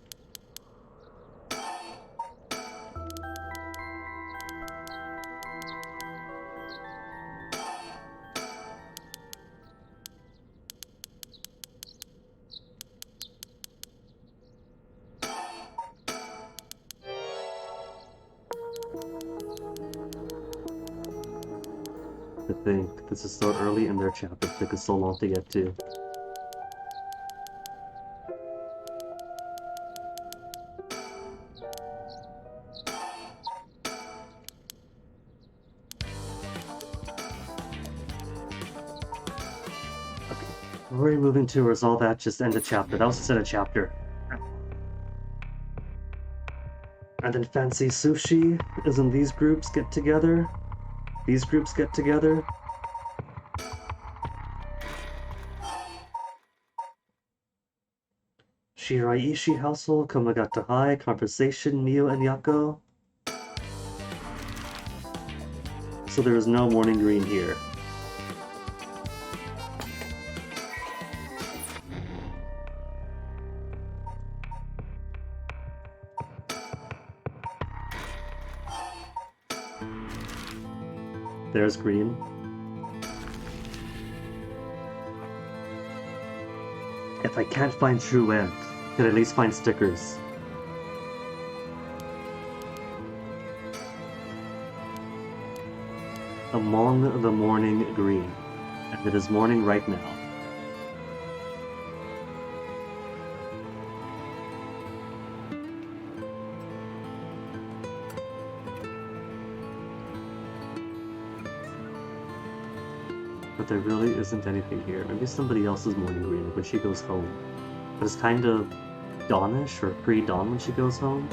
E: I think. This is so early in their chapter, it took us so long to get to. We're already moving towards all that, just end the chapter. That was just in a chapter. And then fancy sushi, isn't these groups get together? These groups get together? Shiraishi household, Komagata High, conversation, Mio and Yako. So there is no morning green here. There's green. If I can't find true end, could at least find stickers. Among the morning green. And it is morning right now. But there really isn't anything here. Maybe somebody else's morning green when she goes home. But it's kind of dawnish or pre-dawn when she goes home.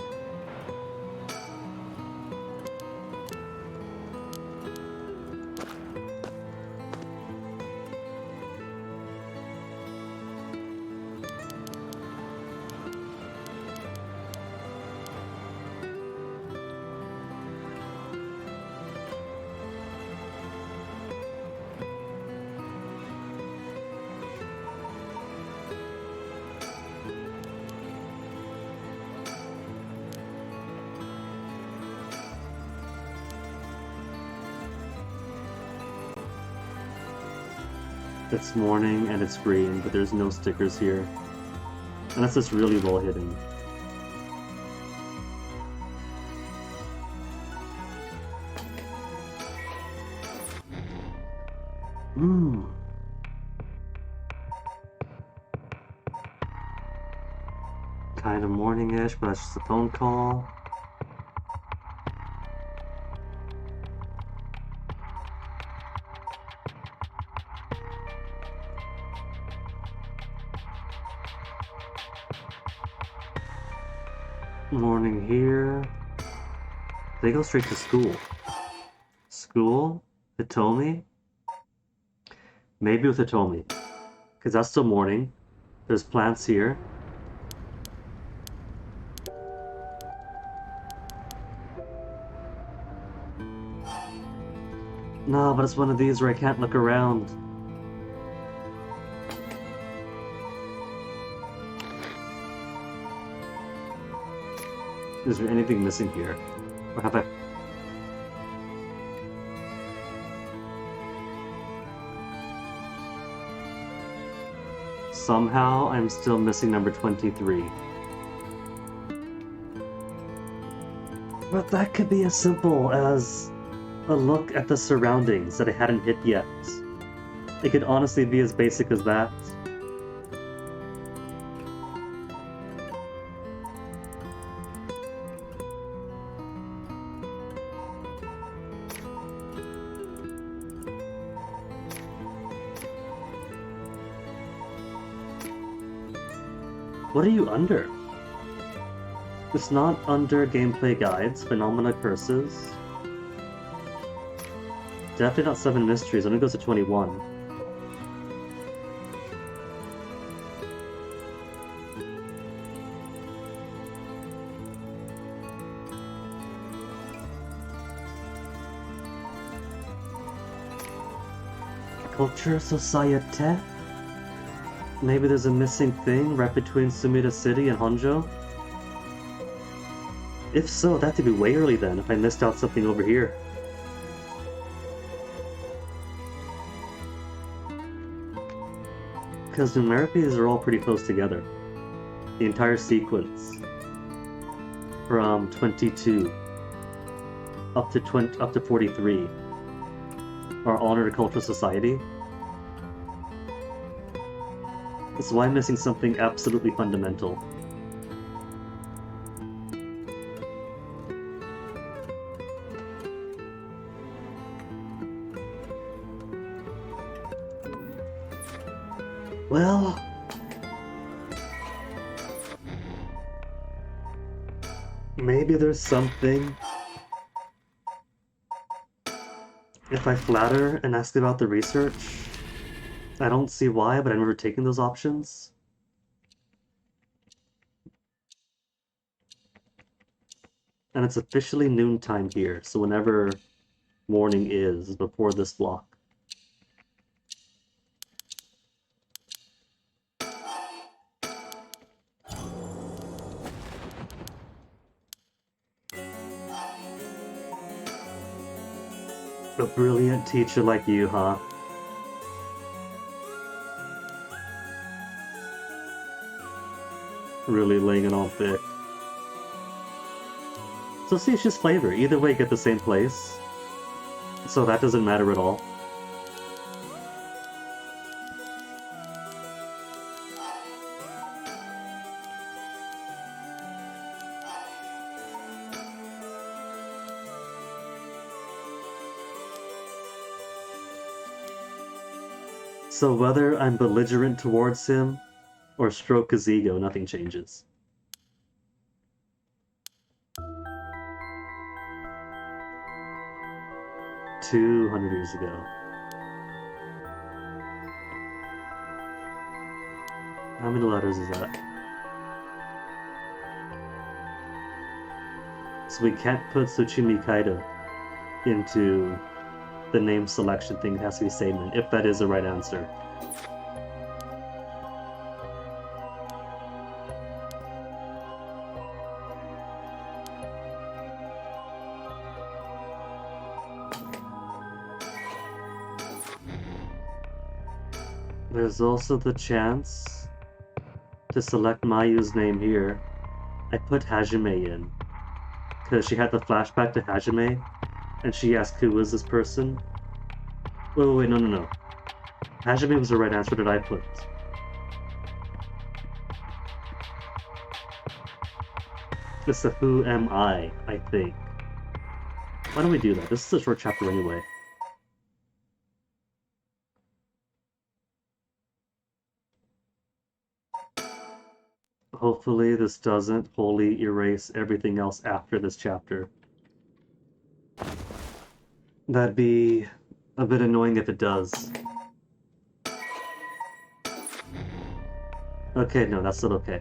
E: It's morning and it's green, but there's no stickers here. Unless it's really well hidden. Kind of morning-ish, but that's just a phone call. Morning here. They go straight to school. School? Hitomi? Maybe with Hitomi. Because that's still morning. There's plants here. No, but it's one of these where I can't look around. Is there anything missing here? Or have I... Somehow, I'm still missing number 23. But that could be as simple as a look at the surroundings that I hadn't hit yet. It could honestly be as basic as that. What are you under? It's not under gameplay guides, phenomena curses. Definitely not 7 mysteries, only goes to 21. Culture Societe? Maybe there's a missing thing right between Sumida City and Honjo? If so, that had to be way early then, if I missed out something over here. Because numerically these are all pretty close together. The entire sequence. From 22 up to 43. our honored cultural society. That's why I'm missing something absolutely fundamental. Well... maybe there's something... if I flatter and ask about the research. I don't see why, but I've never taken those options. And it's officially noontime here, so whenever morning is before this block. A brilliant teacher like you, huh? Really laying it on thick. So see, it's just flavor. Either way, get the same place. So that doesn't matter at all. So whether I'm belligerent towards him or stroke his ego, nothing changes. $200 ago. How many letters is that? So we can't put Tsuchimi Kaido into the name selection thing. It has to be Seimin, if that is the right answer. There's also the chance to select Mayu's name here. I put Hajime in, because she had the flashback to Hajime, and she asked who was this person. Wait, no. Hajime was the right answer. What did I put? It's the who am I think. Why don't we do that? This is a short chapter anyway. Hopefully this doesn't wholly erase everything else after this chapter. That'd be a bit annoying if it does. Okay, no, that's still okay.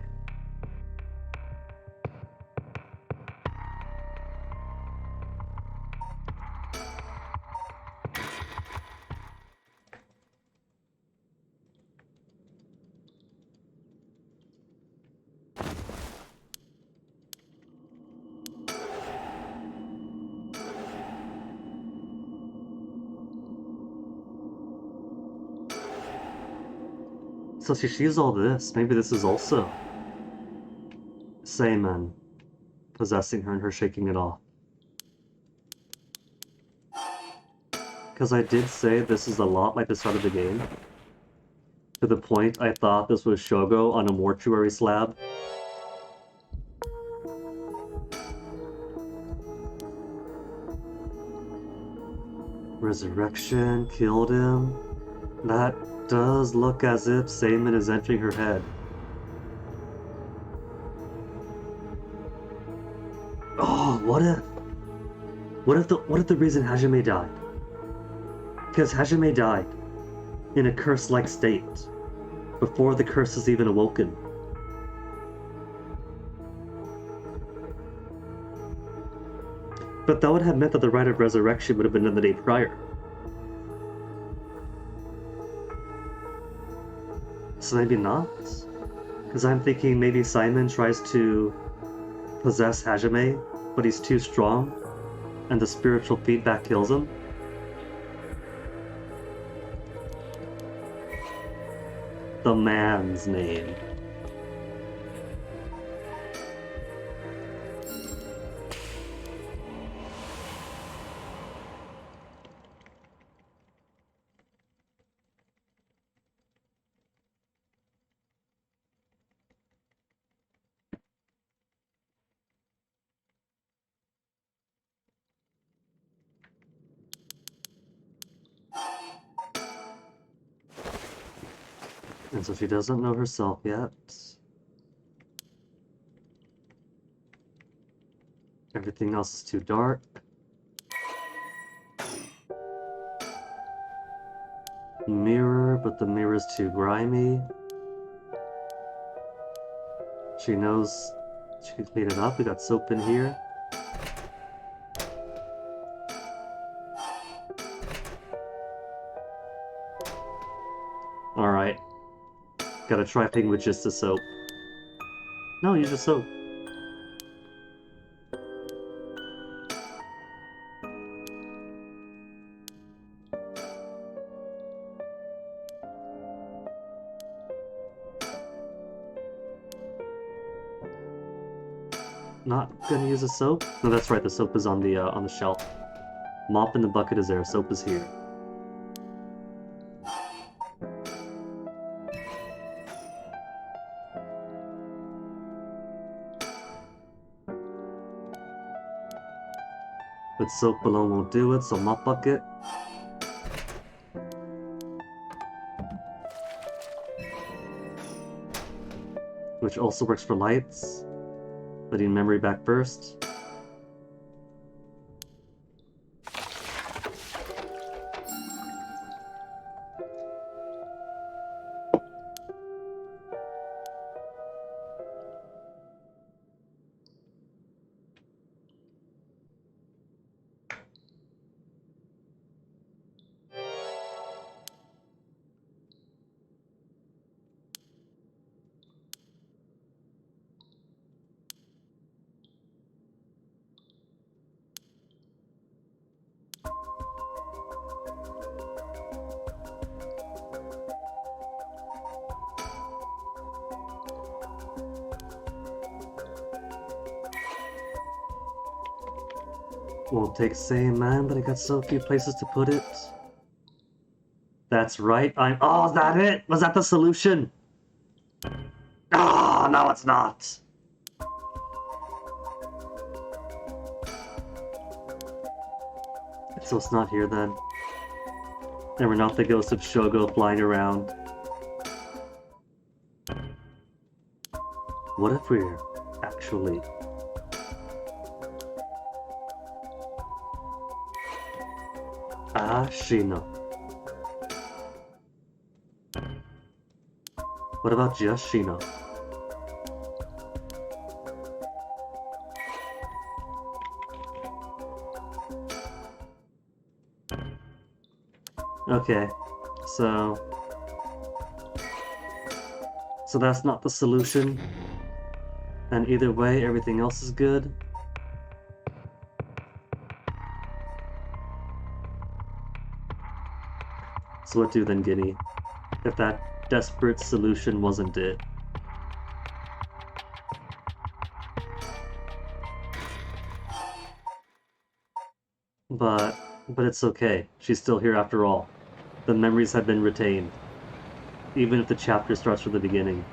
E: So she sees all this. Maybe this is also Seiman possessing her and her shaking it off. Because I did say this is a lot like the start of the game. To the point I thought this was Shogo on a mortuary slab. Resurrection killed him. That does look as if Seiman is entering her head. Oh, what if the reason Hajime died? Because Hajime died in a curse-like state before the curse is even awoken. But that would have meant that the rite of resurrection would have been done the day prior. So maybe not? Because I'm thinking maybe Simon tries to possess Hajime, but he's too strong, and the spiritual feedback kills him. The man's name. And so she doesn't know herself yet. Everything else is too dark. Mirror, but the mirror's too grimy. She knows she can clean it up. We got soap in here. Alright. Gotta try thing with just the soap. No, use the soap. Not gonna use the soap? No, that's right, the soap is on the shelf. Mop in the bucket is there, soap is here. But soap alone won't do it, so mop bucket. Which also works for lights. But in memory back first. Won't take same, man, but I got so few places to put it. That's right, oh, is that it? Was that the solution? Ah, oh, no it's not. So it's not here then. And we're not the ghost of Shogo flying around. What if we're actually... Ashino. What about just Shino? Okay, so that's not the solution. And either way, everything else is good. So what do then, Guinea? If that desperate solution wasn't it? But it's okay. She's still here after all. The memories have been retained. Even if the chapter starts from the beginning.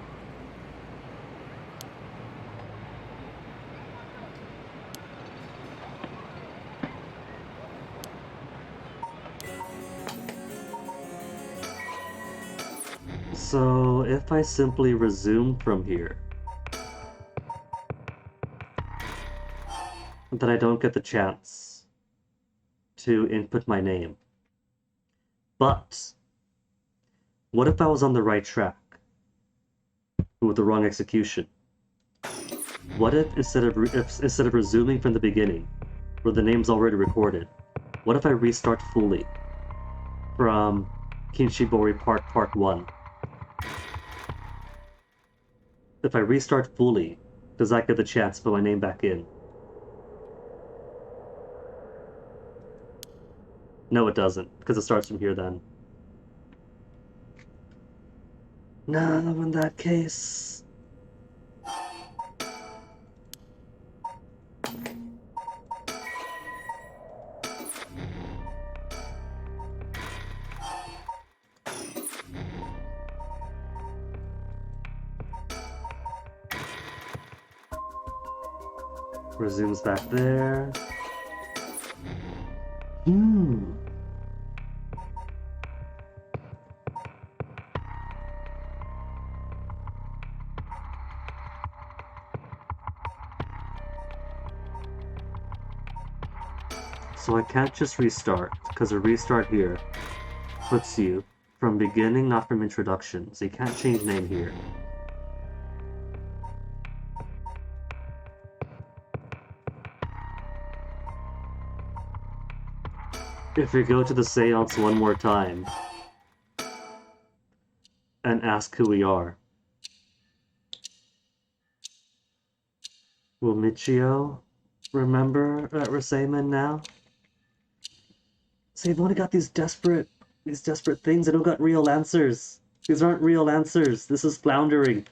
E: So, if I simply resume from here, then I don't get the chance to input my name. But, what if I was on the right track with the wrong execution? What if instead of resuming from the beginning, where the name's already recorded, what if I restart fully from Kinshibori Park Part 1? If I restart fully, does that get the chance to put my name back in? No, it doesn't, because it starts from here then. No, in that case... Resumes back there. So I can't just restart, because a restart here puts you from beginning, not from introduction. So you can't change name here. If we go to the seance one more time and ask who we are, will Michio remember that we're Seimen now? So you've only got these desperate things. I don't got real answers. These aren't real answers. This is floundering.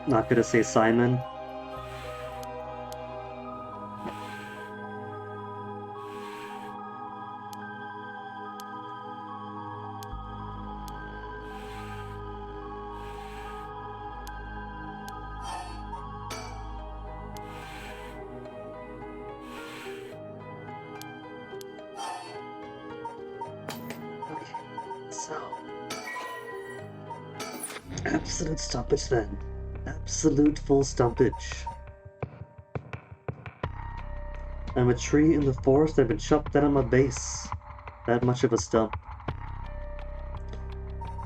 E: Not gonna say Simon. Okay, so absolute stoppage then. Absolute full stoppage. I'm a tree in the forest. I've been chopped down on my base. That much of a stump.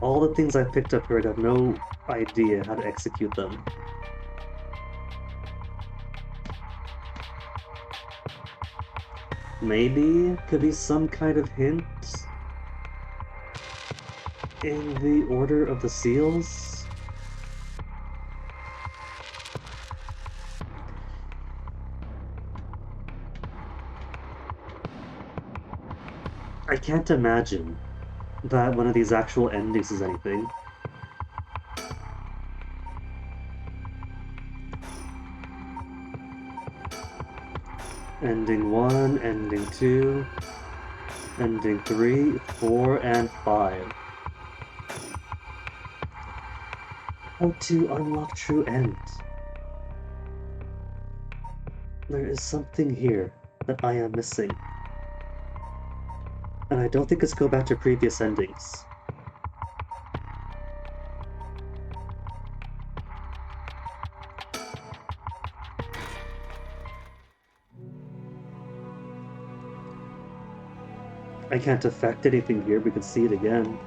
E: All the things I picked up here, I have no idea how to execute them. Maybe could be some kind of hint in the Order of the Seals? I can't imagine that one of these actual endings is anything. Ending 1, ending 2, ending 3, 4, and 5. How to unlock true end. There is something here that I am missing. And I don't think it's go back to previous endings. I can't affect anything here, we can see it again.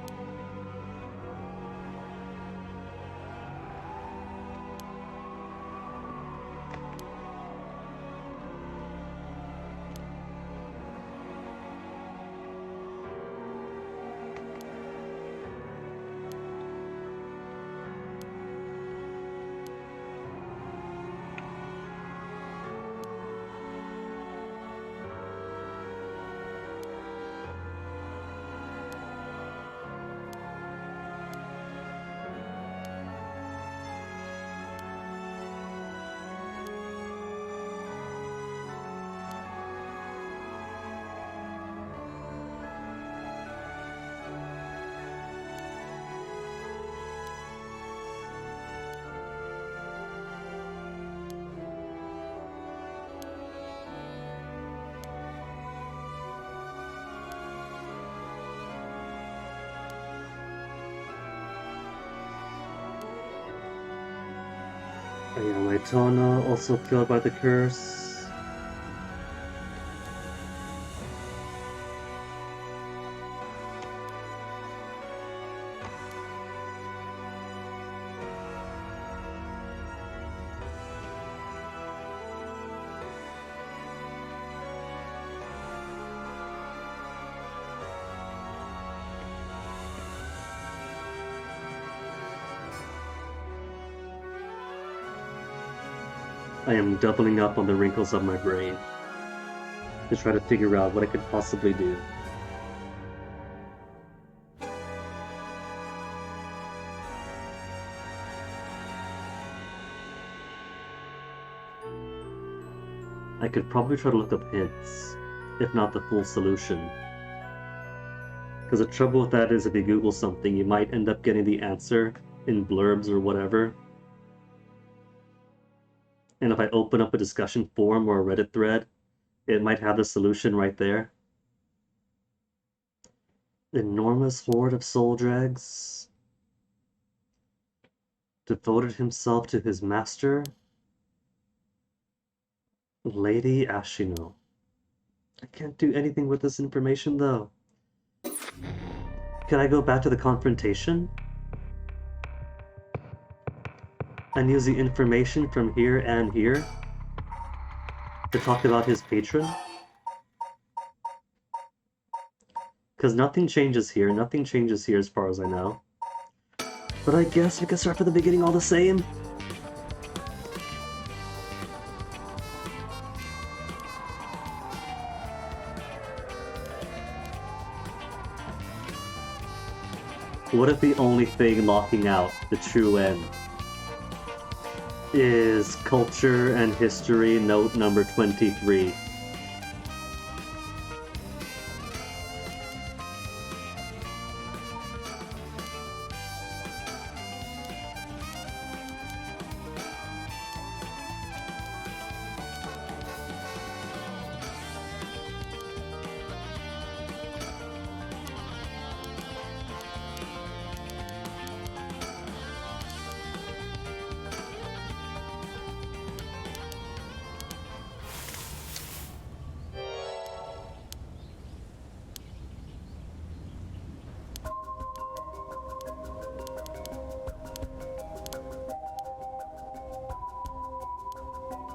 E: Ayamaitona also killed by the curse. I am doubling up on the wrinkles of my brain to try to figure out what I could possibly do. I could probably try to look up hints, if not the full solution. Because the trouble with that is if you Google something, you might end up getting the answer in blurbs or whatever. And if I open up a discussion forum or a Reddit thread, it might have the solution right there. Enormous horde of soul drags devoted himself to his master, Lady Ashino. I can't do anything with this information though. Can I go back to the confrontation? And use the information from here and here to talk about his patron? Because nothing changes here, nothing changes here as far as I know. But I guess we can start from the beginning all the same. What if the only thing locking out the true end is culture and history note number 23?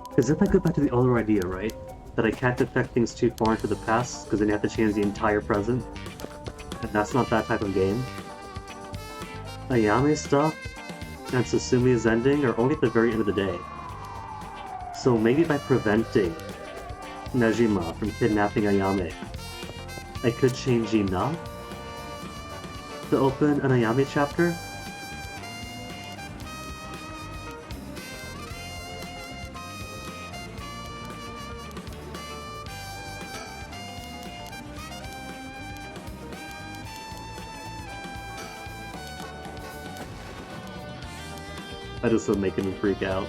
E: Because if I go back to the other idea, right, that I can't affect things too far into the past, because then you have to change the entire present, and that's not that type of game. Ayame's stuff and Susumi's ending are only at the very end of the day. So maybe by preventing Nejima from kidnapping Ayame, I could change enough to open an Ayame chapter? I just would make him freak out.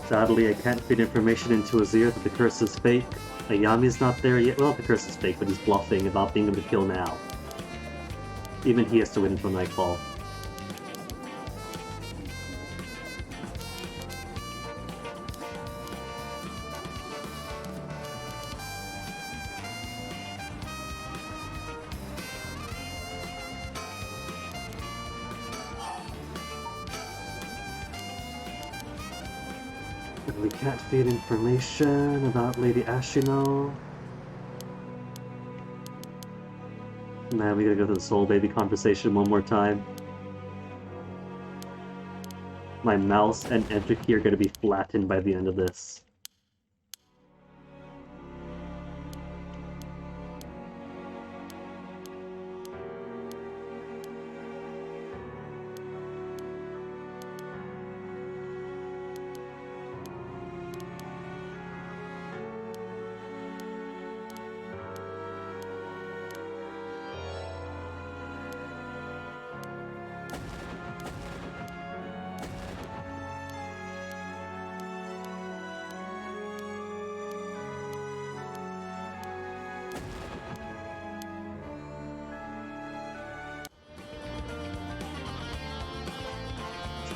E: Sadly, I can't feed information into his ear that the curse is fake. Ayami's not there yet. Well, the curse is fake, but he's bluffing about being able to kill now. Even he has to wait until nightfall. And we can't feed information about Lady Ashino. Man, we gotta go to the Soul Baby conversation one more time. My mouse and enter key are gonna be flattened by the end of this.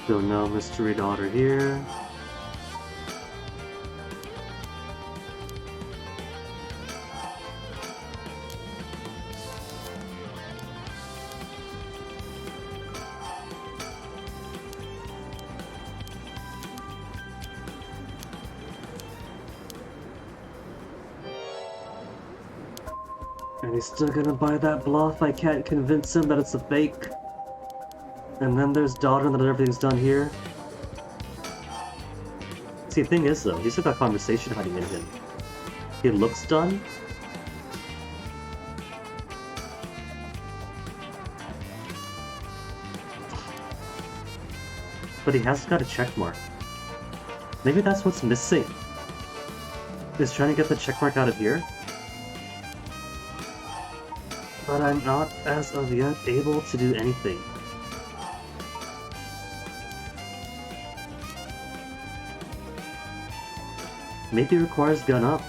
E: So no mystery daughter here. And he's still gonna buy that bluff. I can't convince him that it's a fake. And then there's daughter and then everything's done here. See, the thing is though, he's still got conversation hiding in him. He looks done. But he has got a check mark. Maybe that's what's missing. He's trying to get the check mark out of here. But I'm not, as of yet, able to do anything. Maybe it requires gun up.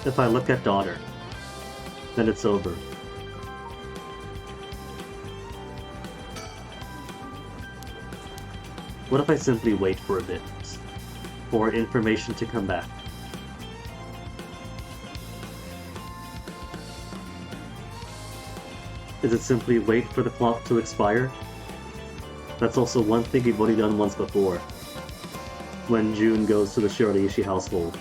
E: If I look at daughter, then it's over. What if I simply wait for a bit, for information to come back? Is it simply wait for the clock to expire? That's also one thing we've already done once before. When June goes to the Shiraishi household,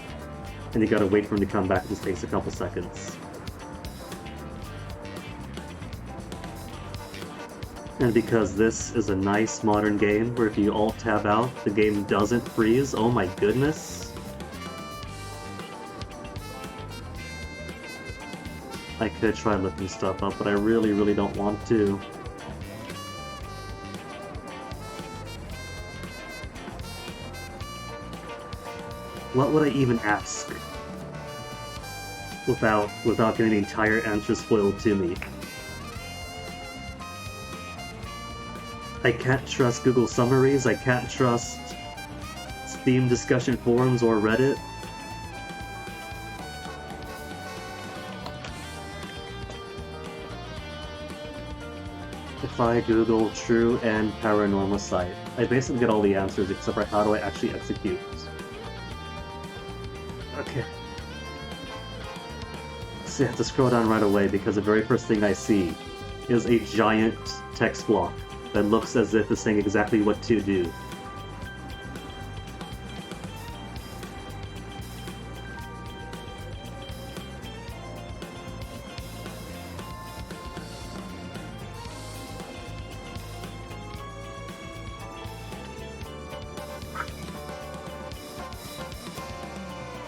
E: and you gotta wait for him to come back, it just takes a couple seconds. And because this is a nice modern game where if you alt-tab out, the game doesn't freeze, oh my goodness. I could try looking stuff up, but I really don't want to. What would I even ask? Without getting the entire answer spoiled to me. I can't trust Google summaries, I can't trust Steam discussion forums or Reddit. If I Google true and paranormal site, I basically get all the answers except for how do I actually execute. Okay. So I have to scroll down right away because the very first thing I see is a giant text block that looks as if it's saying exactly what to do.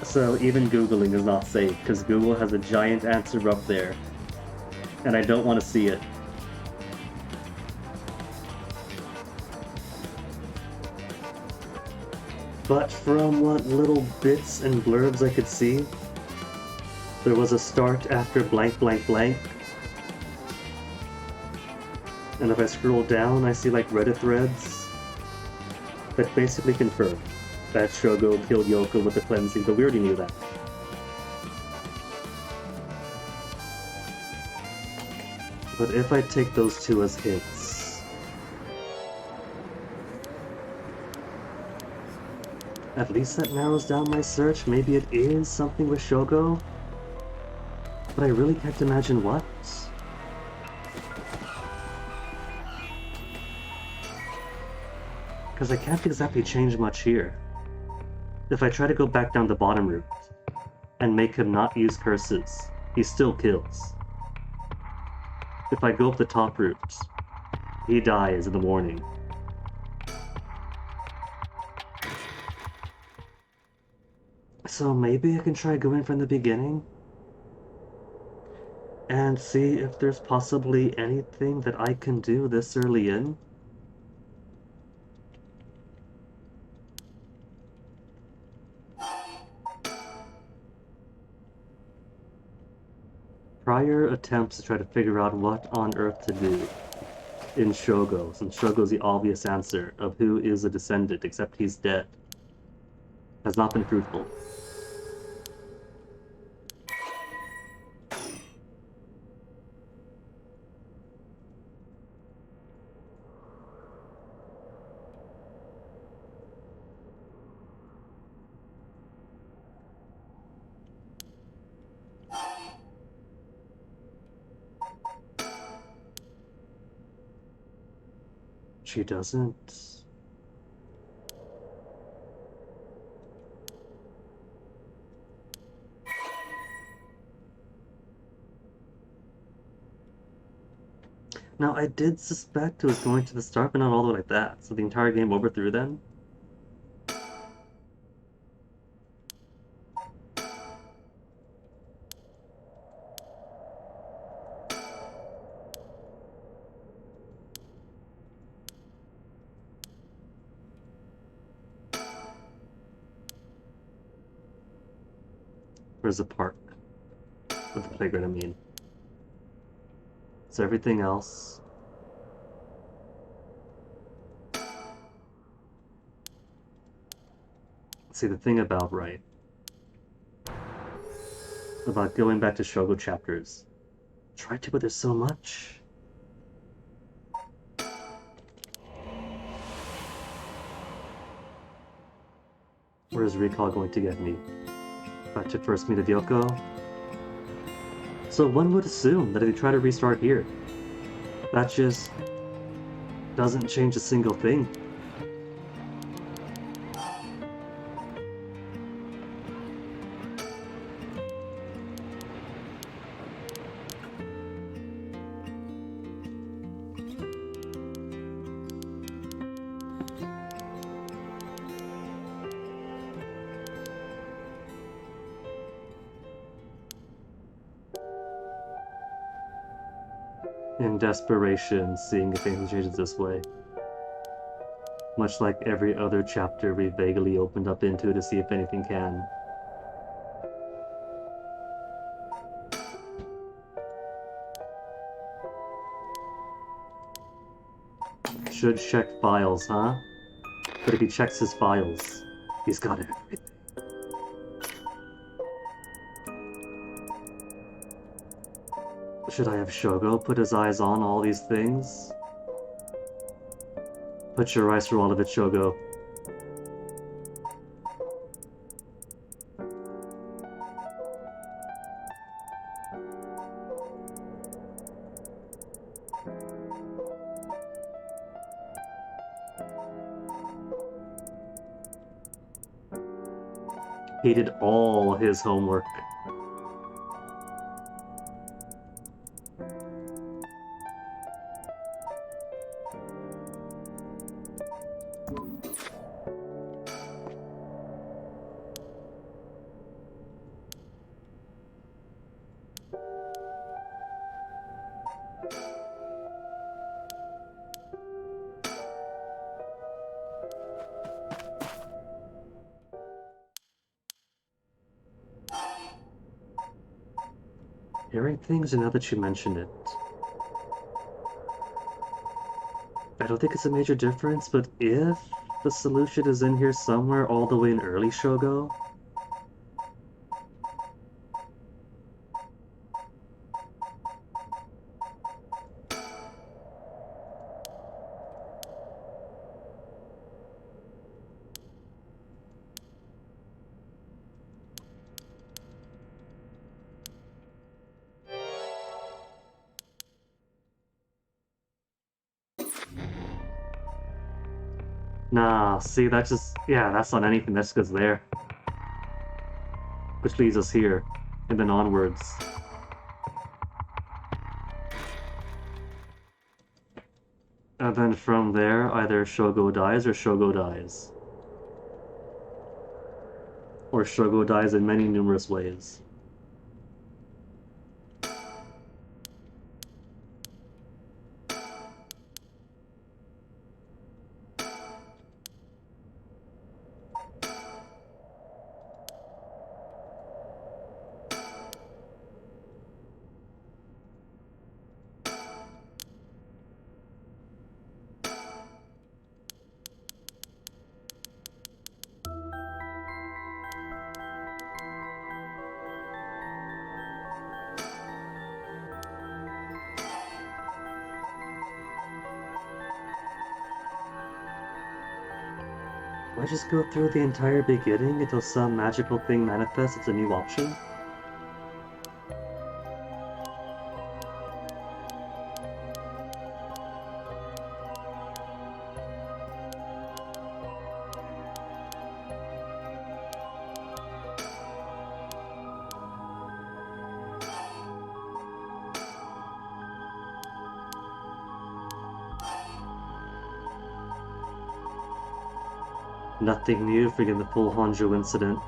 E: So even Googling is not safe, because Google has a giant answer up there, and I don't want to see it. But from what little bits and blurbs I could see, there was a start after blank blank blank. And if I scroll down, I see like Reddit threads that basically confirm that Shogo killed Yoko with the cleansing, but we already knew that. But if I take those two as hints, at least that narrows down my search. Maybe it is something with Shogo, but I really can't imagine what. Because I can't exactly change much here. If I try to go back down the bottom route and make him not use curses, he still kills. If I go up the top route, he dies in the morning. So maybe I can try going from the beginning and see if there's possibly anything that I can do this early in. Prior attempts to try to figure out what on earth to do in Shogo, since Shogo's the obvious answer of who is a descendant, except he's dead, has not been fruitful. She doesn't. Now, I did suspect it was going to the start, but not all the way like that. So the entire game overthrew then? Where's the park? With the playground, I mean. So everything else... See, the thing about about going back to Shogo chapters. Try to, but there's so much. Where is recall going to get me? Back to first meet of Yoko? So one would assume that if you try to restart here, that just doesn't change a single thing. In desperation, seeing if anything changes this way. Much like every other chapter we vaguely opened up into to see if anything can. Should check files, huh? But if he checks his files, he's got everything. Should I have Shogo put his eyes on all these things? Put your eyes through all of it, Shogo. He did all his homework. Hearing things, and now that you mention it, I don't think it's a major difference, but if the solution is in here somewhere all the way in early Shogo, nah, see, that just, yeah, that's not anything, that just goes there. Which leads us here, and then onwards. And then from there, either Shogo dies or Shogo dies. Or Shogo dies in many numerous ways. I just go through the entire beginning until some magical thing manifests as a new option? Nothing new, forgetting the full Honjo incident.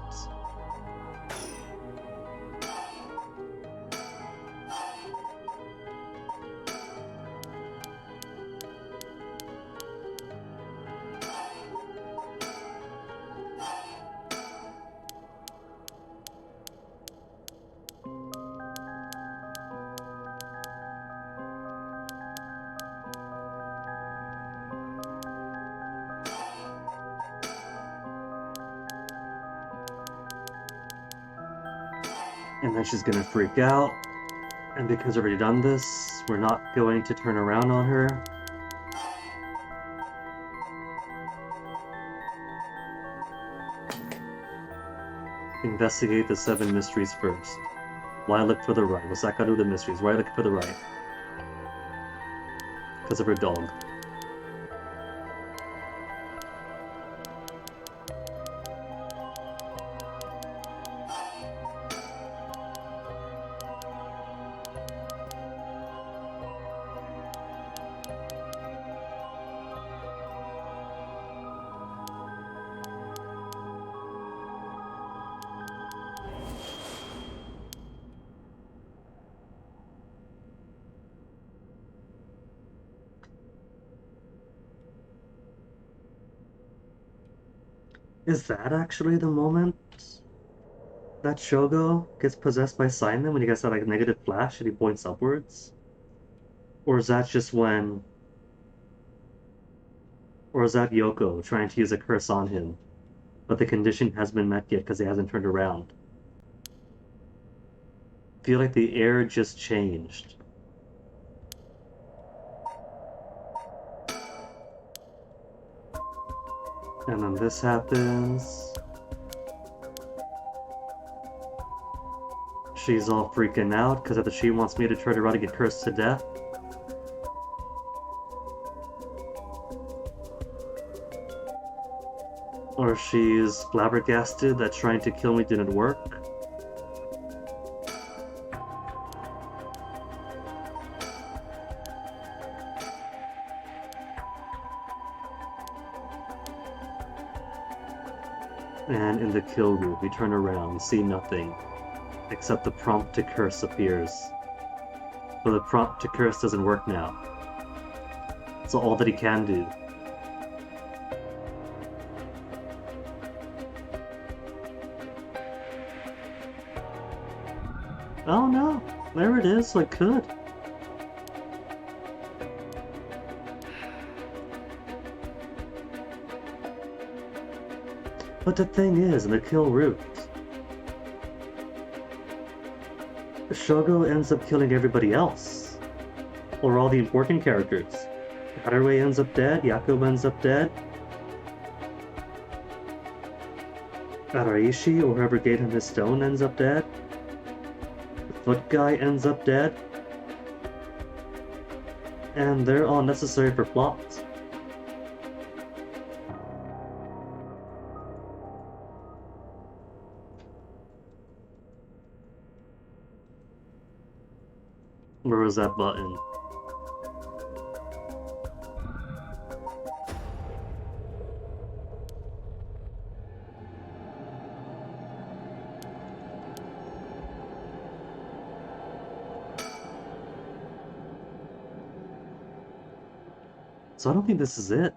E: And then she's gonna freak out. And because I've already done this, we're not going to turn around on her. Investigate the 7 mysteries first. Why look for the right? Wasakaru the mysteries. Why look for the right? Because of her dog. Is that actually the moment that Shogo gets possessed by Simon when he gets that like negative flash and he points upwards? Or is that just when... Or is that Yoko trying to use a curse on him, but the condition hasn't been met yet because he hasn't turned around? I feel like the air just changed. And then this happens. She's all freaking out because either she wants me to turn around and get cursed to death, or she's flabbergasted that trying to kill me didn't work. And in the kill room, we turn around, we see nothing, except the prompt to curse appears. But the prompt to curse doesn't work now. So all that he can do. Oh no, there it is, so I could. But the thing is, in the kill route, Shogo ends up killing everybody else. Or all the important characters. Haruhi ends up dead, Yakuba ends up dead. Araishi, or whoever gave him his stone, ends up dead. The foot guy ends up dead. And they're all necessary for plot. Where was that button? So I don't think this is it.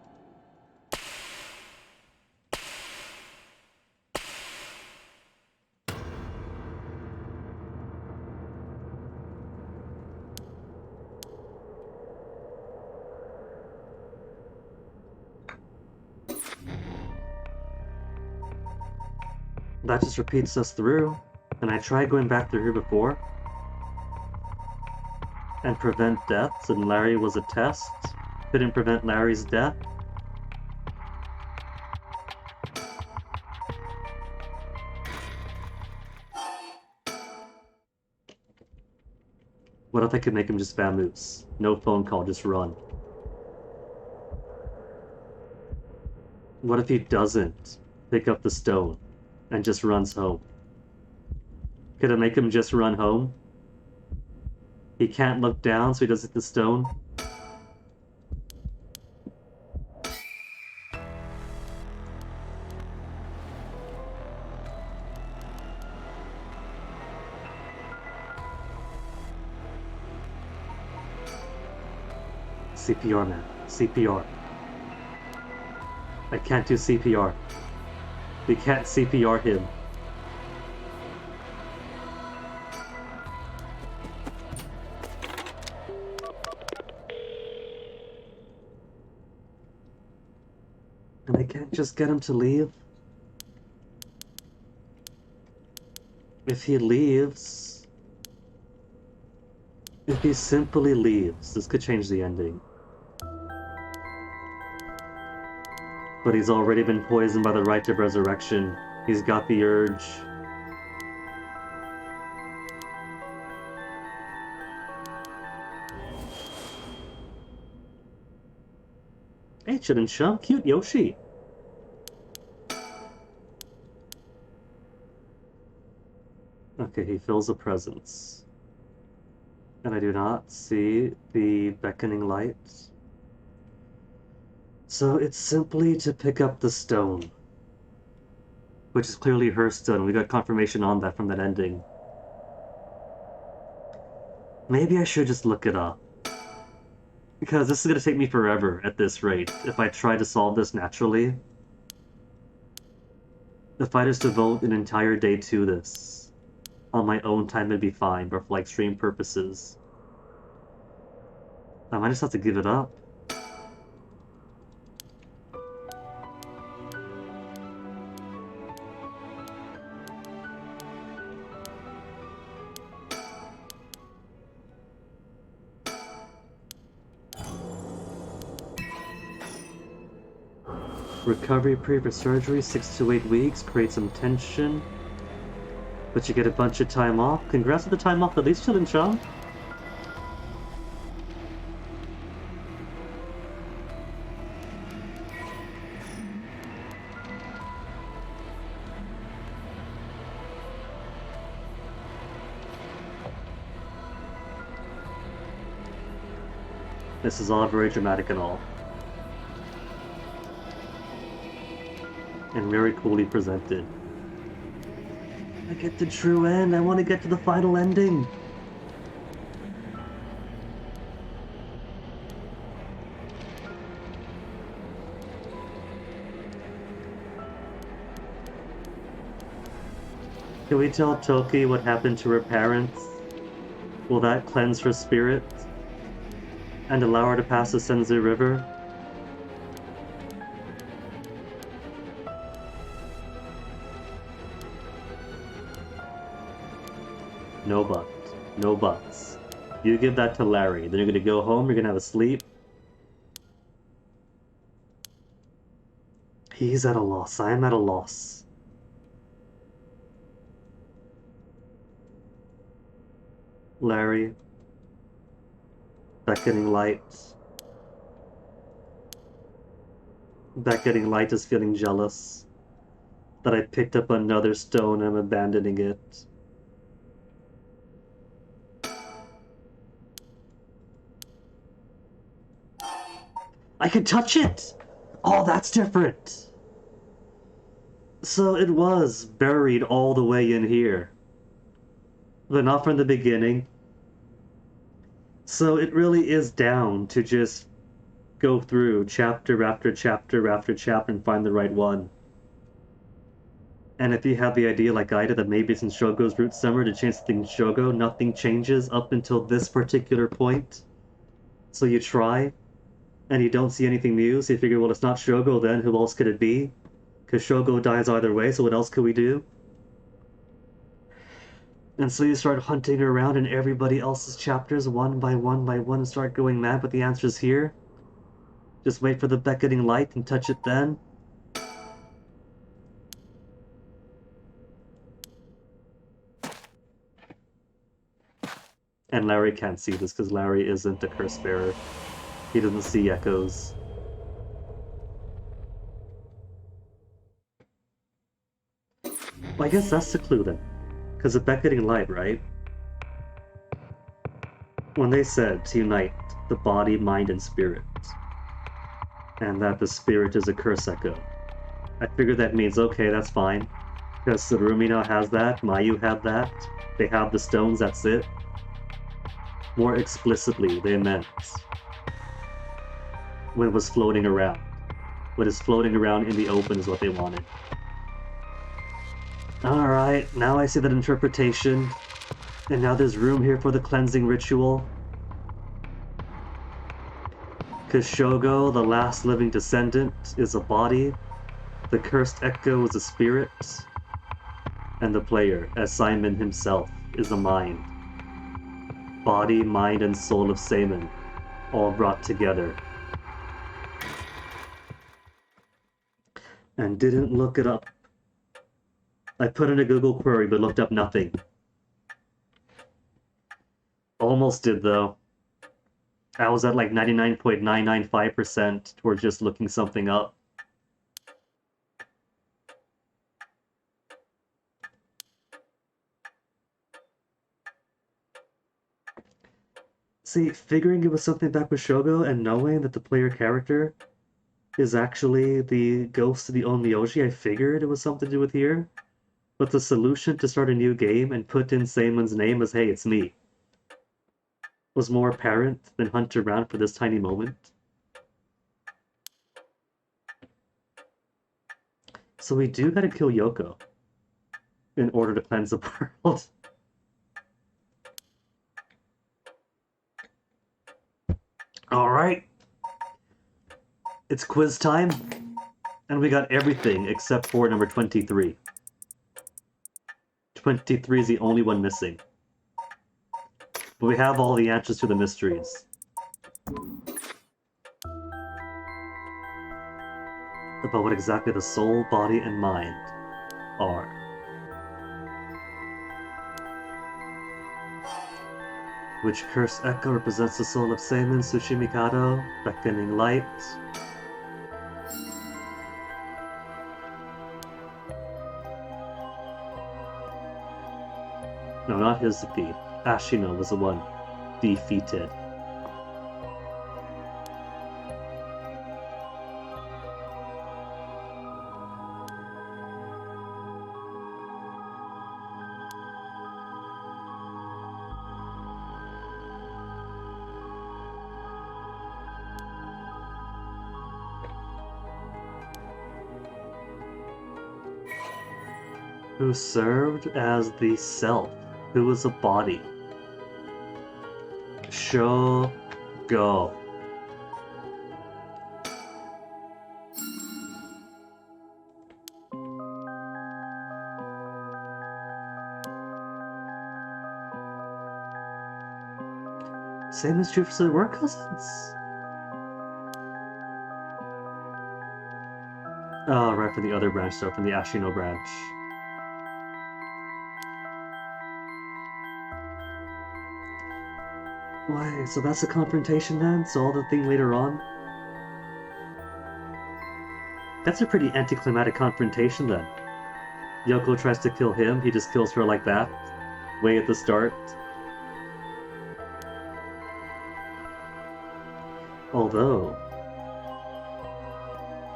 E: That just repeats us through, and I tried going back through here before and prevent deaths, and Larry was a test. Couldn't prevent Larry's death. What if I could make him just vamoose? No phone call, just run. What if he doesn't pick up the stone and just runs home? Could I make him just run home? He can't look down, so he doesn't hit the stone. CPR, man. CPR. I can't do CPR. We can't CPR him. And I can't just get him to leave? If he leaves... If he simply leaves, this could change the ending. But he's already been poisoned by the rite of resurrection. He's got the urge. Hey, Chillin' Chum, cute Yoshi. Okay, he feels a presence. And I do not see the beckoning light. So it's simply to pick up the stone. Which is clearly her stone. We got confirmation on that from that ending. Maybe I should just look it up. Because this is gonna take me forever at this rate, if I try to solve this naturally. If I just devote an entire day to this, on my own time it'd be fine, but for like stream purposes. I might just have to give it up. Recovery period for surgery, 6 to 8 weeks, create some tension. But you get a bunch of time off. Congrats on the time off, at least, Chillin' Chum. This is all very dramatic and all. And very coolly presented. I get the true end. I want to get to the final ending. Can we tell Toki what happened to her parents? Will that cleanse her spirit? And allow her to pass the Senzu River? No buts. No buts. You give that to Larry. Then you're gonna go home, you're gonna have a sleep. He's at a loss. I am at a loss. Larry. Beckoning light. Beckoning light is feeling jealous that I picked up another stone and I'm abandoning it. I can touch it! Oh, that's different! So it was buried all the way in here. But not from the beginning. So it really is down to just go through chapter after chapter after chapter and find the right one. And if you have the idea like I did that maybe it's in Shogo's root summer to change things Shogo, nothing changes up until this particular point. So you try, and you don't see anything new, so you figure, well, it's not Shogo then, who else could it be? Because Shogo dies either way, so what else could we do? And so you start hunting around in everybody else's chapters one by one and start going mad, but the answer's here. Just wait for the beckoning light and touch it then. And Larry can't see this because Larry isn't a curse bearer. He doesn't see echoes. Well, I guess that's the clue then. Because of beckoning light, right? When they said to unite the body, mind, and spirit, and that the spirit is a curse echo, I figured that means, okay, that's fine. Because Tsurumi now has that, Mayu have that, they have the stones, that's it. More explicitly, they meant when it was floating around. What is floating around in the open is what they wanted. Alright, now I see that interpretation. And now there's room here for the cleansing ritual. Because Shogo, the last living descendant, is a body. The cursed echo is a spirit. And the player, as Simon himself, is a mind. Body, mind, and soul of Seimon, all brought together. And didn't look it up. I put in a Google query but looked up nothing. Almost did though. I was at like 99.995% towards just looking something up. See, figuring it was something back with Shogo and knowing that the player character is actually the ghost of the Onmyoji, I figured it was something to do with here. But the solution to start a new game and put in Seimon's name as, hey, it's me, was more apparent than hunt around for this tiny moment. So we do gotta kill Yoko in order to cleanse the world. Alright. It's quiz time. And we got everything except for number 23. 23 is the only one missing. But we have all the answers to the mysteries. About what exactly the soul, body, and mind are. Which cursed echo represents the soul of Seimon Tsuchimikado, beckoning light. No, not his defeat. Ashino was the one defeated. Who served as the self, who was a body. Shogo. Same is true for we're cousins. Oh, right, from the other branch, though, from the Ashino branch. Why, so that's the confrontation then? So all the thing later on? That's a pretty anticlimactic confrontation then. Yoko tries to kill him, he just kills her like that. Way at the start. Although,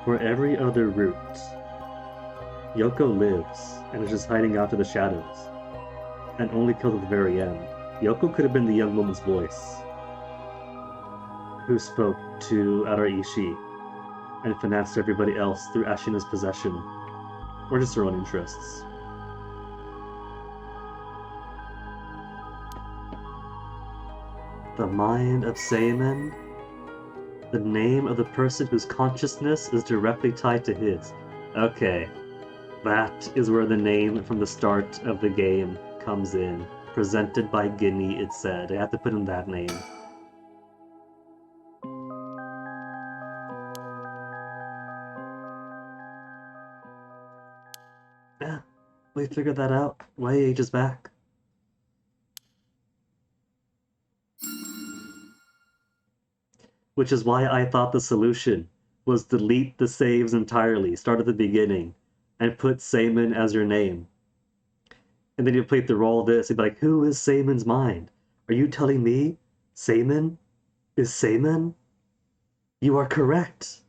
E: for every other route, Yoko lives and is just hiding out to the shadows, and only killed at the very end. Yoko could have been the young woman's voice, who spoke to Araishi and financed everybody else through Ashina's possession, or just her own interests. The mind of Seimon, the name of the person whose consciousness is directly tied to his. Okay, that is where the name from the start of the game comes in. Presented by Guinea, it said. I have to put in that name. Yeah, we figured that out. Why age is back. Which is why I thought the solution was delete the saves entirely, start at the beginning, and put Seimon as your name. And then you play through all this, you'd be like, who is Seimon's mind? Are you telling me Seimon is Seimon? You are correct.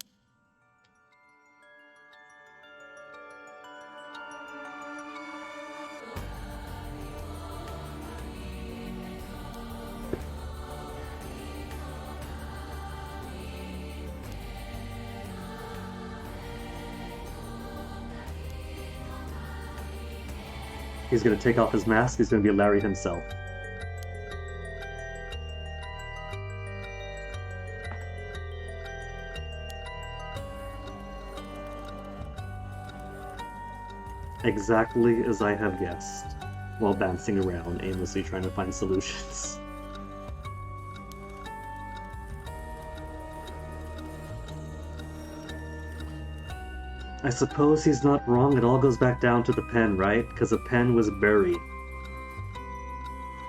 E: He's gonna take off his mask, he's gonna be Larry himself. Exactly as I have guessed, while bouncing around, aimlessly trying to find solutions. I suppose he's not wrong, it all goes back down to the pen, right? Because the pen was buried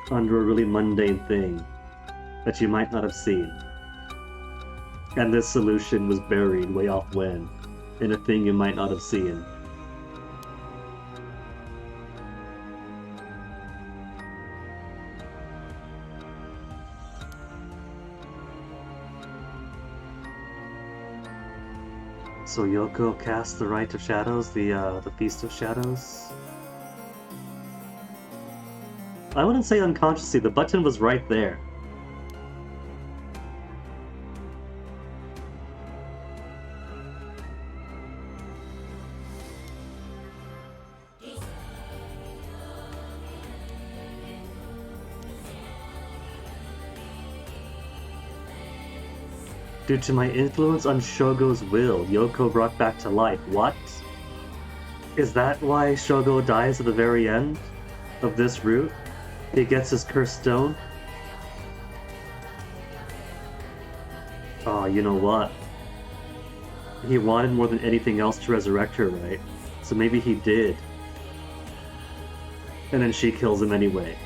E: under a really mundane thing that you might not have seen. And this solution was buried way off when, in a thing you might not have seen. So Yoko cast the Rite of Shadows, the Feast of Shadows? I wouldn't say unconsciously, the button was right there. Due to my influence on Shogo's will, Yoko brought back to life. What? Is that why Shogo dies at the very end of this route? He gets his cursed stone? Oh, you know what? He wanted more than anything else to resurrect her, right? So maybe he did. And then she kills him anyway.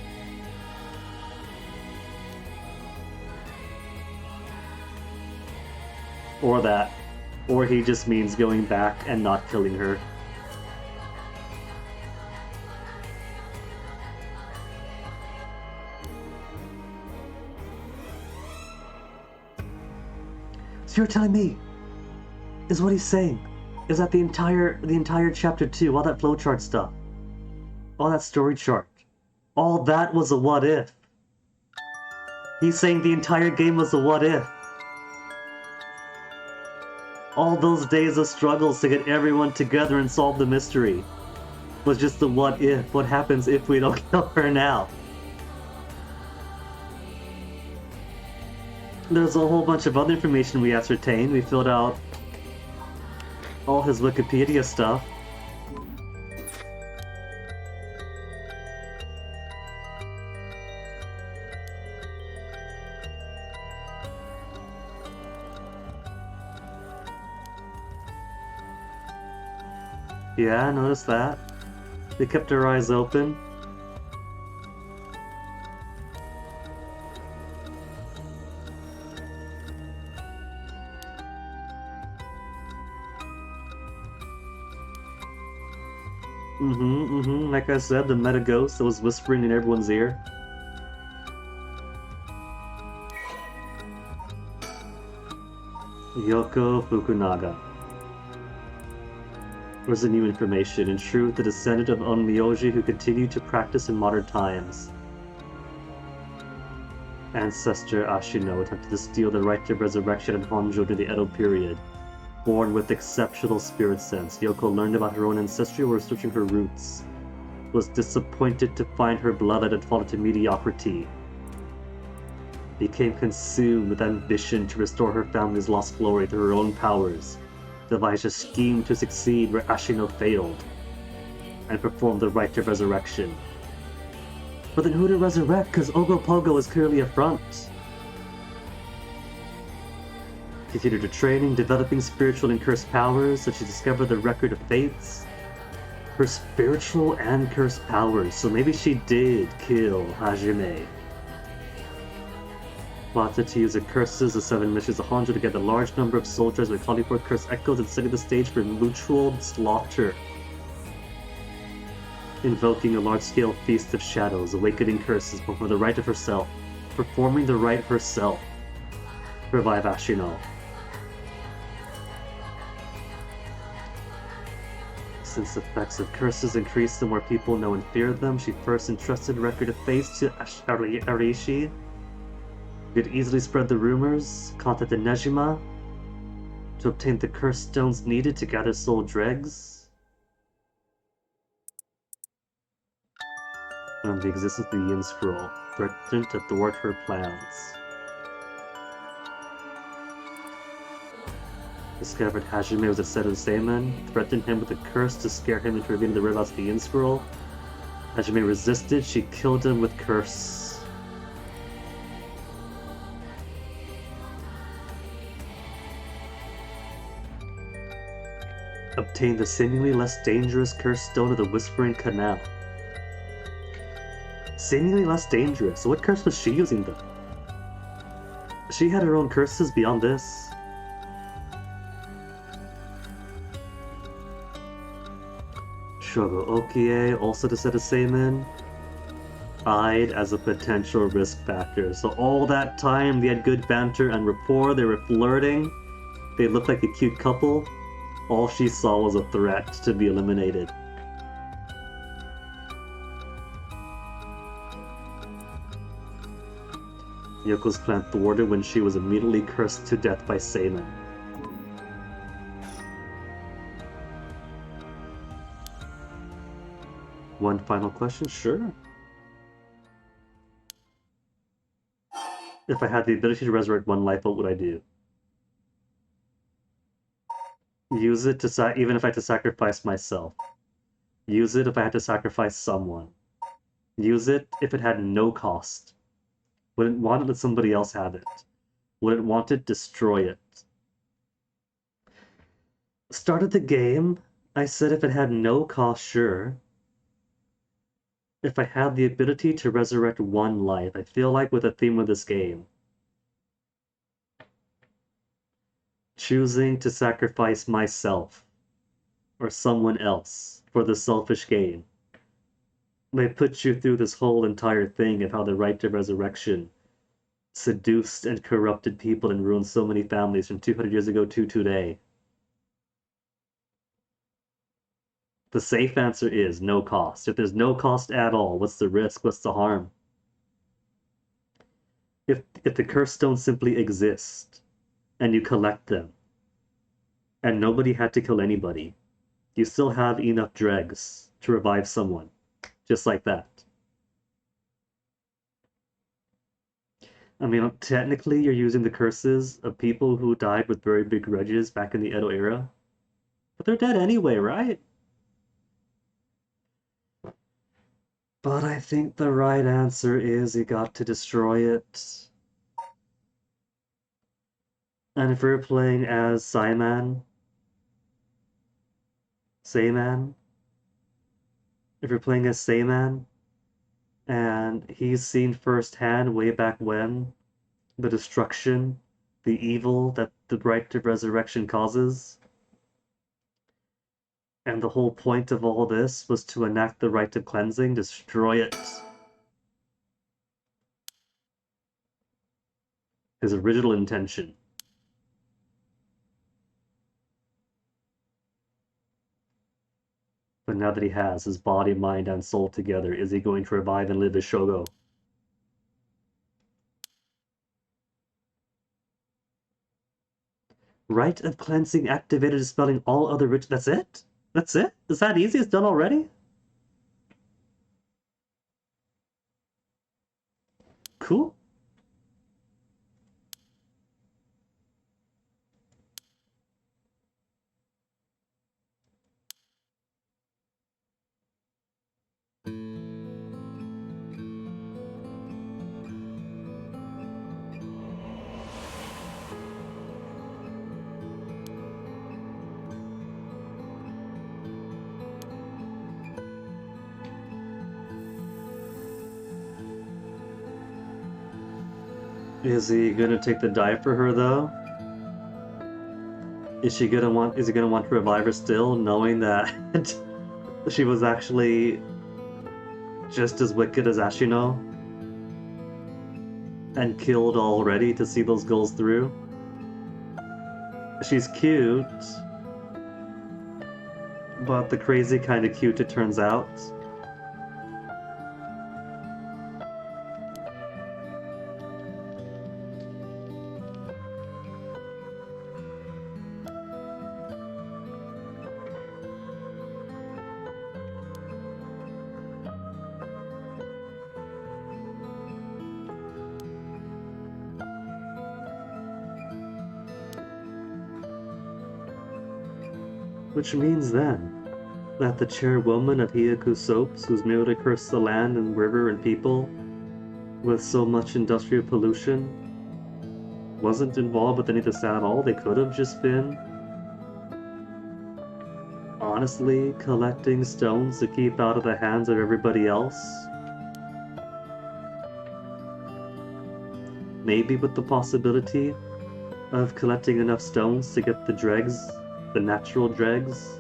E: Or that. Or he just means going back and not killing her. So you're telling me, is what he's saying, is that the entire chapter 2, all that flowchart stuff, all that story chart, all that was a what if. He's saying the entire game was a what if. All those days of struggles to get everyone together and solve the mystery was just the what if. What happens if we don't kill her now? There's a whole bunch of other information we ascertained. We filled out all his Wikipedia stuff. Yeah, I noticed that. They kept their eyes open. Like I said, the meta ghost that was whispering in everyone's ear. Yoko Fukunaga. Was the new information, in truth, the descendant of Onmyoji who continued to practice in modern times. Ancestor Ashino attempted to steal the right to resurrection in Honjo during the Edo period. Born with exceptional spirit sense, Yoko learned about her own ancestry while researching her roots. Was disappointed to find her bloodline had fallen to mediocrity. Became consumed with ambition to restore her family's lost glory through her own powers. Devised a scheme to succeed where Ashino failed, and performed the rite of resurrection. But then who to resurrect, cause Ogopogo is clearly a front. Continued her training, developing spiritual and cursed powers, so she discovered the record of fates. Her spiritual and cursed powers, so maybe she did kill Hajime. Wanted to use the curses of 7 Mysteries of Honjo to get a large number of soldiers with calling forth curse echoes and setting the stage for mutual slaughter. Invoking a large-scale feast of shadows, awakening curses before the rite of herself, performing the rite herself. Revive Ashino. Since the effects of curses increase, the more people know and fear them, she first entrusted record of face to Arishi. Could easily spread the rumors, contacted Nejima to obtain the curse stones needed to gather soul dregs. And the existence of the Yin Scroll threatened to thwart her plans. Discovered Hajime was a set of Seiman, threatened him with a curse to scare him into revealing the whereabouts of the Yin Scroll. Hajime resisted, she killed him with curse. Obtained the seemingly less dangerous cursed stone of the Whispering Canal. Seemingly less dangerous. So what curse was she using then? She had her own curses beyond this. Shogo Okie, also to set a Seiman, eyed as a potential risk factor. So all that time they had good banter and rapport, they were flirting, they looked like a cute couple. All she saw was a threat to be eliminated. Yoko's plan thwarted when she was immediately cursed to death by Seiman. One final question? Sure. If I had the ability to resurrect one life, what would I do? Use it to even if I had to sacrifice myself. Use it if I had to sacrifice someone. Use it if it had no cost. Wouldn't want to let somebody else have it. Wouldn't want to destroy it. Started the game, I said if it had no cost, sure. If I had the ability to resurrect one life, I feel like with the theme of this game, choosing to sacrifice myself or someone else for the selfish gain may put you through this whole entire thing of how the right to resurrection seduced and corrupted people and ruined so many families from 200 years ago to today. The safe answer is no cost. If there's no cost at all, what's the risk? What's the harm? If the curse stones simply exist and you collect them and nobody had to kill anybody, you still have enough dregs to revive someone just like that. I mean, technically you're using the curses of people who died with very big grudges back in the Edo era, but they're dead anyway, right? But I think the right answer is you got to destroy it. And if we're playing as Seiman, if you're playing as Seiman, and he's seen firsthand way back when the destruction, the evil that the rite of resurrection causes, and the whole point of all this was to enact the rite of cleansing, destroy it. His original intention. But now that he has his body, mind, and soul together, is he going to revive and live as Shogo? Rite of cleansing activated, dispelling all other rituals. That's it? That's it? Is that easy? It's done already? Cool. Is he gonna take the dive for her though? Is he gonna want to revive her still, knowing that she was actually just as wicked as Ashino? And killed already to see those goals through? She's cute, but the crazy kind of cute it turns out. Which means then that the chairwoman of Hyaku Soaps, who's merely cursed the land and river and people with so much industrial pollution, wasn't involved with any of this at all. They could have just been honestly collecting stones to keep out of the hands of everybody else. Maybe with the possibility of collecting enough stones to get the dregs, the natural dregs,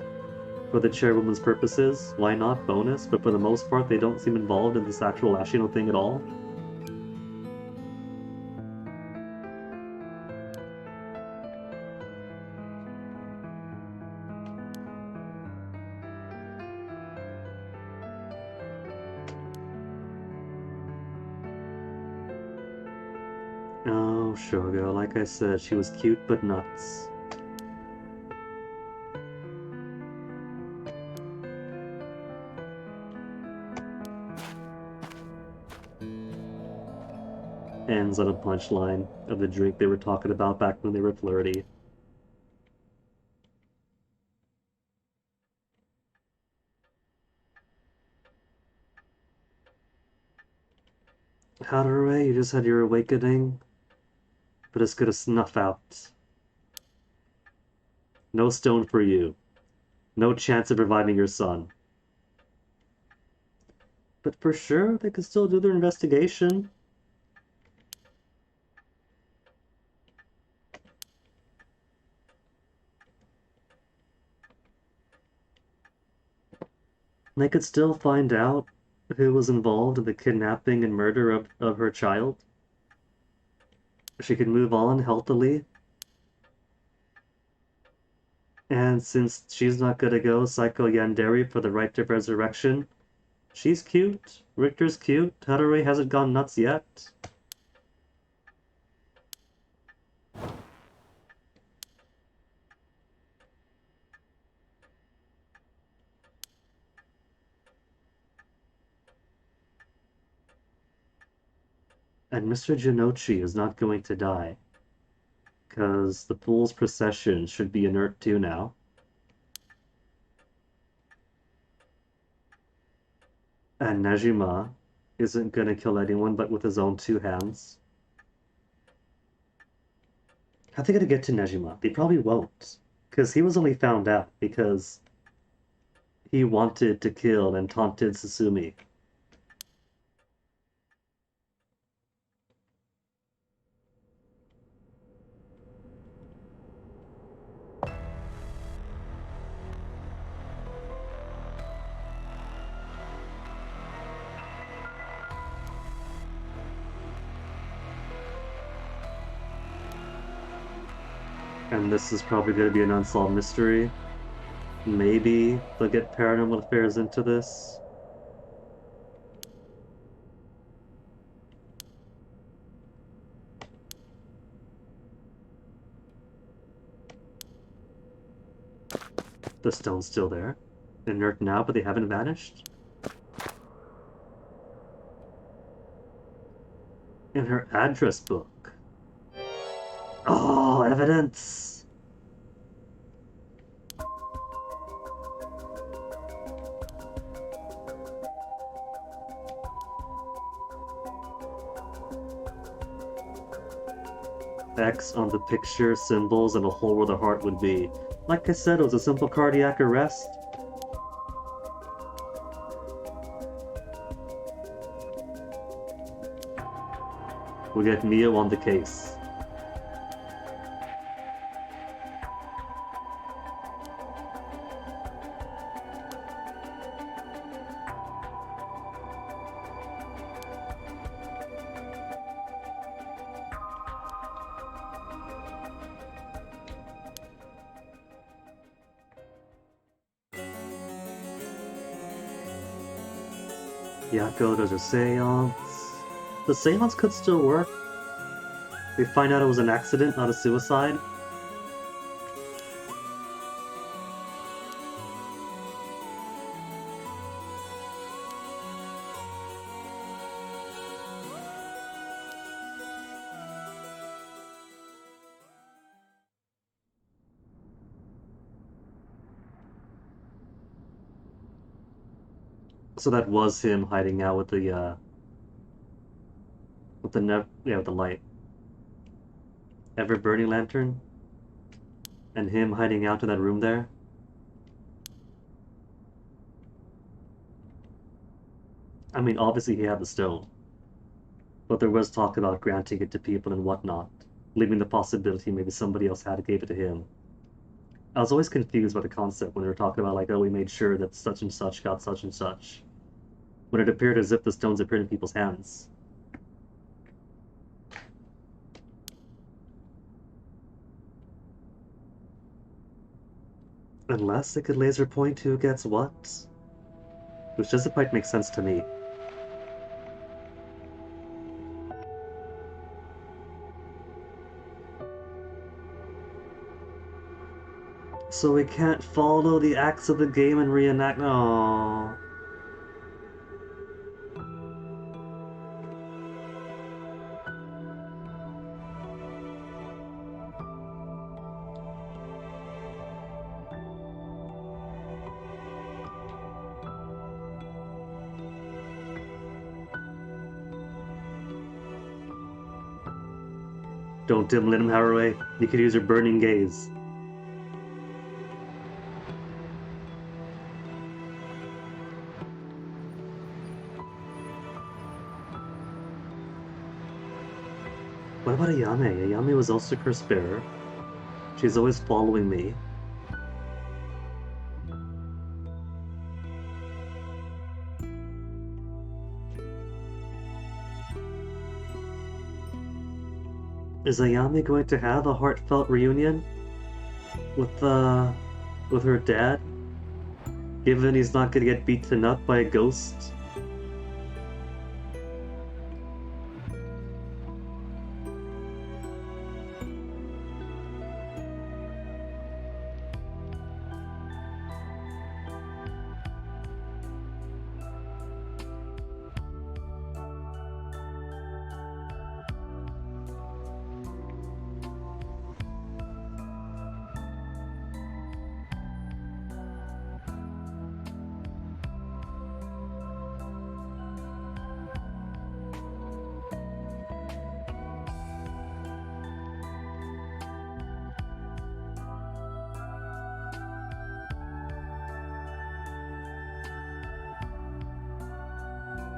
E: for the chairwoman's purposes. Why not? Bonus. But for the most part, they don't seem involved in this actual Ashino thing at all. Oh, Shogo, like I said, she was cute but nuts. Ends on a punchline of the drink they were talking about back when they were flirty. Hadarue, you just had your awakening, but it's gonna snuff out. No stone for you. No chance of reviving your son. But for sure, they could still do their investigation. They could still find out who was involved in the kidnapping and murder of her child. She could move on healthily. And since she's not gonna go Psycho Yandere for the right to resurrection, she's cute. Richter's cute. Hadarue hasn't gone nuts yet. And Mr. Jinochi is not going to die. Because the fool's procession should be inert too now. And Nejima isn't gonna kill anyone but with his own two hands. How are they gonna get to Nejima? They probably won't. Because he was only found out because he wanted to kill and taunted Susumi. And this is probably going to be an unsolved mystery. Maybe they'll get paranormal affairs into this. The stone's still there. Inert now, but they haven't vanished. In her address book. Oh, evidence! X on the picture, symbols, and a hole where the heart would be. Like I said, it was a simple cardiac arrest. We get Mio on the case. Yako does a seance. The seance could still work. We find out it was an accident, not a suicide. So that was him hiding out with the with the light. Ever burning lantern? And him hiding out in that room there? I mean, obviously he had the stone. But there was talk about granting it to people and whatnot, leaving the possibility maybe somebody else had gave it to him. I was always confused by the concept when they were talking about, like, oh, we made sure that such and such got such and such, when it appeared as if the stones appeared in people's hands. Unless it could laser point who gets what? Which doesn't quite make sense to me. So we can't follow the acts of the game and reenact. No. Don't dim lit him, Haraway. You could use your burning gaze. What about Ayame? Ayame was also curse bearer. She's always following me. Is Ayame going to have a heartfelt reunion with her dad? Given he's not gonna get beaten up by a ghost?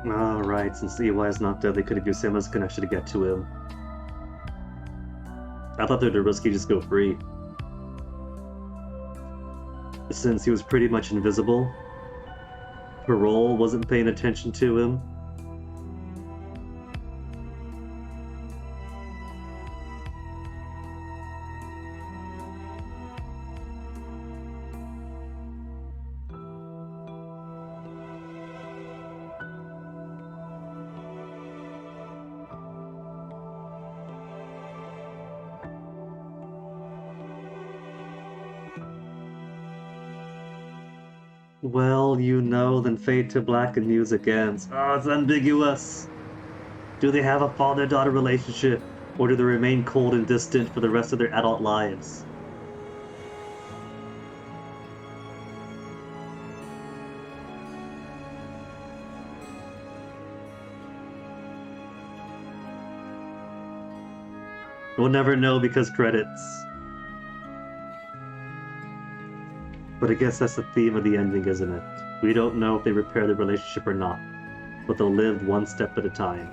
E: Alright, since EY is not dead, they could have used him as a connection to get to him. I thought they'd risky just go free. Since he was pretty much invisible, Parole wasn't paying attention to him. Well, you know, then fade to black and music ends. Oh, it's ambiguous. Do they have a father-daughter relationship, or do they remain cold and distant for the rest of their adult lives? We'll never know because credits. But I guess that's the theme of the ending, isn't it? We don't know if they repair the relationship or not, but they'll live one step at a time.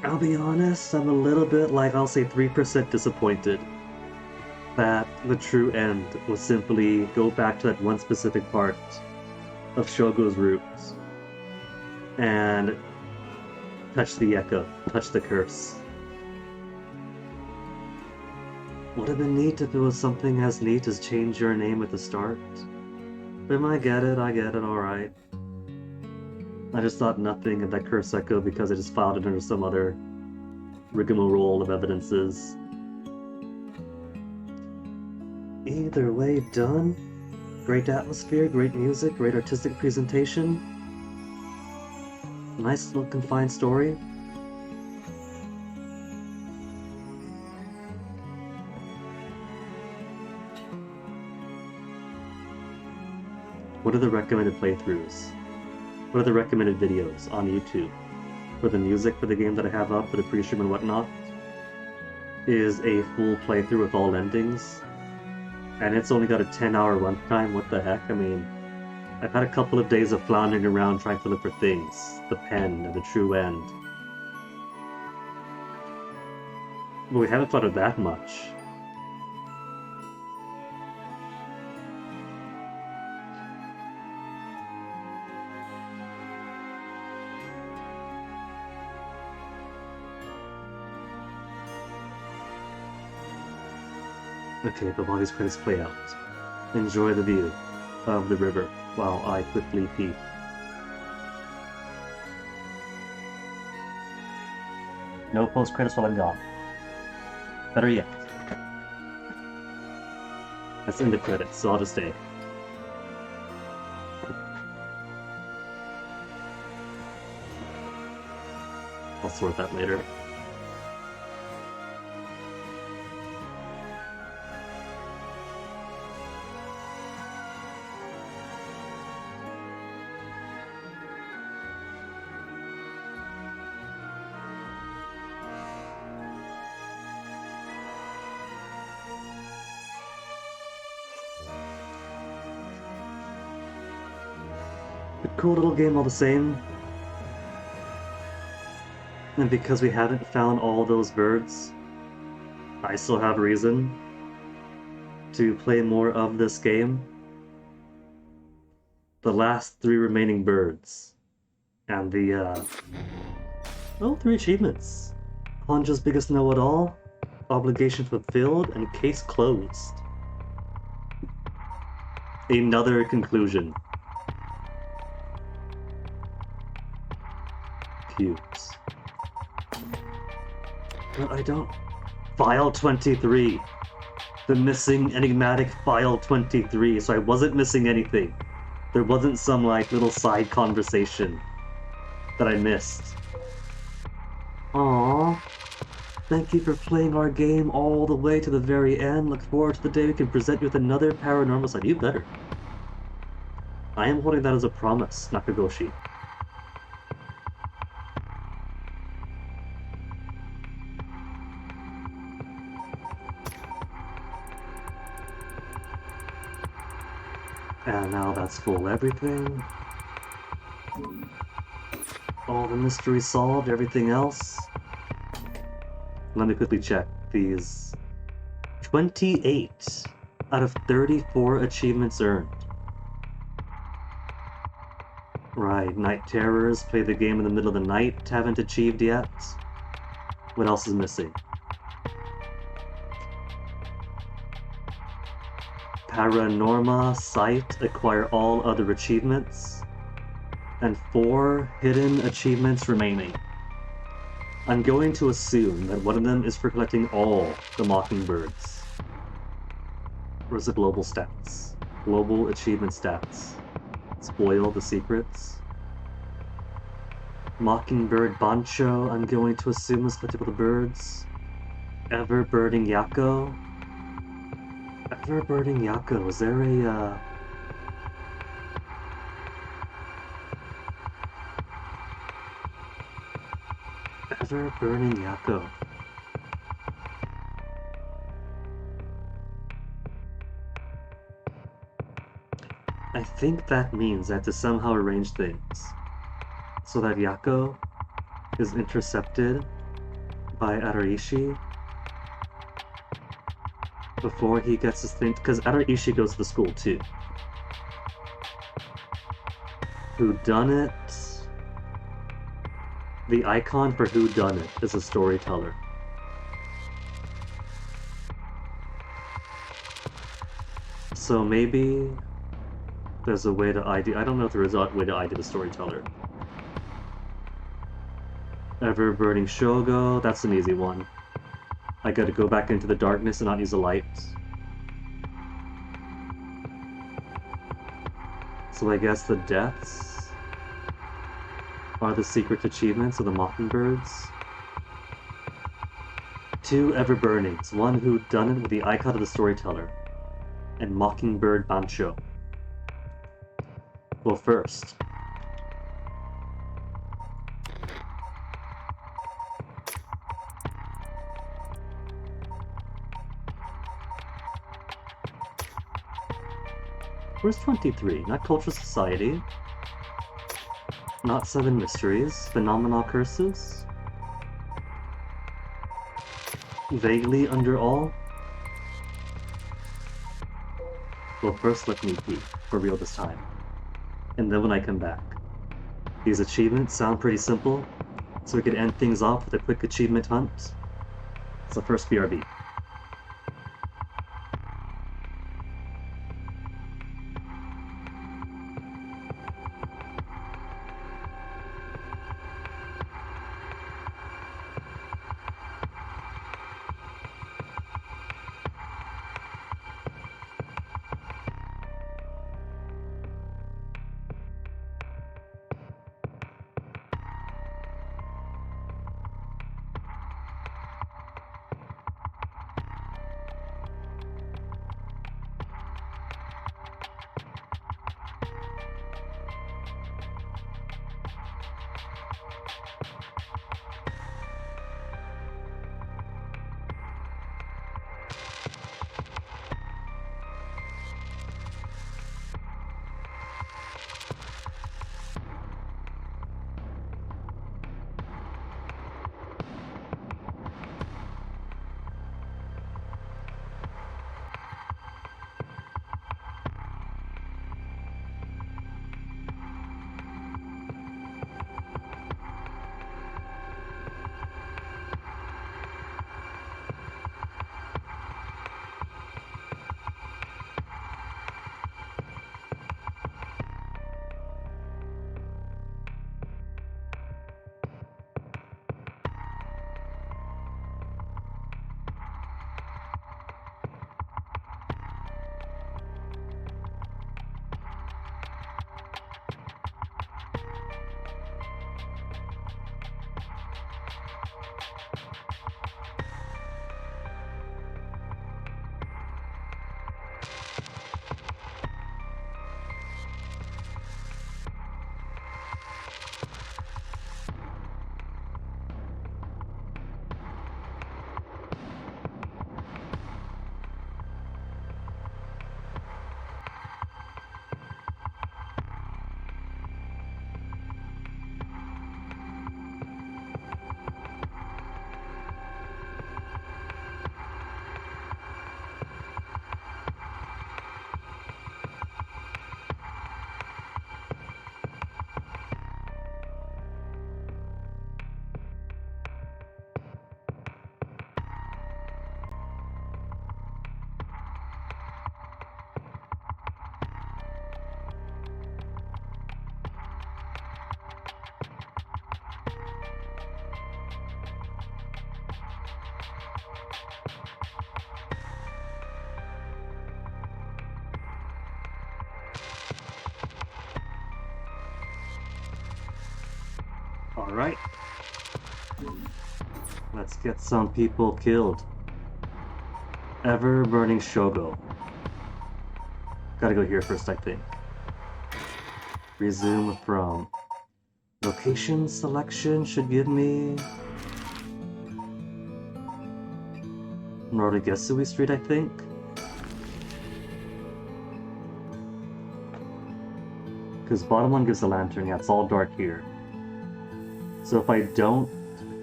E: I'll be honest, I'm a little bit, like, I'll say 3% disappointed that the true end was simply go back to that one specific part of Shogo's roots and touch the echo, touch the curse. Would have been neat if it was something as neat as change your name at the start. But I get it, alright. I just thought nothing of that curse echo because I just filed it under some other rigmarole of evidences. Either way, done. Great atmosphere, great music, great artistic presentation. Nice little confined story. What are the recommended playthroughs? What are the recommended videos on YouTube? For the music for the game that I have up for the pre-stream and whatnot is a full playthrough with all endings. And it's only got a 10-hour runtime, what the heck? I mean, I've had a couple of days of floundering around trying to look for things. The pen and the true end. But we haven't thought of that much. Okay, but while these credits play out, enjoy the view of the river while I quickly pee. No post-credits while I'm gone. Better yet. That's in the credits, so I'll just stay. I'll sort that later. Cool little game all the same. And because we haven't found all those birds, I still have reason to play more of this game. The last 3 remaining birds. And the, 3 achievements. Honjo's biggest know-it-all, obligation fulfilled, and case closed. Another conclusion. Cubes. But I don't... File 23! The missing enigmatic File 23, so I wasn't missing anything. There wasn't some, like, little side conversation that I missed. Aww. Thank you for playing our game all the way to the very end. Look forward to the day we can present you with another paranormal side. You better. I am holding that as a promise, Nakagoshi. And now that's full everything. All the mysteries solved, everything else. Let me quickly check these. 28 out of 34 achievements earned. Right, Night Terrors, play the game in the middle of the night, haven't achieved yet. What else is missing? Paranorma, Sight, acquire all other achievements, and 4 hidden achievements remaining. I'm going to assume that one of them is for collecting all the Mockingbirds. Where's the global stats? Global achievement stats. Spoil the secrets. Mockingbird Bancho, I'm going to assume is collectible the birds. Ever Birding Yako. Ever Birding Yako, was there a, Ever Burning Yako. I think that means I have to somehow arrange things so that Yako is intercepted by Araishi before he gets his thing, because Araishi goes to school too. Whodunit. The icon for Whodunit is a storyteller. So maybe there's a way to ID. I don't know if there is a way to ID the storyteller. Ever burning Shogo, that's an easy one. I gotta go back into the darkness and not use the light. So I guess the deaths are the secret achievements of the Mockingbirds. 2 ever burnings, one Whodunit with the icon of the storyteller, and Mockingbird Bancho. Well, first, where's 23? Not Cultural Society. Not 7 Mysteries. Phenomenal Curses. Vaguely Under All. Well, first let me pee. For real this time. And then when I come back. These achievements sound pretty simple, so we could end things off with a quick achievement hunt. So first BRB. Alright. Let's get some people killed. Ever burning Shogo. Gotta go here first, I think. Resume from. Location selection should give me Norigesui Street, I think. Because bottom one gives the lantern, yeah, it's all dark here. So if I don't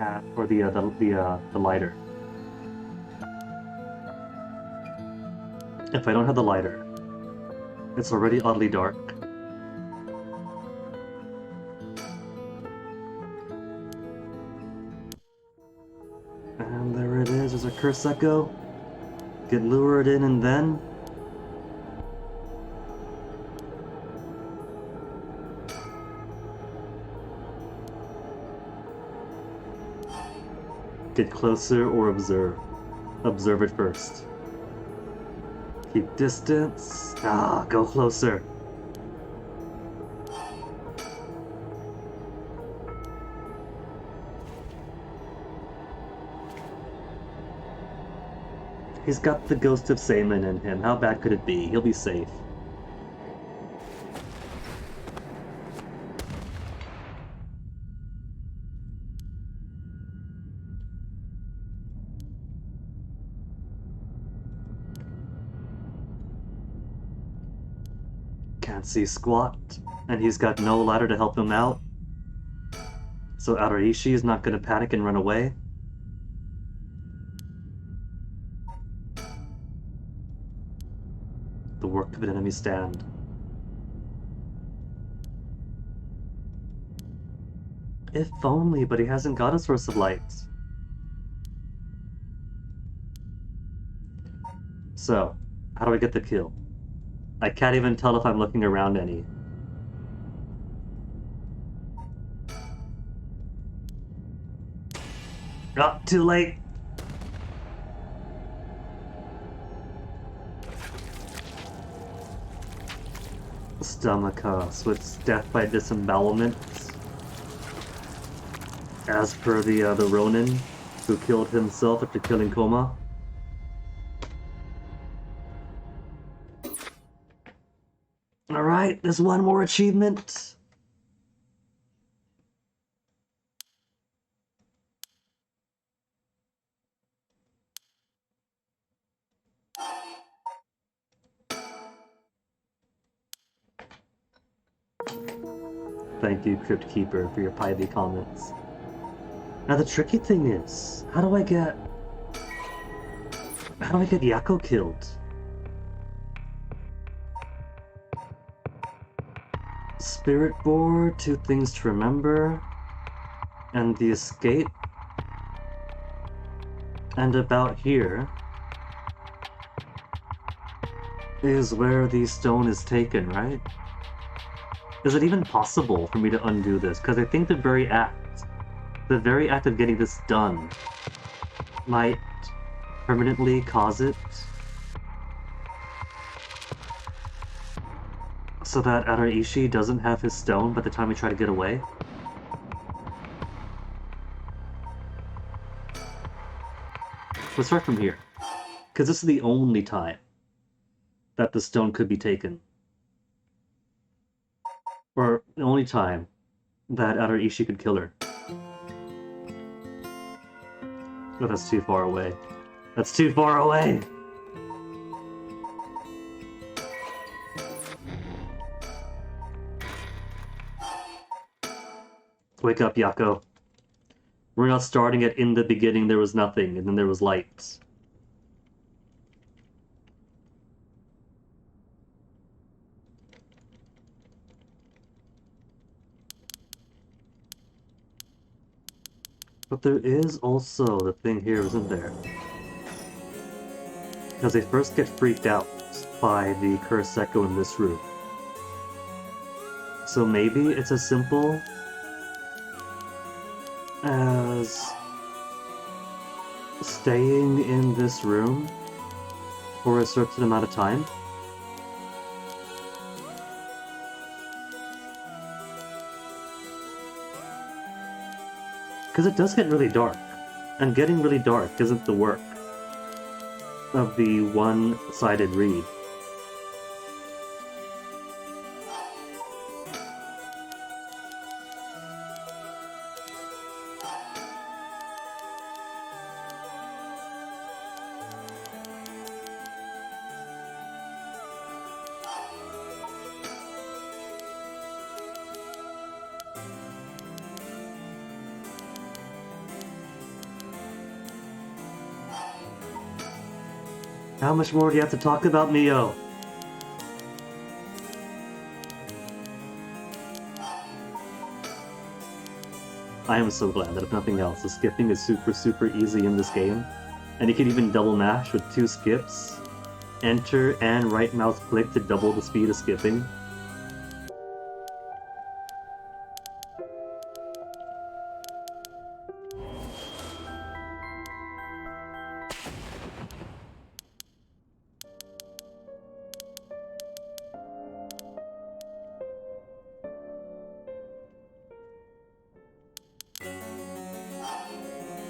E: hat or the lighter. If I don't have the lighter, it's already oddly dark. And there it is, there's a curse echo. Get lured in and then... Get closer or observe. Observe it first. Keep distance. Ah, go closer. He's got the ghost of Saman in him. How bad could it be? He'll be safe. Can't see squat, and he's got no ladder to help him out. So Araishi is not going to panic and run away. The work of an enemy stand. If only, but he hasn't got a source of light. So, how do I get the kill? I can't even tell if I'm looking around any. Oh, too late! Stomachos with death by disembowelment. As per the Ronin, who killed himself after killing Koma. Alright, there's one more achievement. Thank you, Crypt Keeper, for your piety comments. Now the tricky thing is, how do I get Yako killed? Spirit board, 2 things to remember, and the escape. And about here is where the stone is taken, right? Is it even possible for me to undo this? Because I think the very act of getting this done might permanently cause it so that Araishi doesn't have his stone by the time we try to get away. Let's start from here, because this is the only time that the stone could be taken. Or the only time that Araishi could kill her. Oh, that's too far away. That's too far away! Wake up, Yako. We're not starting at in the beginning there was nothing, and then there was light. But there is also the thing here, isn't there? Because they first get freaked out by the cursed echo in this room. So maybe it's as simple as staying in this room for a certain amount of time. Because it does get really dark, and getting really dark isn't the work of the one-sided read. How much more do you have to talk about, Mio? I am so glad that if nothing else, the skipping is super easy in this game. And you can even double mash with 2 skips. Enter and right mouse click to double the speed of skipping.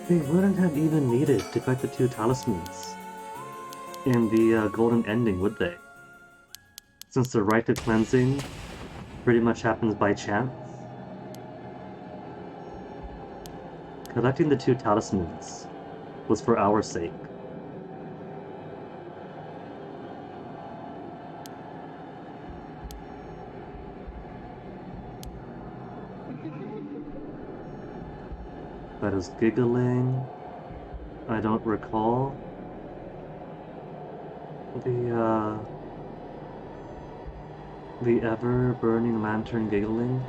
E: They wouldn't have even needed to collect the 2 talismans in the golden ending, would they? Since the rite of cleansing pretty much happens by chance. Collecting the 2 talismans was for our sake. That is giggling. I don't recall. The ever-burning lantern giggling.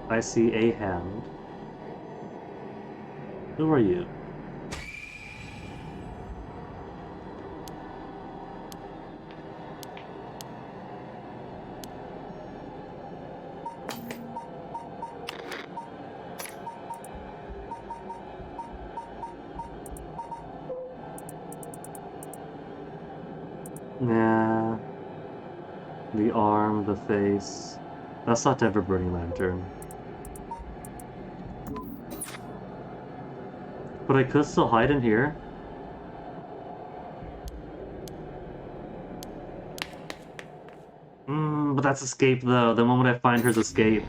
E: I see a hand. Who are you? Nah. The arm, the face. That's not ever-burning lantern. But I could still hide in here. But that's escape though. The moment I find her's escape.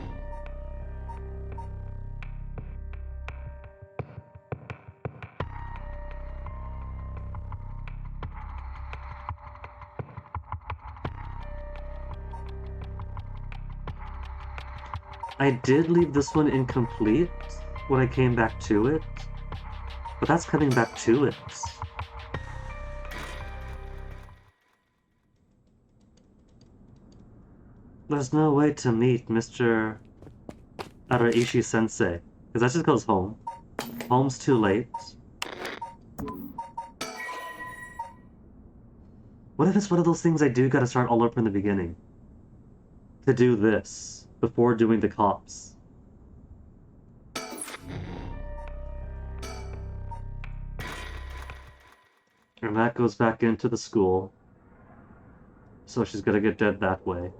E: I did leave this one incomplete when I came back to it, but that's coming back to it. There's no way to meet Mr. Araishi-sensei, because that just goes home. Home's too late. What if it's one of those things I do gotta start all over from the beginning? To do this before doing the cops. And that goes back into the school. So she's gonna get dead that way.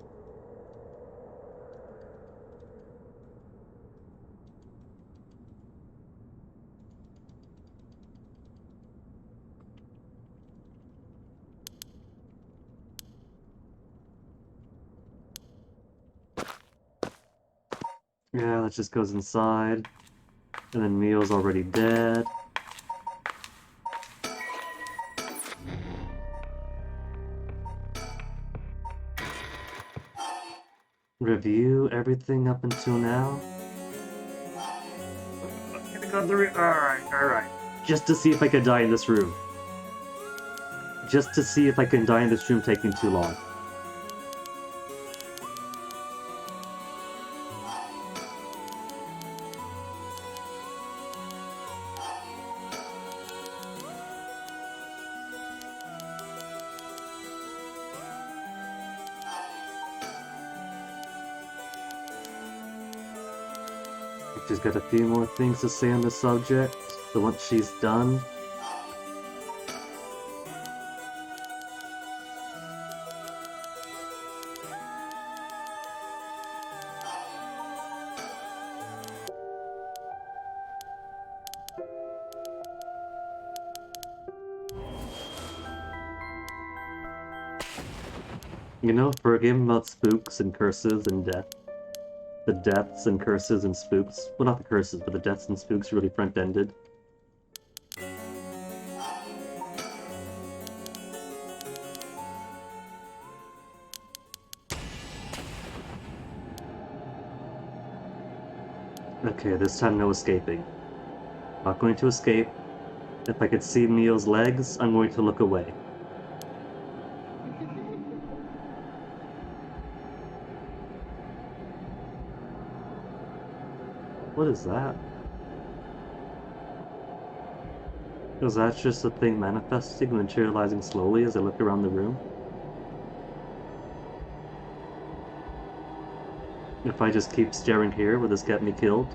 E: Yeah, that just goes inside. And then Mio's already dead. Review everything up until now. I'm gonna go through. Alright. Just to see if I can die in this room. Just to see if I can die in this room taking too long. She's got a few more things to say on the subject, so once she's done... You know, for a game about spooks and curses and death, the deaths and curses and spooks, well not the curses, but the deaths and spooks really front-ended. Okay, this time no escaping. Not going to escape. If I could see Mio's legs, I'm going to look away. What is that? Is that just a thing manifesting and materializing slowly as I look around the room? If I just keep staring here, will this get me killed?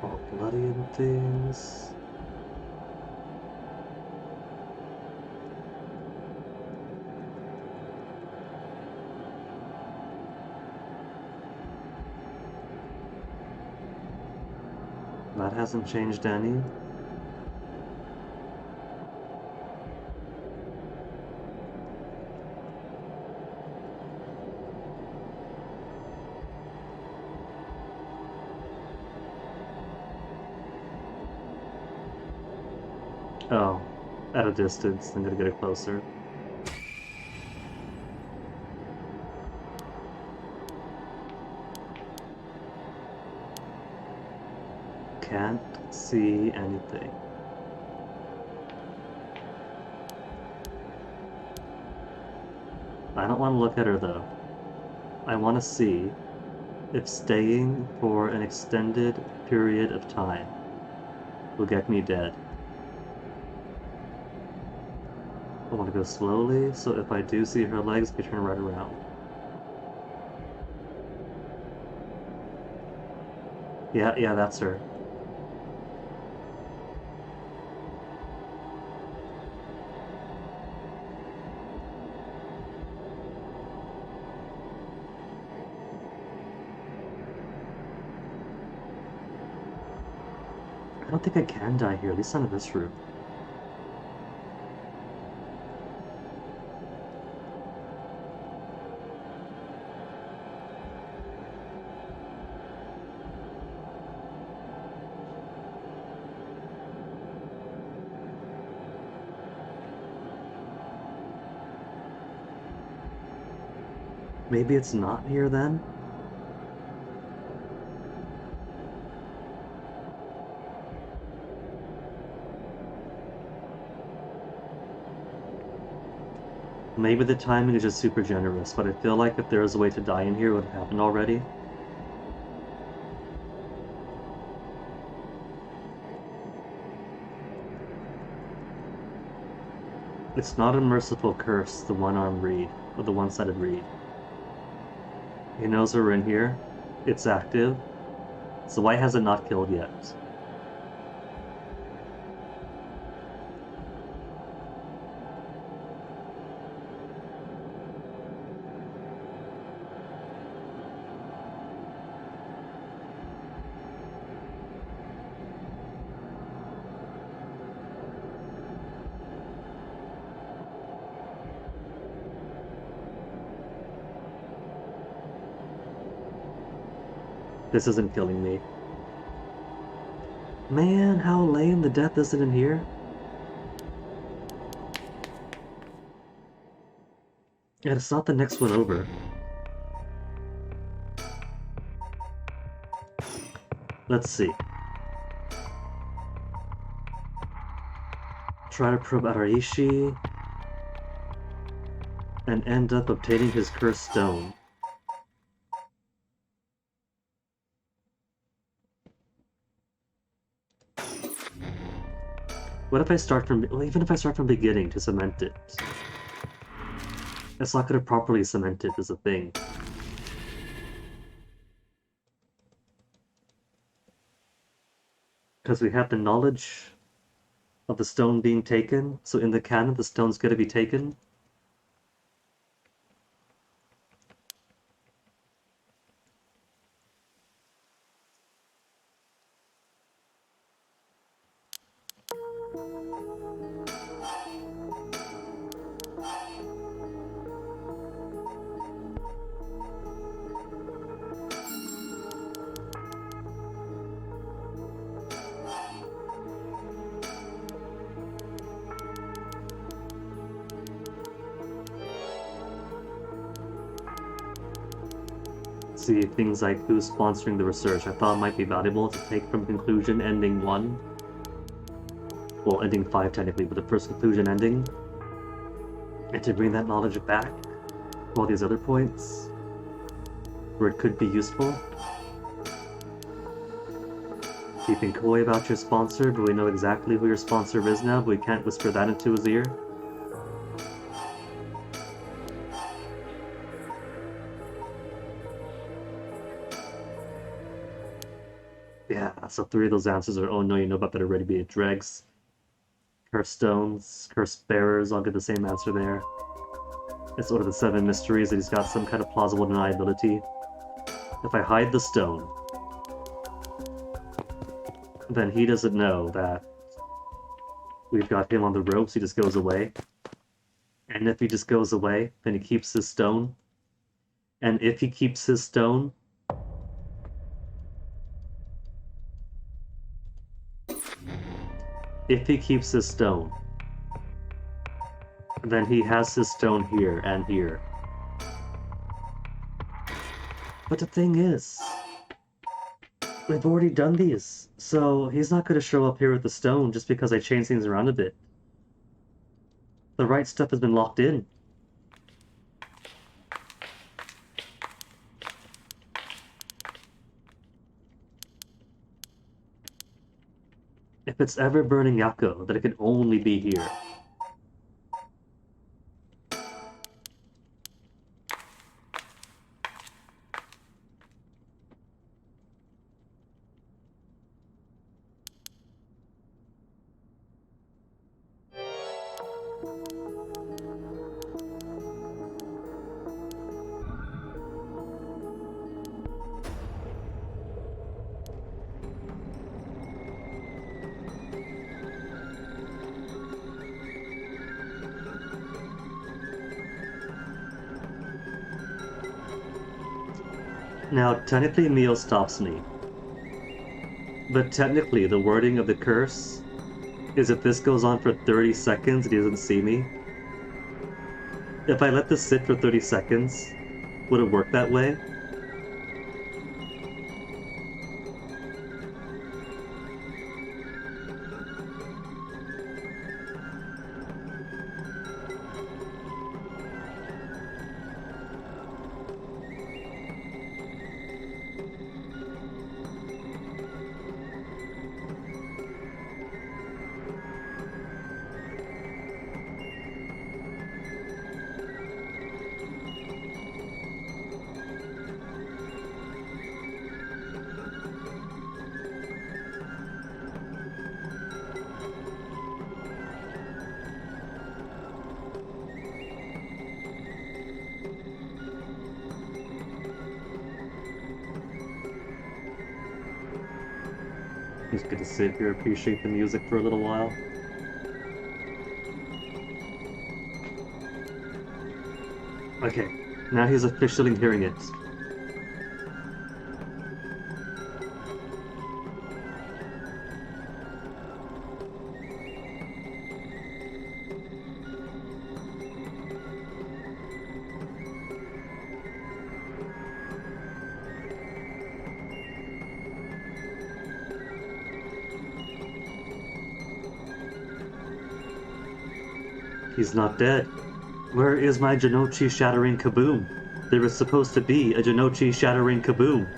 E: All bloody and things. That hasn't changed any. Oh, at a distance, I'm gonna get it closer. Can't see anything. I don't want to look at her though. I want to see if staying for an extended period of time will get me dead. I want to go slowly, so if I do see her legs, I can turn right around. Yeah, that's her. I don't think I can die here, at least not in this room. Maybe it's not here then? Maybe the timing is just super generous, but I feel like if there was a way to die in here, it would have happened already. It's not a merciful curse, the one-armed reed, or the one-sided reed. He knows we're in here. It's active. So why has it not killed yet? This isn't killing me. Man, how lame the death isn't in here. And it's not the next one over. Let's see. Try to probe Araishi and end up obtaining his cursed stone. What if I start from, well, even if I start from beginning to cement it? It's not going to properly cement it as a thing. Because we have the knowledge of the stone being taken, so in the canon the stone's going to be taken. See things like who's sponsoring the research. I thought it might be valuable to take from conclusion ending 1. Well, ending 5 technically, but the first conclusion ending. And to bring that knowledge back for all these other points where it could be useful. Keeping coy about your sponsor, but we know exactly who your sponsor is now, but we can't whisper that into his ear. Yeah, so 3 of those answers are oh no, you know about that already, be it dregs, cursed stones, cursed bearers. I'll get the same answer there. It's one of the 7 mysteries that he's got some kind of plausible deniability. If I hide the stone, then he doesn't know that we've got him on the ropes, he just goes away. And if he just goes away, then he keeps his stone. And if he keeps his stone, then he has his stone here and here. But the thing is, we've already done these, so he's not going to show up here with the stone just because I changed things around a bit. The right stuff has been locked in. If it's ever burning Yakko, then it can only be here. Now, technically Mio stops me. But technically, the wording of the curse is if this goes on for 30 seconds and he doesn't see me. If I let this sit for 30 seconds, would it work that way? Just get to sit here, appreciate the music for a little while. Okay, now he's officially hearing it. He's not dead. Where is my Janochi shattering kaboom? There was supposed to be a Janochi shattering kaboom.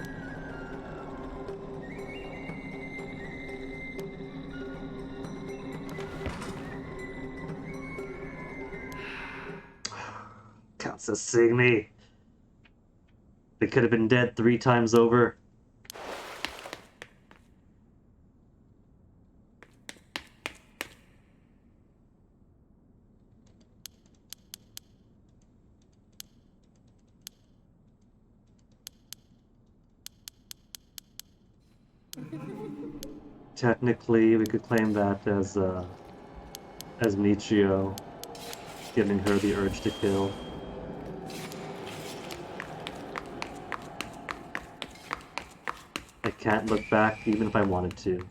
E: Counts as seeing me. They could have been dead 3 times over. Technically, we could claim that as Michio, giving her the urge to kill. I can't look back even if I wanted to.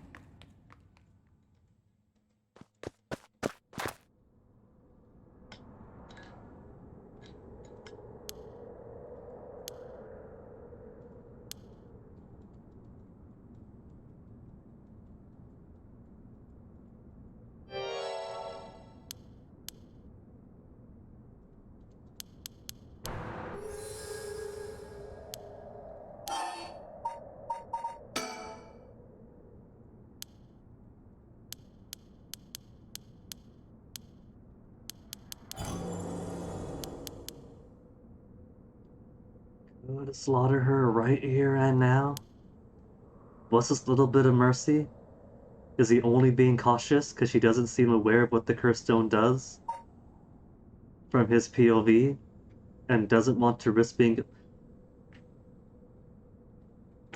E: Slaughter her right here and now? What's this little bit of mercy? Is he only being cautious because she doesn't seem aware of what the cursed stone does? From his POV? And doesn't want to risk being...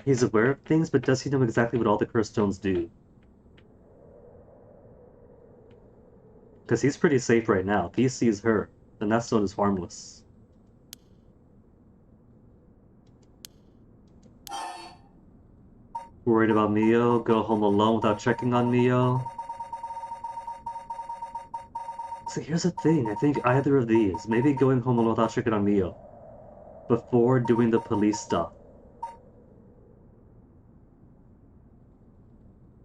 E: He's aware of things, but does he know exactly what all the cursed stones do? Because he's pretty safe right now. If he sees her, then that stone is harmless. Worried about Mio? Go home alone without checking on Mio? So here's the thing, I think either of these, maybe going home alone without checking on Mio, before doing the police stuff,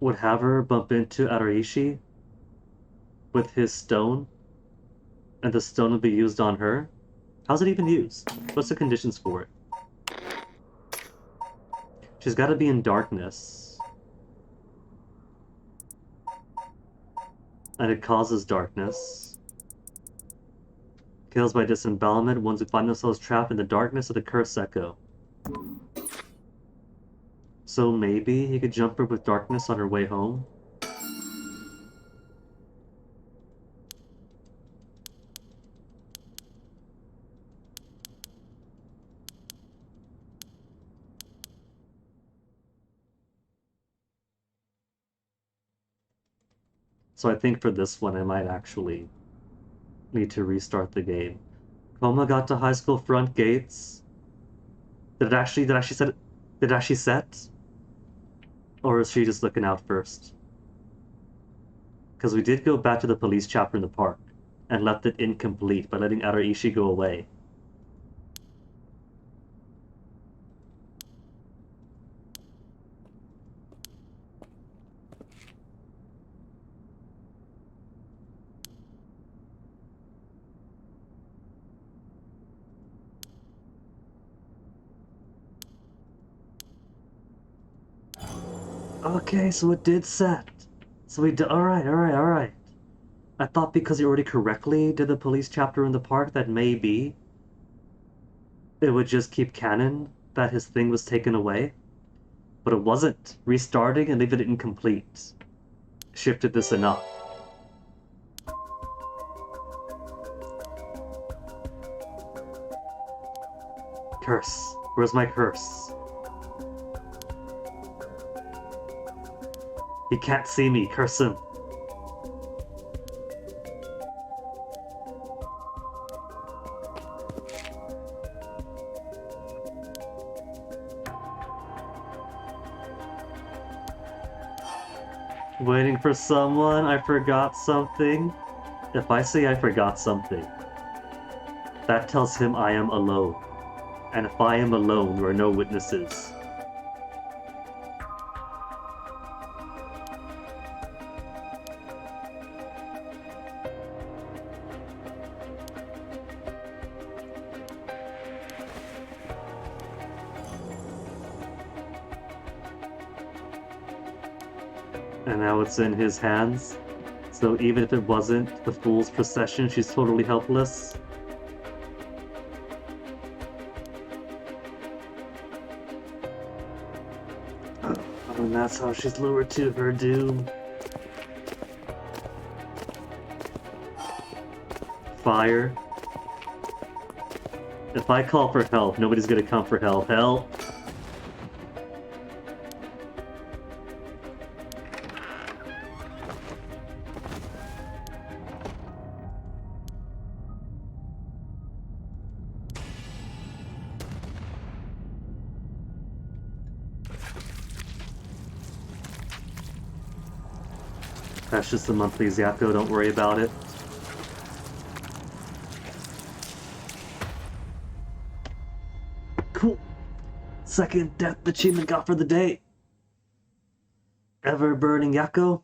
E: would have her bump into Araishi with his stone, and the stone would be used on her? How's it even used? What's the conditions for it? She's gotta be in darkness. And it causes darkness. Kills by disembowelment, ones who find themselves trapped in the darkness of the curse echo. So maybe he could jump her with darkness on her way home? So I think for this one I might actually need to restart the game. Koma got to high school front gates. Did it actually set? Or is she just looking out first? Because we did go back to the police chapter in the park and left it incomplete by letting Araishi go away. Okay, so it did set. So we did. Alright. I thought because you already correctly did the police chapter in the park that maybe it would just keep canon that his thing was taken away. But it wasn't. Restarting and leaving it incomplete shifted this enough. Curse. Where's my curse? He can't see me. Curse him. Waiting for someone. I forgot something. If I say I forgot something, that tells him I am alone. And if I am alone, there are no witnesses. And now it's in his hands. So even if it wasn't the fool's procession, she's totally helpless. And that's how she's lured to her doom. Fire. If I call for help, nobody's gonna come for help. Help! That's just the monthly Zyako, don't worry about it. Cool. Second death achievement got for the day. Ever burning Yako.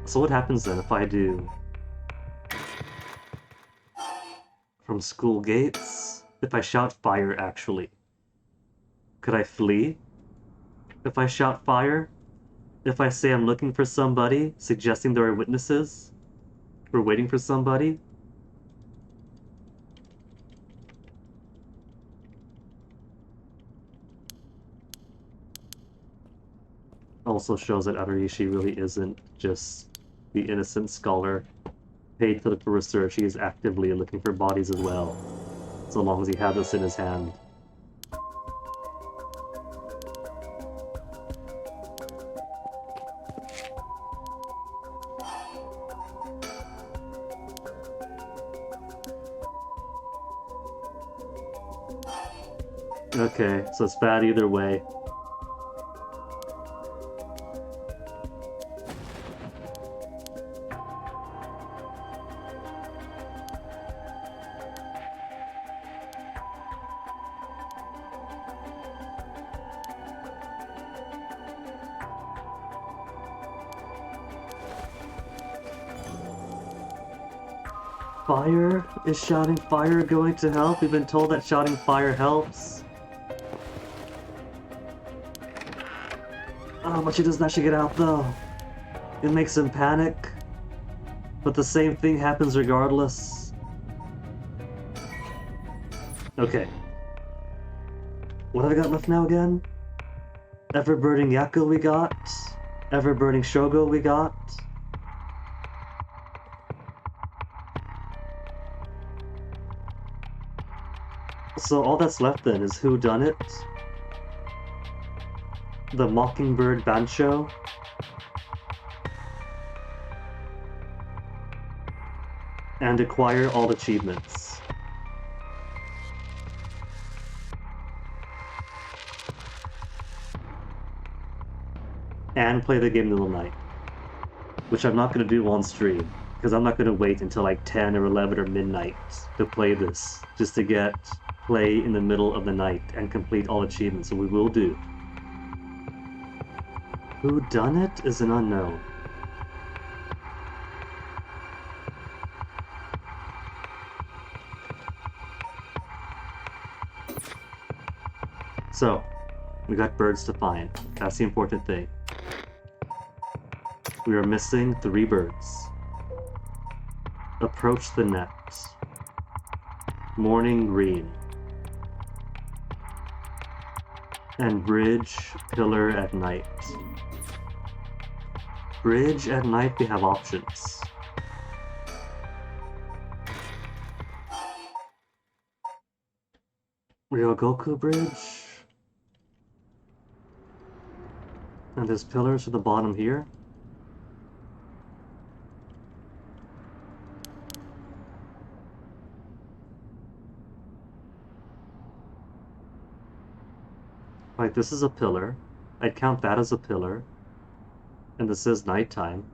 E: So what happens then if I do from school gates? If I shout fire, actually, could I flee? If I shout fire, if I say I'm looking for somebody, suggesting there are witnesses, we're waiting for somebody. Also shows that Araishi really isn't just the innocent scholar paid to look for research. He is actively looking for bodies as well, so long as he has this in his hand. Okay, so it's bad either way. Fire? Is shouting fire going to help? We've been told that shouting fire helps. Oh, but she doesn't actually get out though. It makes him panic. But the same thing happens regardless. Okay. What have I got left now again? Ever-burning Yaku we got. Ever-burning Shogo we got. So all that's left then is Who Done It, the Mockingbird Bancho, and acquire all achievements. And play the game in the night, which I'm not going to do on stream, because I'm not going to wait until like 10 or 11 or midnight to play this, just to get play in the middle of the night and complete all achievements, so we will do. Who Done It is an unknown. So, we got birds to find. That's the important thing. We are missing 3 birds. Approach the net. Morning green. And bridge pillar at night. Bridge at night, we have options. Ryogoku Bridge. And there's pillars to the bottom here. Right, this is a pillar. I'd count that as a pillar. And this is nighttime.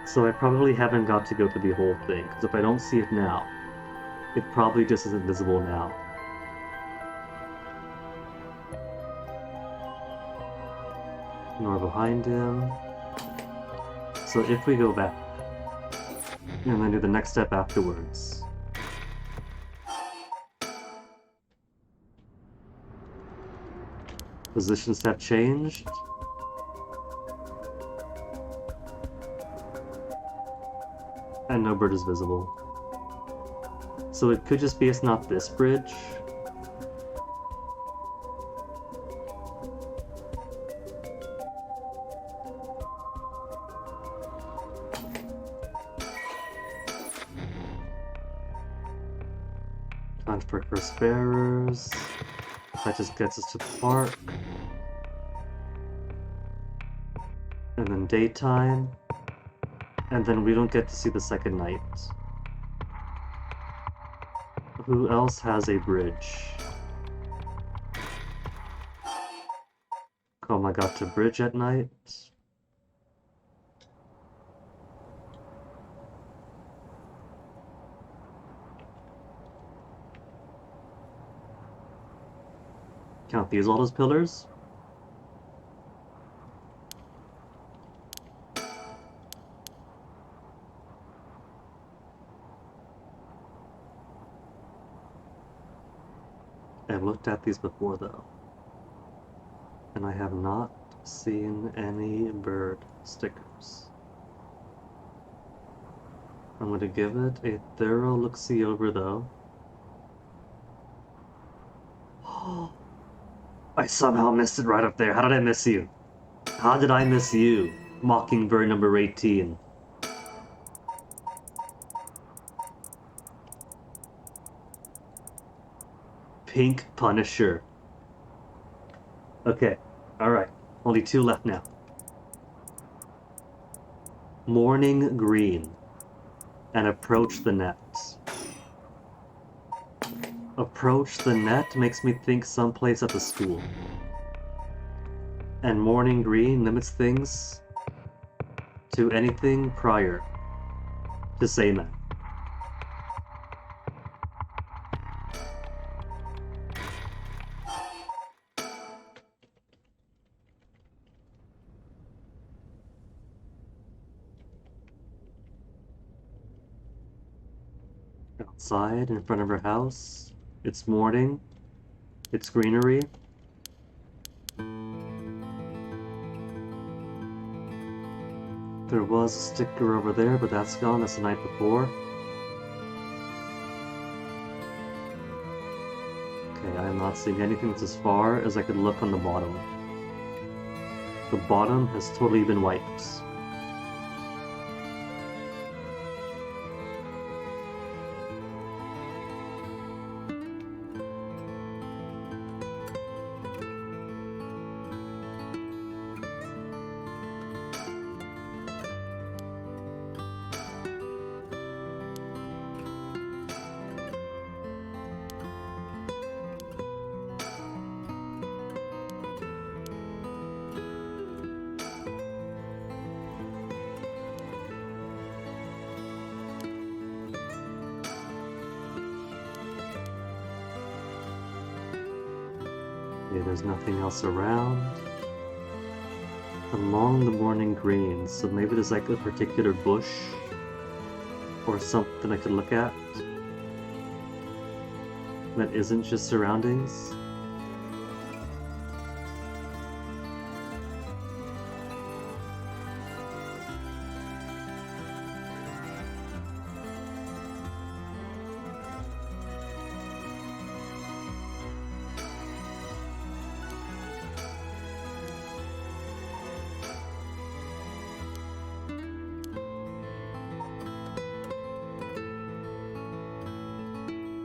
E: So I probably haven't got to go through the whole thing, because if I don't see it now, it probably just isn't visible now. Nor behind him. So if we go back, and then do the next step afterwards. Positions have changed. And no bird is visible. So it could just be it's not this bridge. Time for first bearers. That just gets us to the park. And then daytime. And then we don't get to see the second night. Who else has a bridge? Koma got to bridge at night. Count these all as pillars? I've looked at these before though, and I have not seen any bird stickers. I'm going to give it a thorough look-see over though. I somehow missed it right up there. How did I miss you? How did I miss you? Mockingbird number 18. Pink Punisher. Okay, alright. Only 2 left now. Morning Green. And Approach the Net. Approach the Net makes me think someplace at the school. And Morning Green limits things to anything prior to Sayman. Outside, in front of her house, it's morning, it's greenery. There was a sticker over there, but that's gone, that's the night before. Okay, I'm not seeing anything that's as far as I could look on the bottom. The bottom has totally been wiped. Okay, there's nothing else around. Along the morning greens, so maybe there's like a particular bush or something I could look at that isn't just surroundings.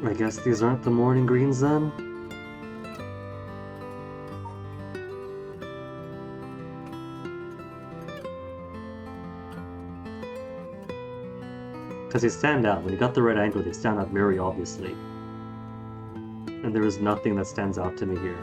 E: I guess these aren't the morning greens then? Because they stand out. When you got the right angle, they stand out very obviously. And there is nothing that stands out to me here.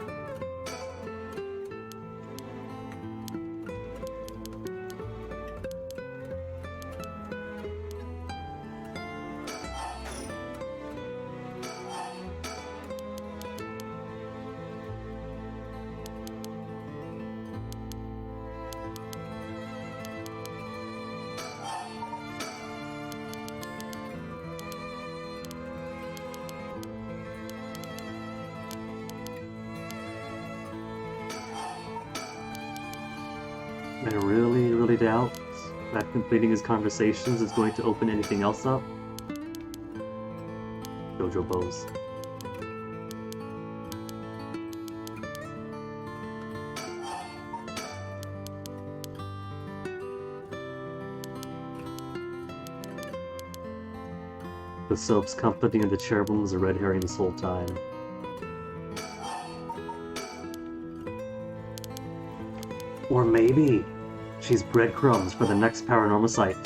E: I really doubt that completing his conversations is going to open anything else up. Jojo Bose. The soap's company and the cherubim was a red herring this whole time. Or maybe she's breadcrumbs for the next paranormal site.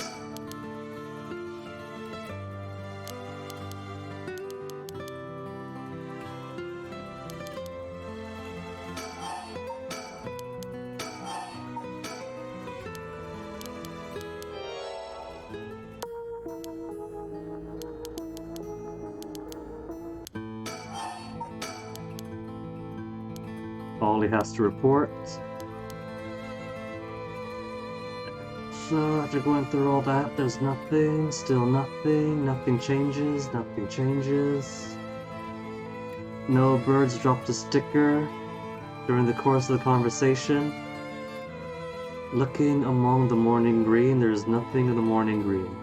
E: all he has to report. So after going through all that, there's nothing, still nothing, nothing changes, nothing changes. No birds dropped a sticker during the course of the conversation. Looking among the morning green, there's nothing in the morning green.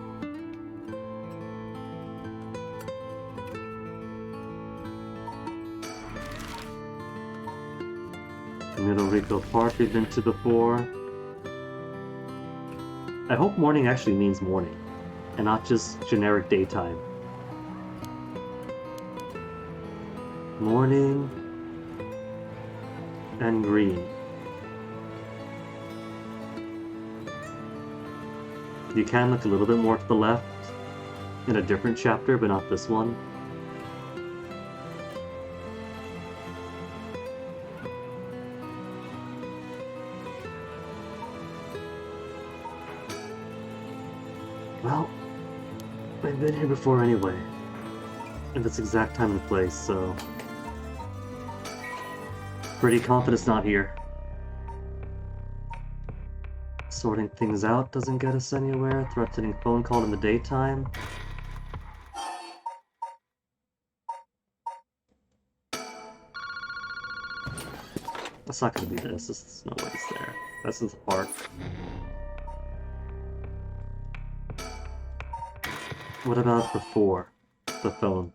E: Middle Rico Park we've been to before. I hope morning actually means morning, and not just generic daytime. Morning and green. You can look a little bit more to the left in a different chapter, but not this one. Well, I've been here before anyway, in this exact time and place, so pretty confident it's not here. Sorting things out doesn't get us anywhere. Threatening phone call in the daytime. That's not gonna be this. There's no way it's there. That's in the park. What about before the phone?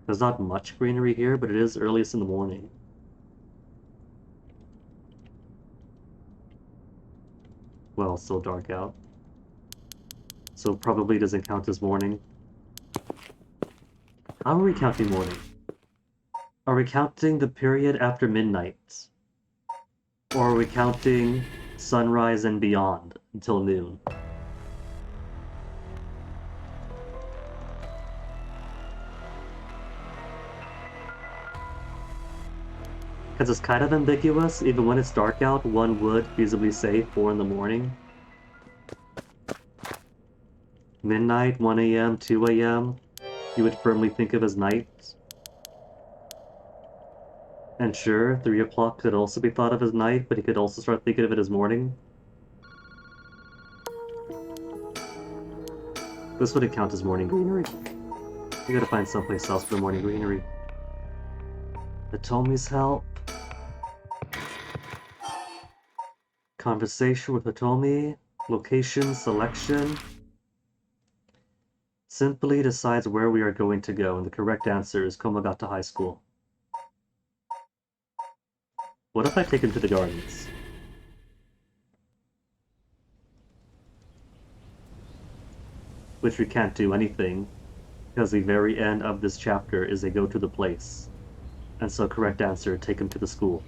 E: There's not much greenery here, but it is earliest in the morning. Well, it's still dark out. So probably doesn't count as morning. How are we counting morning? Are we counting the period after midnight? Or are we counting sunrise and beyond until noon? Because it's kind of ambiguous. Even when it's dark out, one would feasibly say 4 in the morning. Midnight, 1 a.m., 2 a.m., you would firmly think of as night. And sure, 3 o'clock could also be thought of as night, but you could also start thinking of it as morning. This wouldn't count as morning greenery. You gotta find someplace else for the morning greenery. Hitomi's help. Conversation with Hitomi. Location selection. Simply decides where we are going to go, and the correct answer is Komagata High School. What if I take him to the gardens? Which we can't do anything, because the very end of this chapter is they go to the place. And so correct answer, take him to the school.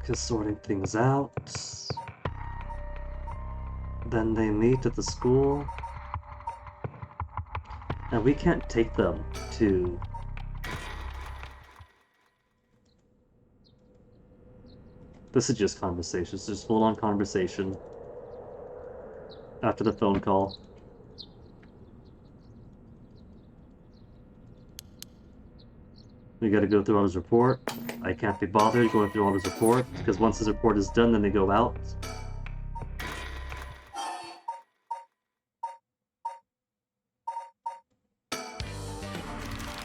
E: Just sorting things out. Then they meet at the school. And we can't take them to... This is just conversation. It's just full-on conversation. After the phone call. We gotta go through all his report. I can't be bothered going through all his report, because once his report is done, then they go out.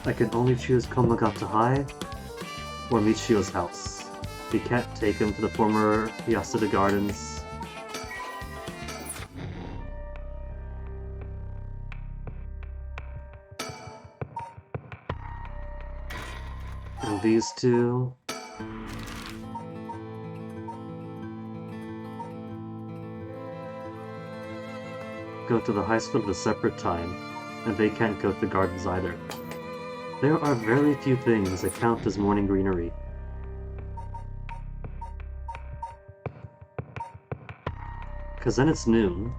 E: I can only choose Komagata High or Michio's house. We can't take him to the former Yasuda Gardens. And these two... go to the high school at a separate time, and they can't go to the gardens either. There are very few things that count as morning greenery. Because then it's noon.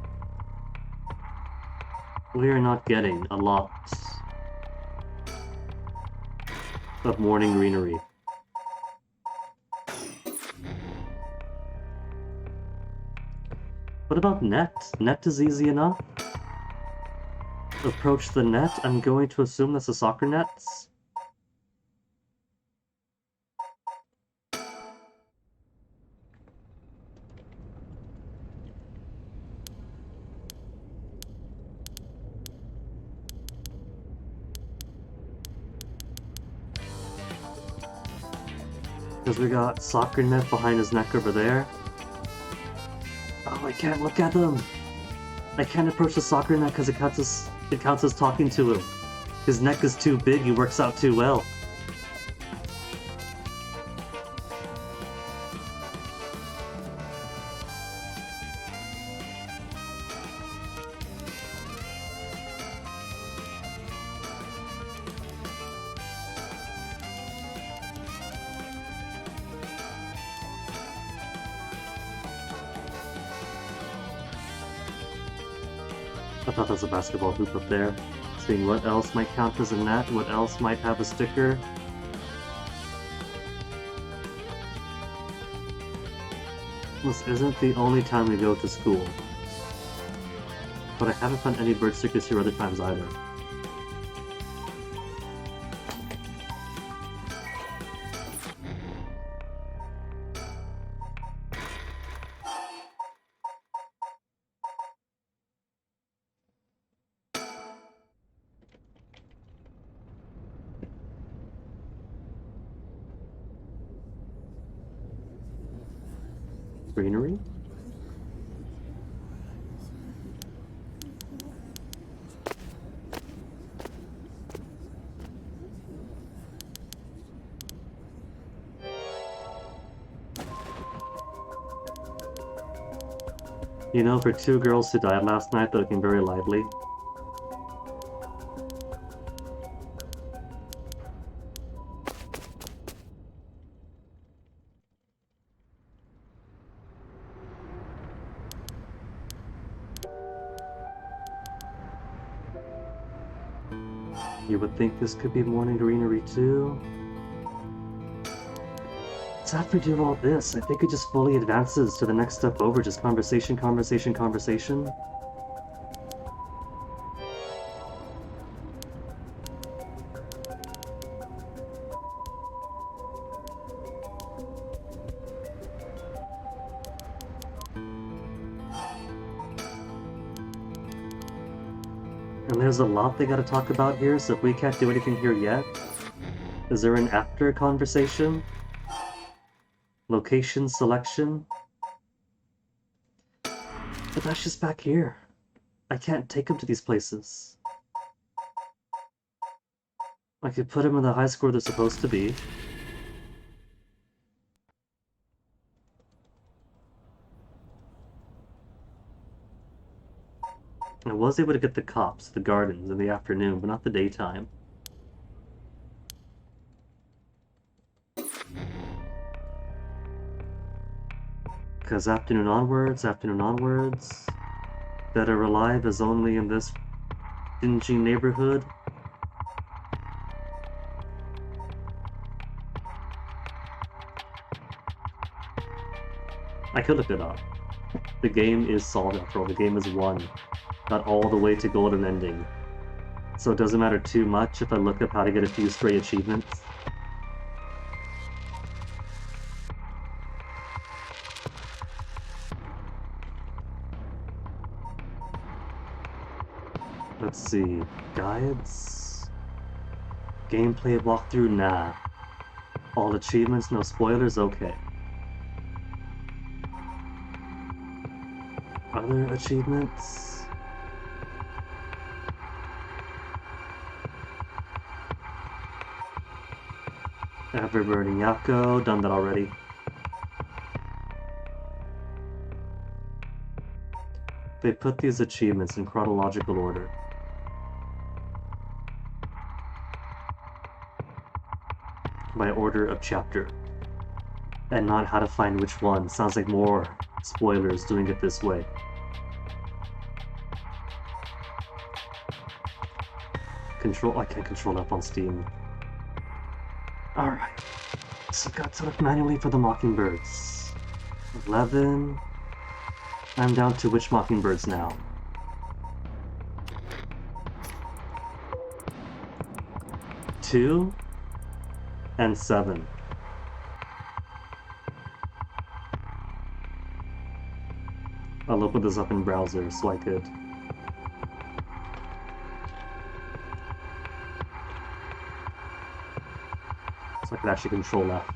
E: We are not getting a lot of morning greenery. What about net? Net is easy enough. approach the net. I'm going to assume that's the soccer nets. Because we got soccer net behind his neck over there. Oh, I can't look at them! I can't approach the soccer net because it counts as talking to him. His neck is too big, he works out too well. I thought that was a basketball hoop up there. Seeing what else might count as a net, what else might have a sticker. This isn't the only time we go to school. But I haven't found any bird stickers here other times either. Greenery? You know, for two girls who died last night, they're looking very lively. You would think this could be morning greenery too. So after we do all this, I think it just fully advances to the next step over, just conversation, conversation, conversation. And there's a lot they gotta talk about here, so if we can't do anything here yet, is there an after conversation? Location selection? But that's just back here. I can't take them to these places. I could put them in the high score they're supposed to be. I was able to get the cops, the gardens, in the afternoon, but not the daytime. Because afternoon onwards, Dead or Alive is only in this dingy neighborhood. I could look it up. The game is solved after all, the game is won. Got all the way to golden ending. So it doesn't matter too much if I look up how to get a few stray achievements. Let's see, guides? Gameplay walkthrough, nah. All achievements, no spoilers, okay. Other achievements? Ever Burning Yako, done that already. They put these achievements in chronological order. By order of chapter. And not how to find which one. Sounds like more spoilers doing it this way. I can't control up on Steam. Alright. So got to look manually for the mockingbirds. 11. I'm down to which mockingbirds now? 2 and 7. I'll open this up in browser so I could. So I could actually control F.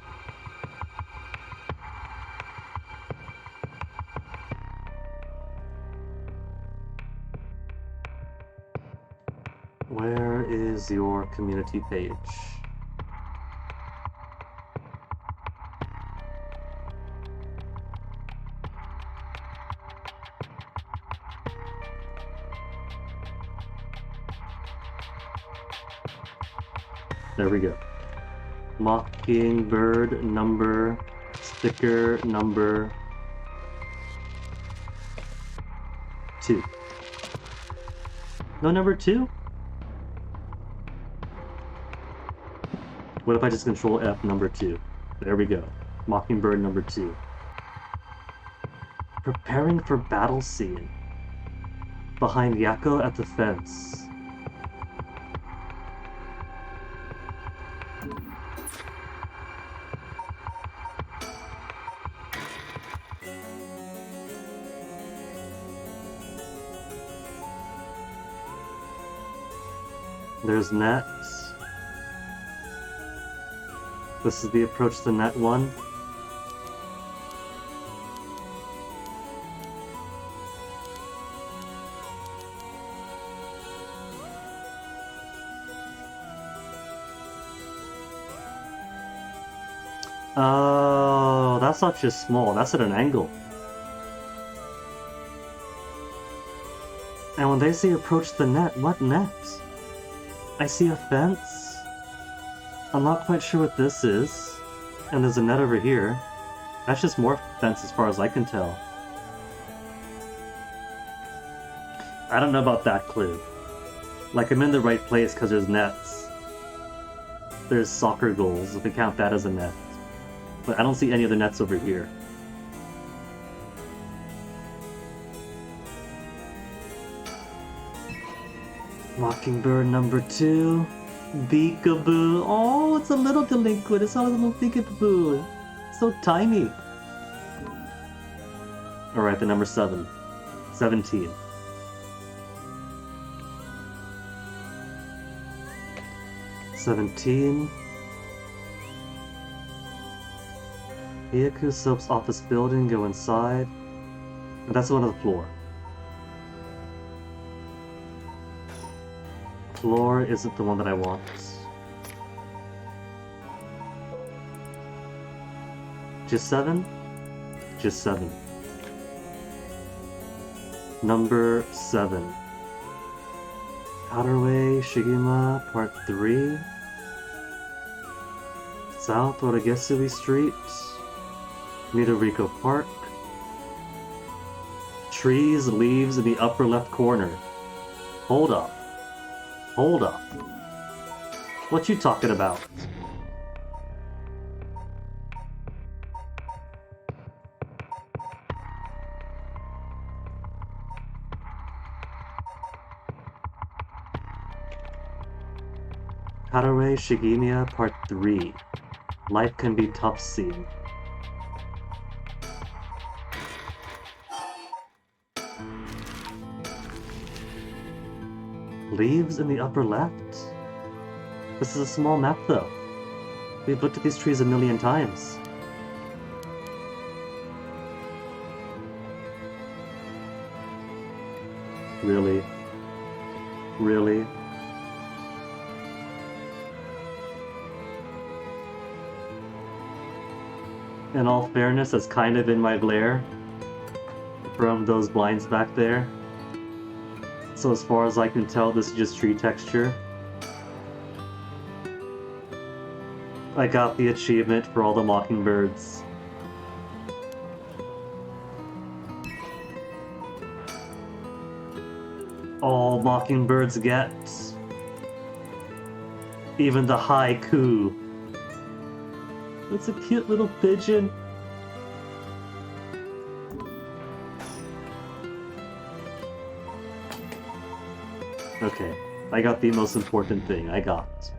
E: Where is your community page? There we go. Mockingbird number, sticker number 2. No number 2? What if I just control F number 2? There we go. Mockingbird number 2. Preparing for battle scene. Behind Yakko at the fence. There's net. This is the approach to net 1. Oh, that's not just small, that's at an angle. And when they say approach the net, what net? I see a fence. I'm not quite sure what this is. And there's a net over here. That's just more fence as far as I can tell. I don't know about that clue. Like, I'm in the right place because there's nets. There's soccer goals, if we count that as a net. But I don't see any other nets over here. Mockingbird number 2. Beekaboo. Oh, it's a little delinquent. It's not a little beekaboo. So tiny. Alright, the number 7. 17. Hyaku Soap's office building, go inside. And that's the one on the floor. Floor isn't the one that I want. Just 7? Just 7. Number 7. Outerway, Shigima, Part 3. South Oregesui Street. Midoriko Park. Trees, leaves in the upper left corner. Hold up. Hold up. What you talking about? Hadare Shigimiya Part 3. Life can be tough scene. Leaves in the upper left? This is a small map though. We've looked at these trees a million times. Really? Really? In all fairness, that's kind of in my glare from those blinds back there. So as far as I can tell, this is just tree texture. I got the achievement for all the mockingbirds. All mockingbirds get. Even the haiku. It's a cute little pigeon. Okay, I got the most important thing. I got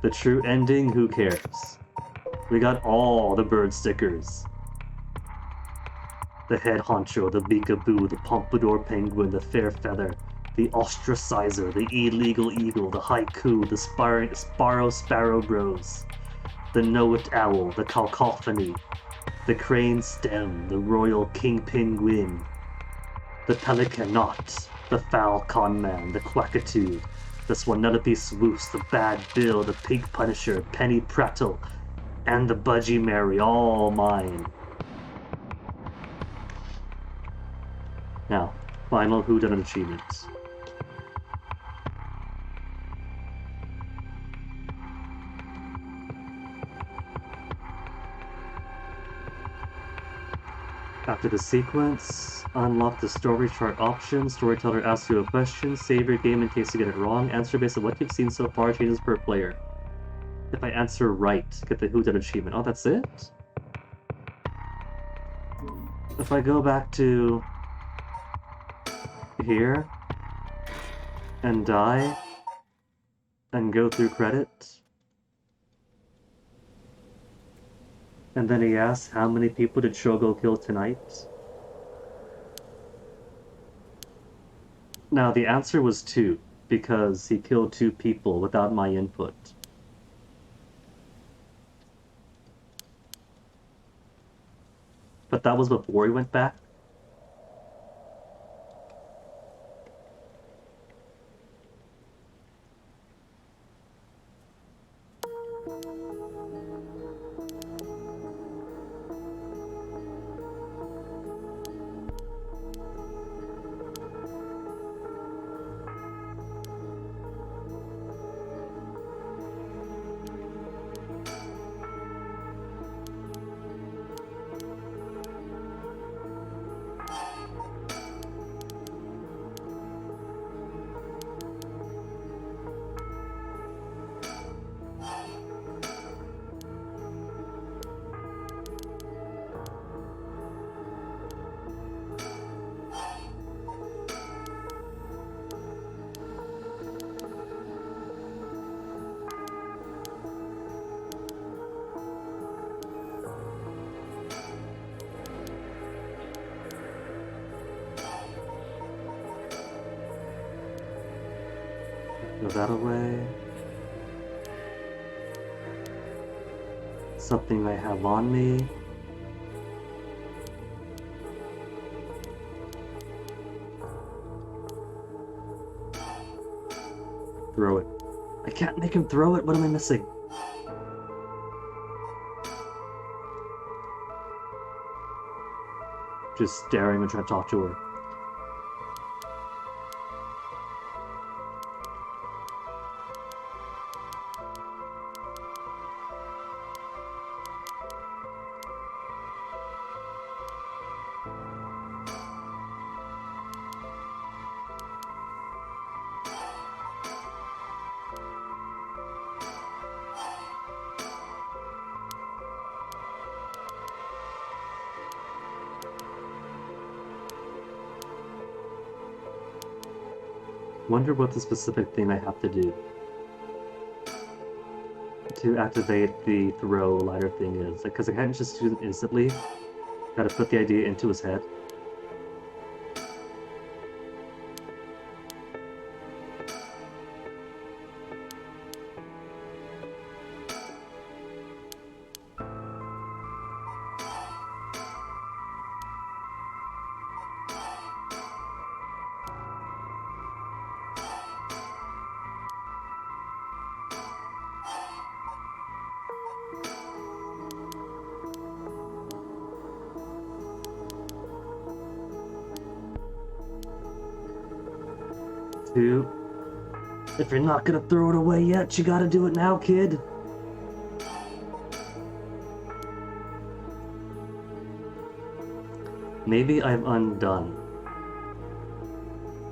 E: The true ending, who cares? We got all the bird stickers. The head honcho, the beakaboo, the pompadour penguin, the fair feather, the ostracizer, the illegal eagle, the haiku, the sparrow bros, the know-it owl, the cacophony, the crane stem, the royal king penguin, the pelican knot, the foul con man, the quackatoo, the Swanellape swoos, the bad bill, the pig punisher, penny prattle, and the budgie Mary, all mine. Now, final whodunit achievements. After the sequence, unlock the story chart option. Storyteller asks you a question, save your game in case you get it wrong. Answer based on what you've seen so far, changes per player. If I answer right, get the whodunit achievement. Oh, that's it? If I go back to here and die and go through credits, and then he asks how many people did Shogo kill tonight? Now the answer was 2, because he killed 2 people without my input. But that was before he went back. Throw that away. Something I have on me. Throw it. I can't make him throw it. What am I missing? Just staring and trying to talk to her. Wonder what the specific thing I have to do to activate the throw lighter thing is. Because I can't just do it instantly. Gotta put the idea into his head. If you're not gonna throw it away yet, you gotta do it now, kid. Maybe I've undone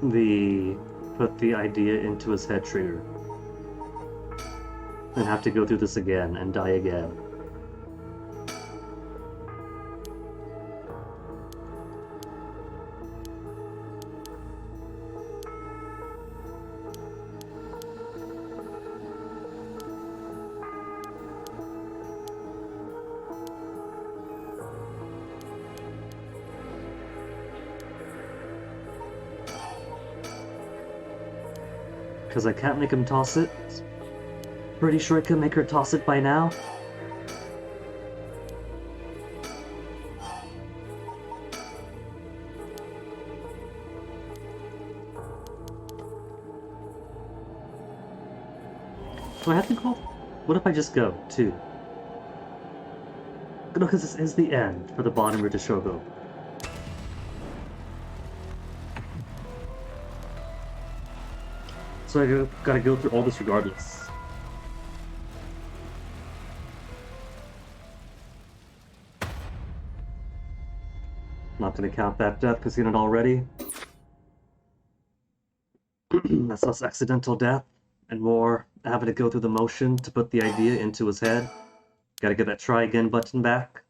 E: the put the idea into his head trigger and have to go through this again and die again. Because I can't make him toss it. Pretty sure I can make her toss it by now. Do I have to go? What if I just go, too? No, because this is the end for the bottom route to Shogo. So I gotta go through all this regardless. Not gonna count that death because seen it already. That's less accidental death and more having to go through the motion to put the idea into his head. Gotta get that try again button back.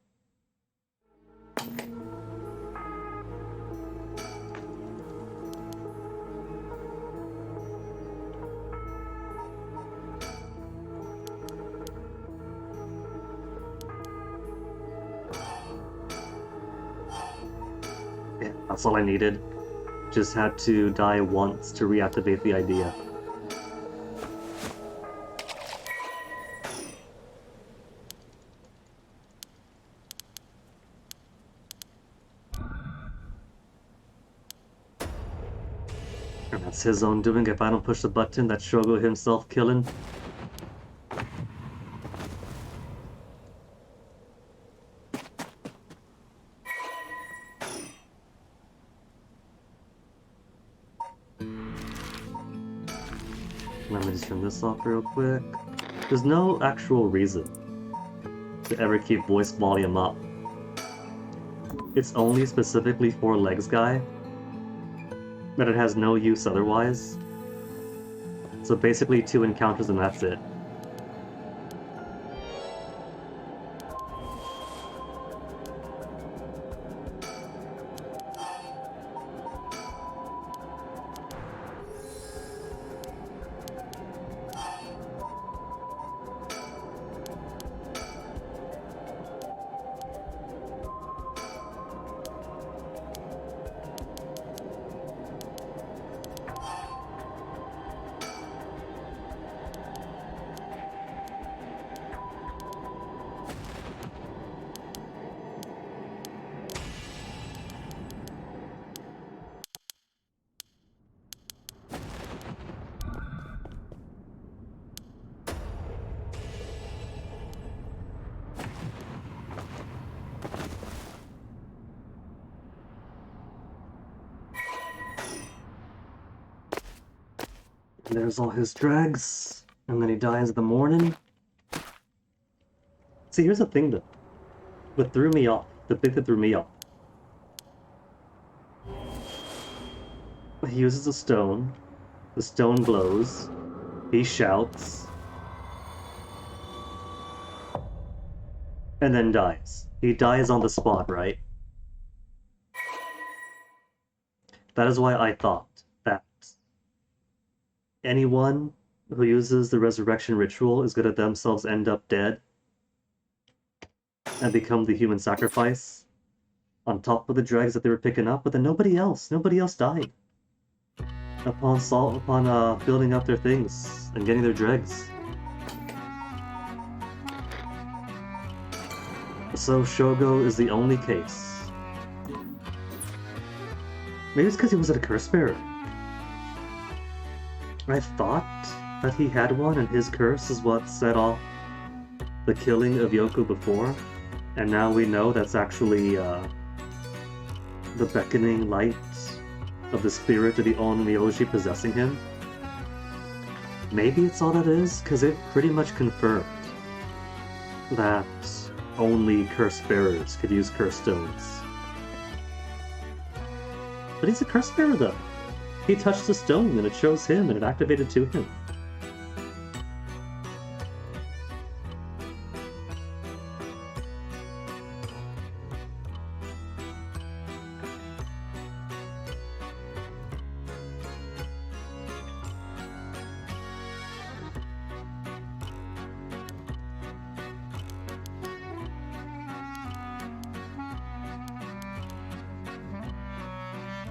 E: Yeah, that's all I needed. Just had to die once to reactivate the idea. And that's his own doing if I don't push the button that Shogo himself killing. Let me just turn this off real quick. There's no actual reason to ever keep voice volume up. It's only specifically for Legs Guy, but it has no use otherwise. So basically 2 encounters and that's it. There's all his dregs, and then he dies in the morning. See, here's the thing though. What threw me off, the bit that threw me off. He uses a stone, the stone glows, he shouts, and then dies. He dies on the spot, right? That is why I thought that anyone who uses the resurrection ritual is gonna themselves end up dead and become the human sacrifice on top of the dregs that they were picking up, but then nobody else died upon building up their things and getting their dregs. So Shogo is the only case. Maybe it's because he wasn't a curse bearer. I thought that he had one and his curse is what set off the killing of Yoko before, and now we know that's actually the beckoning light of the spirit of the Onmyoji possessing him. Maybe it's all that is, because it pretty much confirmed that only curse bearers could use curse stones. But he's a curse bearer though. He touched the stone and it shows him and it activated to him.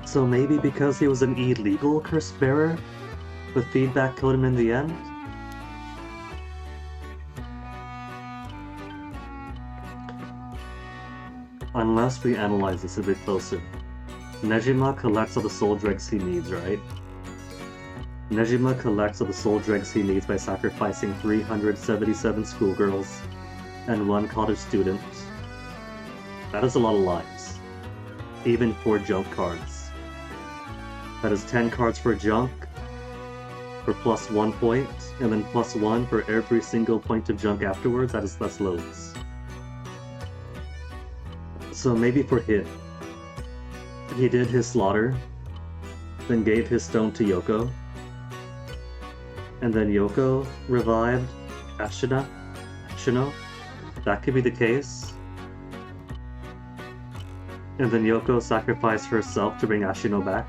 E: So maybe because he was an illegal curse bearer, With feedback killed him in the end? Unless we analyze this a bit closer. Nejima collects all the soul dregs he needs, right? Nejima collects all the soul dregs he needs by sacrificing 377 schoolgirls and 1 college student. That is a lot of lives. Even for junk cards. That is 10 cards for junk, for +1 point, and then +1 for every single point of junk afterwards. That's loads. So maybe for him, he did his slaughter, then gave his stone to Yoko, and then Yoko revived Ashino. That could be the case. And then Yoko sacrificed herself to bring Ashino back.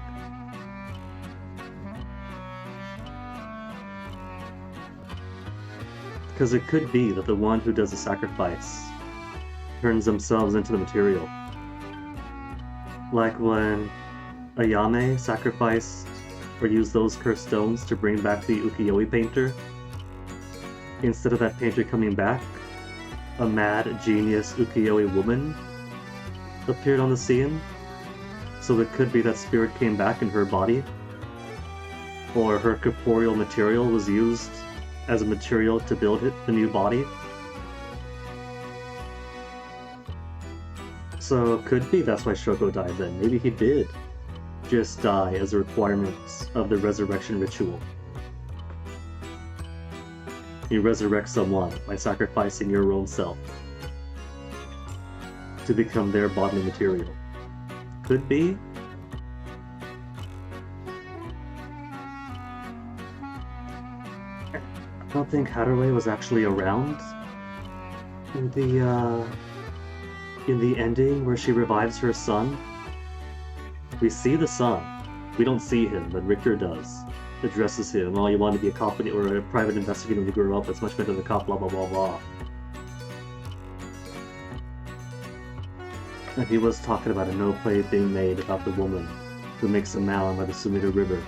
E: Because it could be that the one who does the sacrifice turns themselves into the material. Like when Ayame sacrificed or used those cursed stones to bring back the ukiyo-e painter. Instead of that painter coming back, a mad genius ukiyo-e woman appeared on the scene. So it could be that spirit came back in her body, or her corporeal material was used as a material to build the new body. So could be that's why Shoko died then. Maybe he did just die as a requirement of the resurrection ritual. You resurrect someone by sacrificing your own self to become their bodily material. Could be. I don't think Hathaway was actually around in the ending where she revives her son. We see the son. We don't see him, but Richter does. Addresses him. Oh, you want to be a cop or a private investigator when you grow up. It's much better than a cop, blah blah blah blah. And he was talking about a no play being made about the woman who makes a mound by the Sumida River.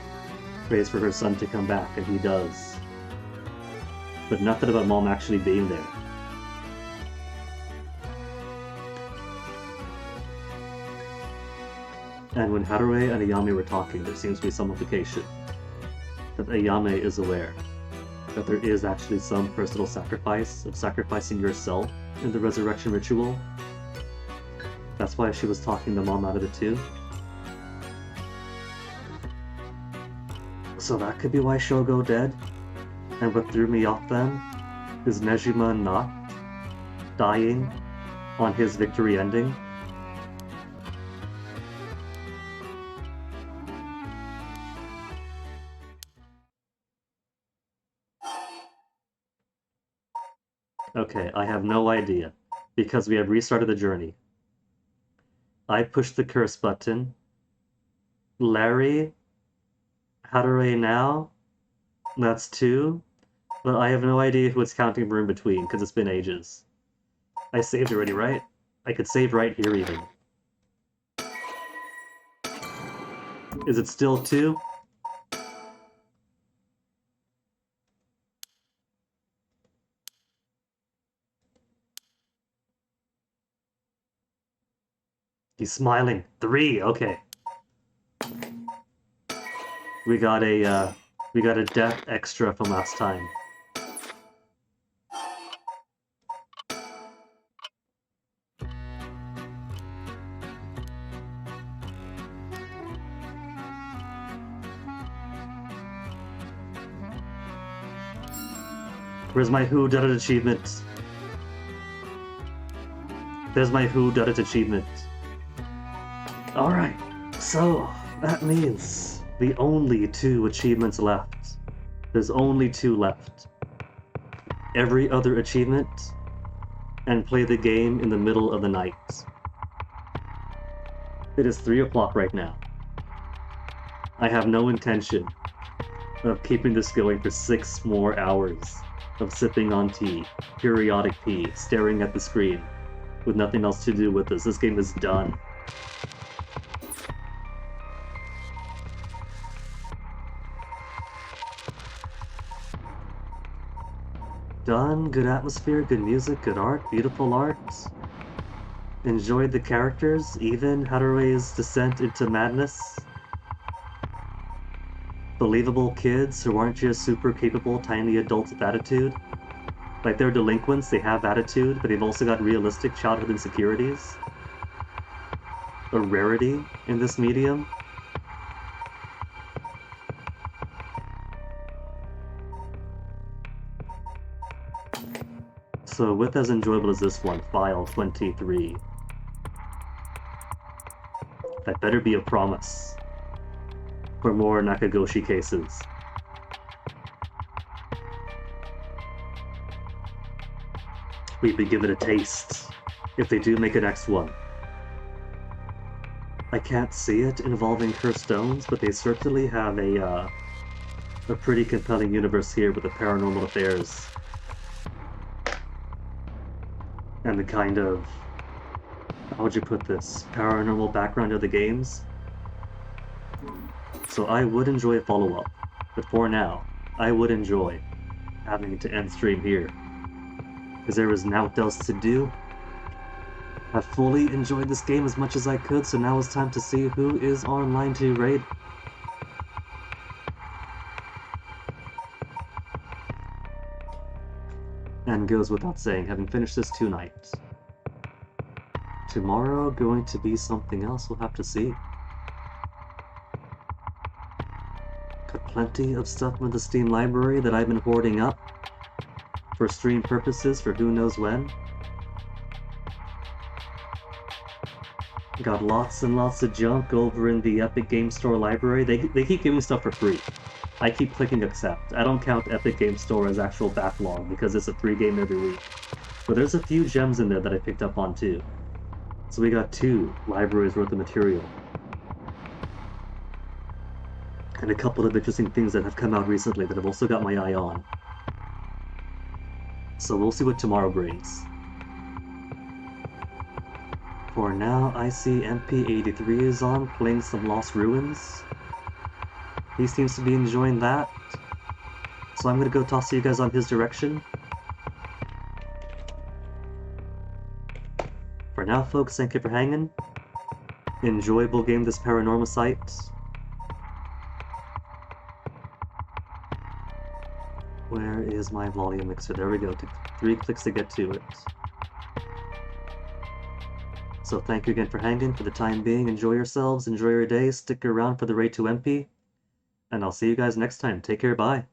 E: Prays for her son to come back, and he does. But nothing about mom actually being there. And when Haruhi and Ayame were talking, there seems to be some implication that Ayame is aware that there is actually some personal sacrifice of sacrificing yourself in the resurrection ritual. That's why she was talking the mom out of it too. So that could be why Shogo dead. And what threw me off then is Nejima not dying on his victory ending. Okay, I have no idea, because we have restarted the journey. I pushed the curse button. Larry, Haruhi now, that's 2, but I have no idea who it's counting for in between, because it's been ages. I saved already, right? I could save right here even. Is it still 2? He's smiling. 3, okay. We got a death extra from last time. Where's my Who Done It achievement? There's my Who Done It achievement. Alright, so that means the only 2 achievements left. There's only 2 left. Every other achievement, and play the game in the middle of the night. It is 3 o'clock right now. I have no intention of keeping this going for 6 more hours of sipping on tea, periodic pee, staring at the screen, with nothing else to do with this. This game is done. done. Good atmosphere, good music, good art, beautiful art. Enjoyed the characters, even Harue's descent into madness. Believable kids who aren't just super capable tiny adults with attitude. Like, they're delinquents, they have attitude, but they've also got realistic childhood insecurities. A rarity in this medium. So with as enjoyable as this one, File 23. That better be a promise for more Nakagoshi cases. We could give it a taste if they do make a next one. I can't see it involving cursed stones, but they certainly have a pretty compelling universe here with the paranormal affairs. And the kind of, how would you put this, paranormal background of the games. So I would enjoy a follow-up, but for now, I would enjoy having to end stream here, because there is naught else to do. I've fully enjoyed this game as much as I could, so now it's time to see who is online to raid. And goes without saying, having finished this tonight. Tomorrow going to be something else, we'll have to see. Got plenty of stuff in the Steam library that I've been hoarding up for stream purposes for who knows when. Got lots and lots of junk over in the Epic Game Store library. They keep giving stuff for free. I keep clicking accept. I don't count Epic Game Store as actual backlog because it's a free game every week. But there's a few gems in there that I picked up on too. So we got 2 libraries worth of material. And a couple of interesting things that have come out recently that I've also got my eye on. So we'll see what tomorrow brings. For now, I see MP83 is on, playing some Lost Ruins. He seems to be enjoying that. So I'm gonna go toss you guys on his direction. For now, folks, thank you for hanging. Enjoyable game, this paranormal site. Where is my volume mixer? There we go. Took 3 clicks to get to it. So thank you again for hanging. For the time being, enjoy yourselves, enjoy your day, stick around for the raid to MP, and I'll see you guys next time. Take care, bye.